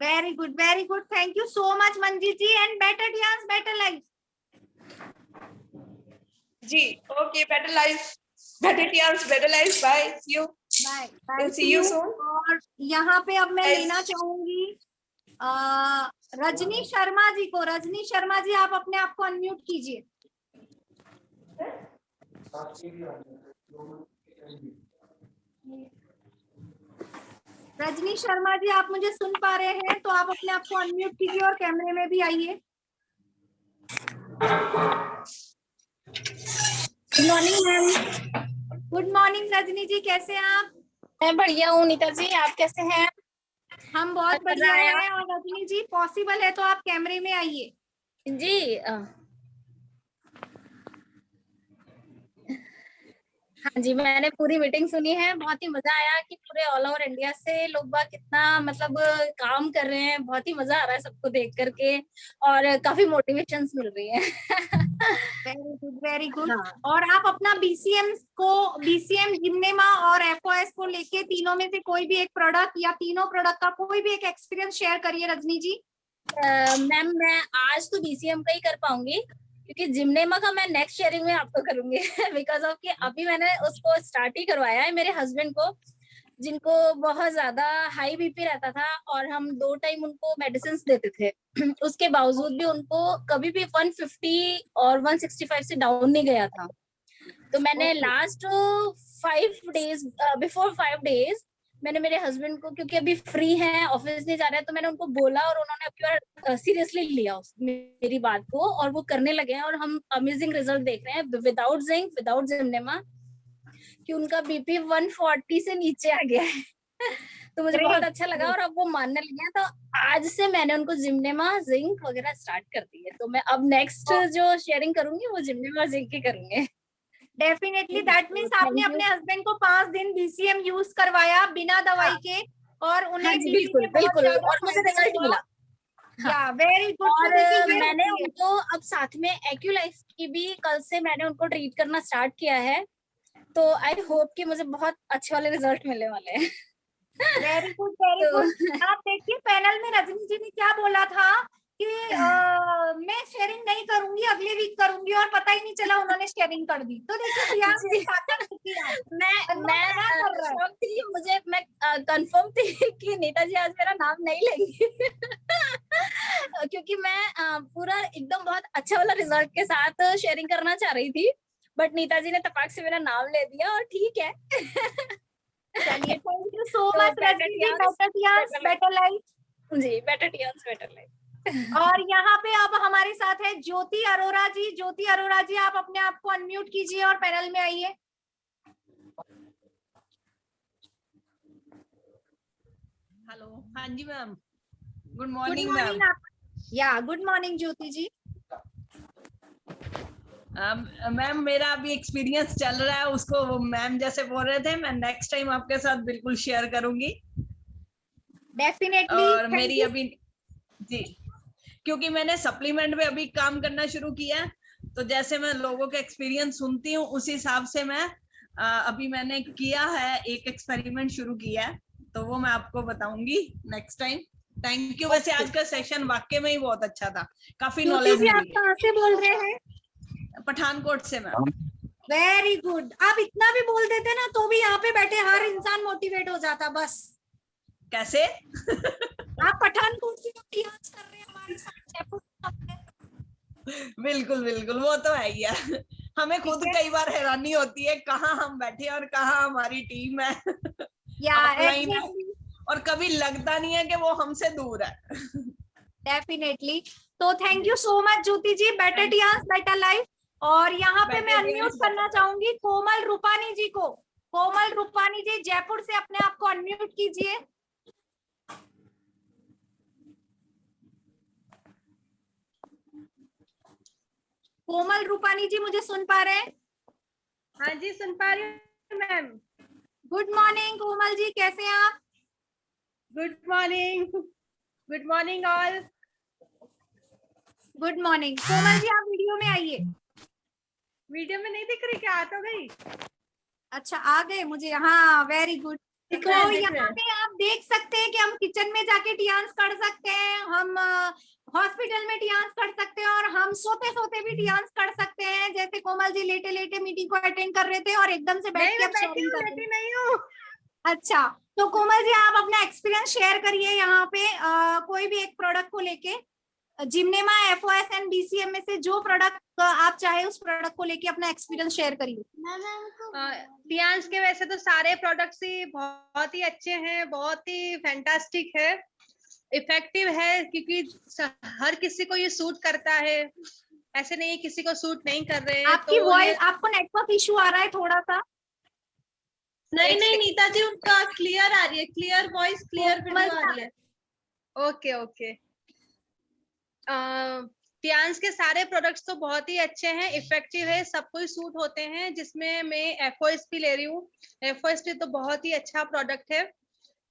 Very good, thank you so much Manjeet ji. And better Tiens better life. जी okay, better life, better Tiens better life. Bye, see you, bye, see you soon. और यहाँ पे अब मैं लेना चाहूंगी रजनी शर्मा जी को। रजनी शर्मा जी आप अपने आप को अनम्यूट कीजिए। रजनी शर्मा जी आप मुझे सुन पा रहे हैं तो आप अपने आप को अनम्यूट कीजिए और कैमरे में भी आइए। Good morning ma'am. Good morning Rajni ji, कैसे हैं आप? मैं बढ़िया हूँ नीता जी, आप कैसे हैं? हम बहुत बढ़िया हैं। और रजनी जी पॉसिबल है तो आप कैमरे में आइए। जी हाँ जी, मैंने पूरी मीटिंग सुनी है, बहुत ही मजा आया कि पूरे ऑल ओवर इंडिया से लोग बाग कितना मतलब काम कर रहे हैं। बहुत ही मजा आ रहा है सबको देख करके और काफी मोटिवेशंस मिल रही है। Very good, very good. और आप अपना बीसीएम जिम्नेमा और एफओएस को लेके तीनों में से कोई भी एक प्रोडक्ट या तीनों प्रोडक्ट का कोई भी एक एक्सपीरियंस शेयर करिए रजनी जी। मैम मैं आज तो बीसीएम का ही कर पाऊंगी, क्योंकि जिम्नेमा का मैं नेक्स्ट शेयरिंग में आपको करूंगी बिकॉज ऑफ कि अभी मैंने उसको स्टार्ट ही करवाया है मेरे हस्बैंड को, जिनको बहुत ज्यादा हाई बीपी रहता था और हम 2 टाइम उनको मेडिसिन देते थे। उसके बावजूद भी उनको कभी भी 150 और 165 से डाउन नहीं गया था। तो मैंने लास्ट 5 डेज बिफोर 5 डेज मैंने मेरे हस्बैंड को, क्योंकि अभी फ्री हैं, ऑफिस नहीं जा रहे हैं, तो मैंने उनको बोला और उन्होंने अब की बार सीरियसली लिया मेरी बात को और वो करने लगे हैं। और हम अमेजिंग रिजल्ट देख रहे हैं विदाउट जिंक, विदाउट जिम्नेमा, कि उनका बीपी 140 से नीचे आ गया है। तो मुझे बहुत अच्छा लगा और अब वो मानने लगे हैं। तो आज से मैंने उनको जिम्नेमा, जिंक वगैरह स्टार्ट कर दी है। तो मैं अब नेक्स्ट जो शेयरिंग करूंगी वो जिम्नेमा और जिंक की करूंगी। डेफिनेटली दैट मीन्स आपने अपने हस्बैंड को 5 दिन बीसीएम यूज करवाया बिना दवाई के और उन्हें हाँ जी, बीपी बिल्कुल में बहुत बिल्कुल, ज्यादा और मुझे फायदा रिजल्ट हुआ। मिला। या वेरी गुड। और मैंने उनको अब साथ में एक्यूलाइफ की भी कल से मैंने उनको ट्रीट करना स्टार्ट किया है। तो आई होप कि मुझे बहुत अच्छे वाले रिजल्ट मिलने वाले हैं। Very good very good. आप देखिए पैनल में रजनी जी ने क्या बोला था कि मैं शेयरिंग नहीं करूंगी, अगले वीक करूंगी, और पता ही नहीं चला उन्होंने शेयरिंग कर दी। तो देखिए मैं शौक थी, मुझे मैं कंफर्म थी कि नेताजी आज मेरा नाम नहीं लेंगे क्योंकि मैं पूरा एकदम बहुत अच्छा वाला रिजल्ट के साथ शेयरिंग करना चाह रही थी, बट नेताजी ने तपाक से मेरा नाम ले दिया और ठीक है। चलिए thank you so much Rajni ji. Better Tiens better life. जी बेटर टियान्स बेटर लाइफ। और यहाँ पे अब हमारे साथ है ज्योति अरोरा जी। ज्योति अरोरा जी आप अपने आप को अनम्यूट कीजिए और पैनल में आइए। हेलो, हाँ जी मैम, गुड मॉर्निंग मैम। या गुड मॉर्निंग ज्योति जी। मैम मेरा अभी एक्सपीरियंस चल रहा है, उसको मैम जैसे बोल रहे थे मैं नेक्स्ट टाइम आपके साथ बिल्कुल शेयर करूंगी। डेफिनेटली। और मेरी अभी जी, क्योंकि मैंने सप्लीमेंट में अभी काम करना शुरू किया है, तो जैसे मैं लोगों के एक्सपीरियंस सुनती हूँ उस हिसाब से मैं अभी मैंने किया है, एक एक्सपेरिमेंट शुरू किया है, तो वो मैं आपको बताऊंगी नेक्स्ट टाइम। Thank you. वैसे आज का सेशन वाकई में ही बहुत अच्छा था, काफी नॉलेज मिली। आप कहाँ से बोल रहे हैं? पठानकोट से मैम। Very good. आप इतना भी बोल देते ना तो भी यहाँ पे बैठे हर इंसान मोटिवेट हो जाता। बस कैसे? आप पठानकोट से टियान्स कर रहे हैं हमारे साथ। बिल्कुल बिल्कुल, वो तो है ही है। हमें खुद कई बार हैरानी होती है कहाँ हम बैठे और कहाँ हमारी टीम है। ऑफलाइन है, और कभी लगता नहीं है कि वो हमसे दूर है। डेफिनेटली। तो thank you so much Jyoti ji. Better Tiens better life. और यहाँ पे मैं अनम्यूट करना चाहूंगी कोमल रूपानी जी को। कोमल रूपानी जी जयपुर से अपने आप को अनम्यूट कीजिए। कोमल रूपानी जी मुझे सुन पा रहे हैं? हाँ जी सुन पा रही हूँ ma'am. Good morning Komal ji, कैसे हैं आप? Good morning, good morning all. Good morning. Komal ji आप वीडियो में आइए। वीडियो में नहीं दिख रही क्या? आ तो गई। अच्छा आ गए मुझे। हाँ वेरी गुड। तो यहाँ पे आप देख सकते हैं कि हम किचन में जाके टियान्स कर सकते हैं, हम हॉस्पिटल में टियान्स कर सकते हैं, और हम सोते सोते भी टियान्स कर सकते हैं। जैसे कोमल जी लेटे लेटे मीटिंग को अटेंड कर रहे थे और एकदम से बैठ के शेयरिंग कर रहे नहीं। अच्छा तो कोमल जी आप अपना एक्सपीरियंस शेयर करिए यहाँ पे कोई भी एक प्रोडक्ट को लेके। जिम्नेमा, एफओएस एंड बीसीएम में से जो प्रोडक्ट आप चाहे उस प्रोडक्ट को लेके अपना एक्सपीरियंस शेयर करिए। टियान्स के वैसे तो सारे प्रोडक्ट्स ही बहुत ही अच्छे हैं, बहुत ही फैंटास्टिक है, इफेक्टिव है, क्योंकि हर किसी को ये सूट करता है, ऐसे नहीं किसी को सूट नहीं कर रहे हैं। आपकी वॉइस, आपको नेटवर्क इशू आ रहा है थोड़ा सा? नहीं नहीं नीता जी उनका क्लियर आ रही है, क्लियर वॉइस, क्लियर वीडियो आ रही है। Okay okay. टियान्स के सारे प्रोडक्ट्स तो बहुत ही अच्छे हैं, इफेक्टिव है, सबको ही सूट होते हैं, जिसमें मैं एफओएसपी ले रही हूँ। एफओएसपी तो बहुत ही अच्छा प्रोडक्ट है।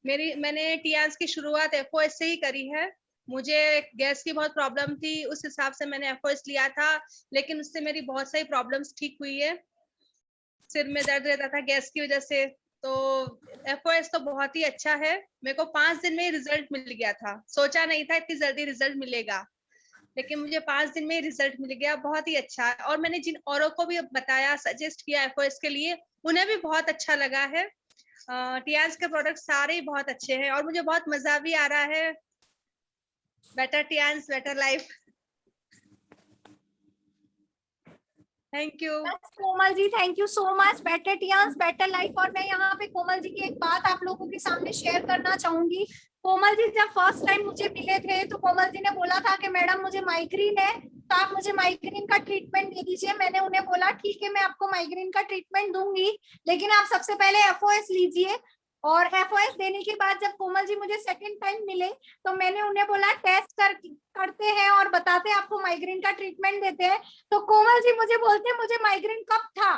मैंने टियान्स की शुरुआत एफओएस से ही करी है। मुझे गैस की बहुत प्रॉब्लम थी, उस हिसाब से मैंने एफओएस लिया था, लेकिन उससे मेरी बहुत सारी प्रॉब्लम्स ठीक हुई है। सिर में दर्द रहता था गैस की वजह से, तो एफओएस तो बहुत ही अच्छा है। मेरे को 5 दिन में रिजल्ट मिल गया था, सोचा नहीं था इतनी जल्दी रिजल्ट मिलेगा, लेकिन मुझे 5 दिन में रिजल्ट मिल गया, बहुत ही अच्छा है। और मैंने जिन औरों को भी बताया, सजेस्ट किया एफओएस के लिए, उन्हें भी बहुत अच्छा लगा है। टियान्स के प्रोडक्ट सारे ही बहुत अच्छे हैं और मुझे बहुत मजा भी आ रहा है। Better Tiens better life. Thank you Komal ji, thank you so much. Better Tiens better life. और मैं यहाँ पे कोमल जी की एक बात आप लोगों के सामने शेयर करना चाहूंगी। कोमल जी जब फर्स्ट टाइम मुझे मिले थे तो कोमल जी ने बोला था कि मैडम मुझे माइग्रेन है, तो आप मुझे माइग्रेन का ट्रीटमेंट दे दीजिए। मैंने उन्हें बोला ठीक है मैं आपको माइग्रेन का ट्रीटमेंट दूंगी, लेकिन आप सबसे पहले एफओएस लीजिए। और FOS देने के बाद जब कोमल जी मुझे सेकंड टाइम मिले तो मैंने उन्हें बोला टेस्ट करते हैं और बताते हैं आपको माइग्रेन का ट्रीटमेंट देते हैं। तो कोमल जी मुझे बोलते हैं मुझे माइग्रेन कब था,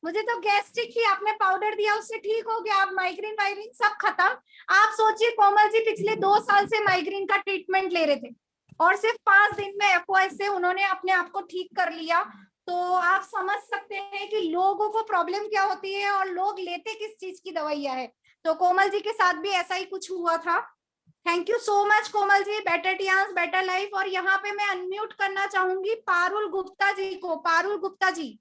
मुझे तो गैस्ट्रिक थी, आपने पाउडर दिया उससे ठीक हो गया, अब माइग्रेन वाइग्रेन सब खत्म। आप सोचिए कोमल जी पिछले 2 साल से माइग्रेन का ट्रीटमेंट ले रहे थे और सिर्फ 5 दिन में FOS से उन्होंने अपने आप को ठीक कर लिया। तो आप समझ सकते हैं कि लोगों को प्रॉब्लम क्या होती है और लोग लेते किस चीज की दवाइयां है। तो कोमल जी के साथ भी ऐसा ही कुछ हुआ था। Thank you so much Komal ji, better Tiens better life. और यहाँ पे मैं अनम्यूट करना चाहूंगी पारुल गुप्ता जी को। पारुल गुप्ता जी,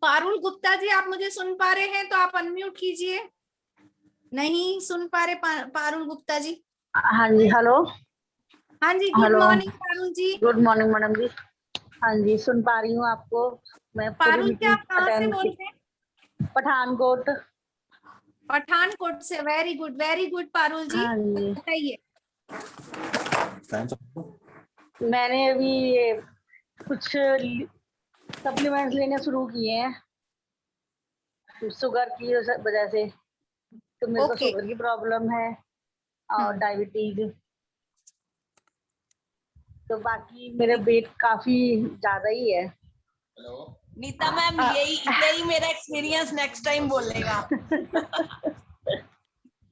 पारुल गुप्ता जी आप मुझे सुन पा रहे हैं तो आप अनम्यूट कीजिए। नहीं सुन पा रहे पारुल गुप्ता जी। हाँ जी, हेलो। हाँ जी, गुड हेलो, मॉर्निंग पारुल जी। गुड मॉर्निंग मैडम जी। हाँ जी, सुन पा रही हूँ आपको। मैं पारुल जी आप कहाँ से बोल रहे हैं? पठानकोट। पठानकोट से, वेरी गुड पारुल जी, बताइए। मैंने अभी कुछ सप्लीमेंट्स लेने शुरू किए हैं शुगर की वजह से, तो मेरे को शुगर की प्रॉब्लम है और डायबिटीज, तो बाकी मेरा वेट काफी ज्यादा ही है। नीता मैम यही मेरा एक्सपीरियंस नेक्स्ट टाइम बोलेगा।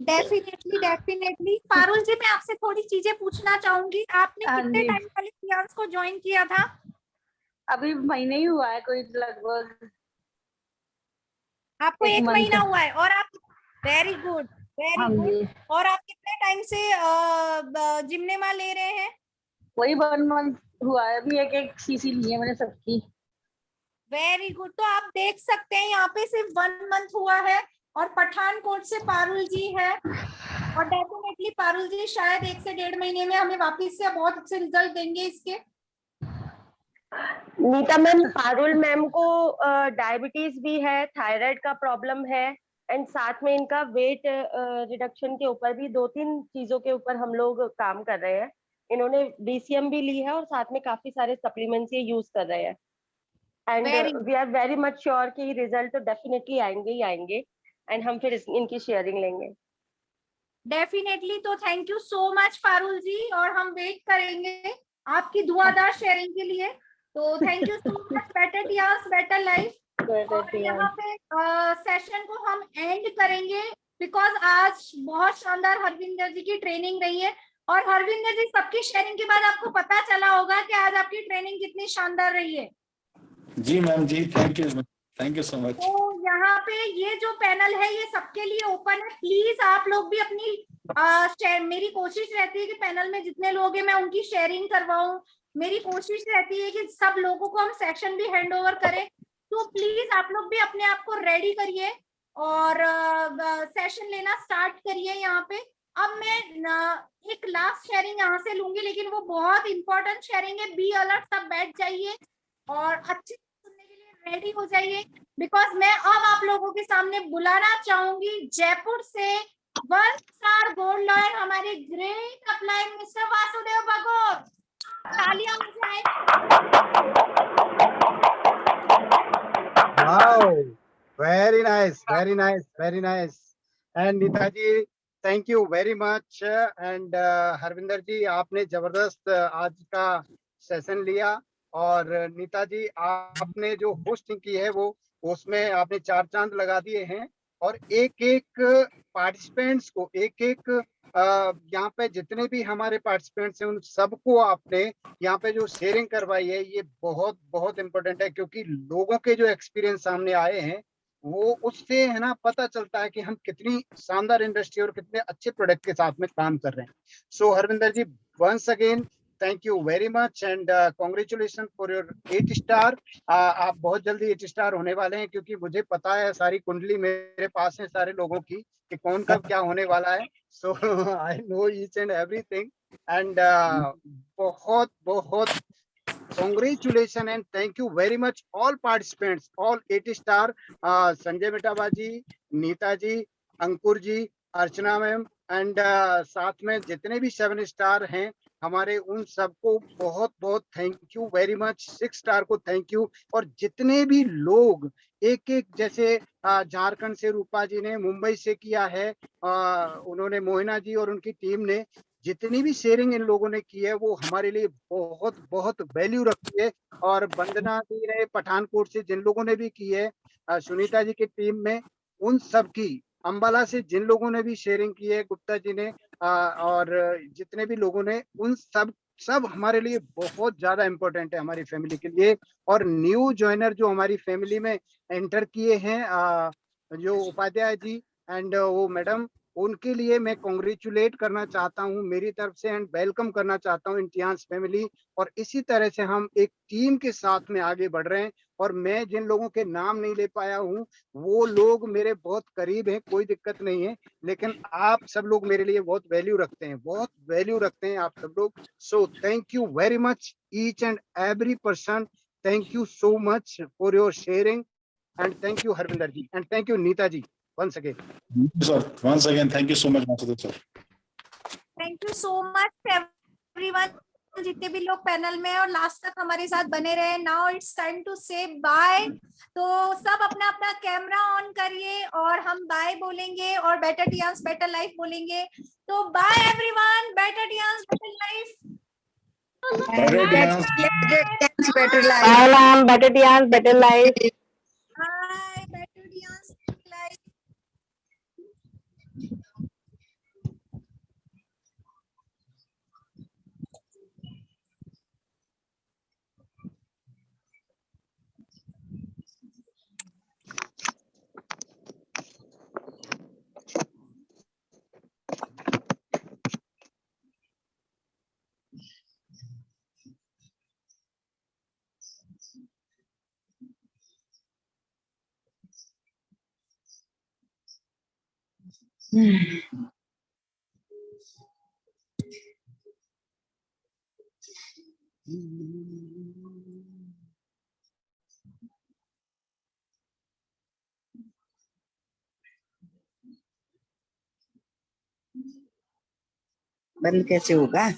डेफिनेटली पारुल जी, मैं आपसे थोड़ी चीजें पूछना चाहूंगी। आपने कितने टाइम पहले टियान्स को ज्वाइन किया था? अभी महीने ही हुआ है, कोई लगभग आपको 1 महीना हुआ है। और आप वेरी गुड। और आप कितने टाइम से जिम्नेमा ले रहे हैं? वही 1 मंथ हुआ है, अभी एक सीसी ली है मैंने सबकी। Very good. तो आप देख सकते हैं यहाँ पे सिर्फ 1 मंथ हुआ है और पठानकोट से पारुल जी है। और डेफिनेटली पारुल जी शायद 1 से 1.5 महीने में हमें वापस से बहुत अच्छे रिजल्ट देंगे इसके। नीता मैम, पारुल मैम को डायबिटीज भी है, थायराइड का प्रॉब्लम है एंड साथ में इनका वेट रिडक्शन के ऊपर भी 2-3 चीजों के ऊपर हम लोग काम कर रहे हैं। इन्होंने BCM भी ली है और साथ में काफी सारे सप्लीमेंट्स ये यूज कर रहे हैं and we are very much sure कि रिजल्ट तो डेफिनेटली आएंगे ही आएंगे एंड हम फिर इनकी शेयरिंग लेंगे। डेफिनेटली। तो thank you so much Parul ji, और हम वेट करेंगे आपकी धुआंधार शेयरिंग के लिए। तो thank you so much, better Tiens better life. और यहाँ पे सेशन को हम एंड करेंगे बिकॉज आज बहुत शानदार हरविंदर जी की ट्रेनिंग रही है। और हरविंदर जी, सबकी शेयरिंग के बाद आपको पता चला होगा कि आज आपकी ट्रेनिंग कितनी शानदार रही है। जी मैम जी, थैंक यू सो मच। तो यहाँ पे ये जो पैनल है ये सबके लिए ओपन है। प्लीज आप लोग भी अपनी मेरी कोशिश रहती है कि पैनल में जितने लोग हैं मैं उनकी शेयरिंग करवाऊं। मेरी कोशिश रहती है कि सब लोगों को हम सेक्शन भी हैंड ओवर करें। तो प्लीज आप लोग भी अपने आप को रेडी करिए और सेशन लेना स्टार्ट करिए। यहाँ पे अब मैं एक लास्ट शेयरिंग यहाँ से लूंगी, लेकिन वो बहुत इंपॉर्टेंट शेयरिंग है। बी अलर्ट, सब बैठ जाइए और अच्छे सुनने के लिए रेडी हो जाइए बिकॉज मैं अब आप लोगों के सामने बुलाना चाहूंगी जयपुर से 1 स्टार गोल्ड लॉयर हमारे great upline mister Vasudev Bhagor. तालियां हो जाए। Wow, very nice. And Nita ji, thank you very much. And Harvinder ji, आपने जबरदस्त आज का सेशन लिया। और नीता जी, आपने जो होस्टिंग की है वो उसमें आपने 4 चांद लगा दिए हैं। और एक पार्टिसिपेंट्स को एक यहाँ पे जितने भी हमारे पार्टिसिपेंट्स हैं उन सबको आपने यहाँ पे जो शेयरिंग करवाई है ये बहुत बहुत इम्पोर्टेंट है, क्योंकि लोगों के जो एक्सपीरियंस सामने आए हैं वो उससे है ना पता चलता है कि हम कितनी शानदार इंडस्ट्री और कितने अच्छे प्रोडक्ट के साथ में काम कर रहे हैं। So Harvinder ji, once again thank you very much and congratulation for your 8 star. आप बहुत जल्दी 8 स्टार होने वाले हैं, क्योंकि मुझे पता है सारी कुंडली मेरे पास है सारे लोगों की कि कौन कब क्या होने वाला है। So I know each and everything and बहुत बहुत congratulations and thank you very much all participants, all 8 star, Sanjay Mitawa ji, Nita ji, Ankur ji, Archana ma'am and साथ में जितने भी 7 स्टार हैं हमारे उन सबको बहुत बहुत thank you very much. 6 star को थैंक यू। और जितने भी लोग एक एक, जैसे झारखंड से रूपा जी ने, मुंबई से किया है उन्होंने, मोहिना जी और उनकी टीम ने, जितनी भी शेयरिंग इन लोगों ने की है वो हमारे लिए बहुत बहुत वैल्यू रखती है। और वंदना जी ने पठानकोट से जिन लोगों ने भी की है, सुनीता जी की टीम में, उन सब की, अंबाला से जिन लोगों ने भी शेयरिंग की है, गुप्ता जी ने, और जितने भी लोगों ने, उन सब हमारे लिए बहुत ज्यादा इम्पोर्टेंट है हमारी फैमिली के लिए। और न्यू ज्वाइनर जो हमारी फैमिली में एंटर किए हैं, जो उपाध्याय जी एंड वो मैडम, उनके लिए मैं कॉन्ग्रेचुलेट करना चाहता हूं मेरी तरफ से एंड वेलकम करना चाहता हूं इंटियाज फैमिली। और इसी तरह से हम एक टीम के साथ में आगे बढ़ रहे हैं। और मैं जिन लोगों के नाम नहीं ले पाया हूं वो लोग मेरे बहुत करीब हैं, कोई दिक्कत नहीं है, लेकिन आप सब लोग मेरे लिए बहुत वैल्यू रखते हैं, बहुत वैल्यू रखते हैं आप सब लोग। So thank you very much each and every person. Thank you so much for your sharing and thank you Harvinder ji and thank you Neeta ji once again. Sir, once again, thank you so much, Vasudev sir. Thank you so much everyone, जितने भी लोग panel में और last तक हमारे साथ बने रहे। नाउ इट्स टाइम टू से बाय। तो सब अपना अपना कैमरा ऑन करिए और हम बाय बोलेंगे और बेटर टियांस बेटर लाइफ बोलेंगे। तो bye everyone, better Tiens better life. Better Tians. better life. Bye ma'am, better Tians, better life. Bye better Tiens better life. बंद कैसे होगा?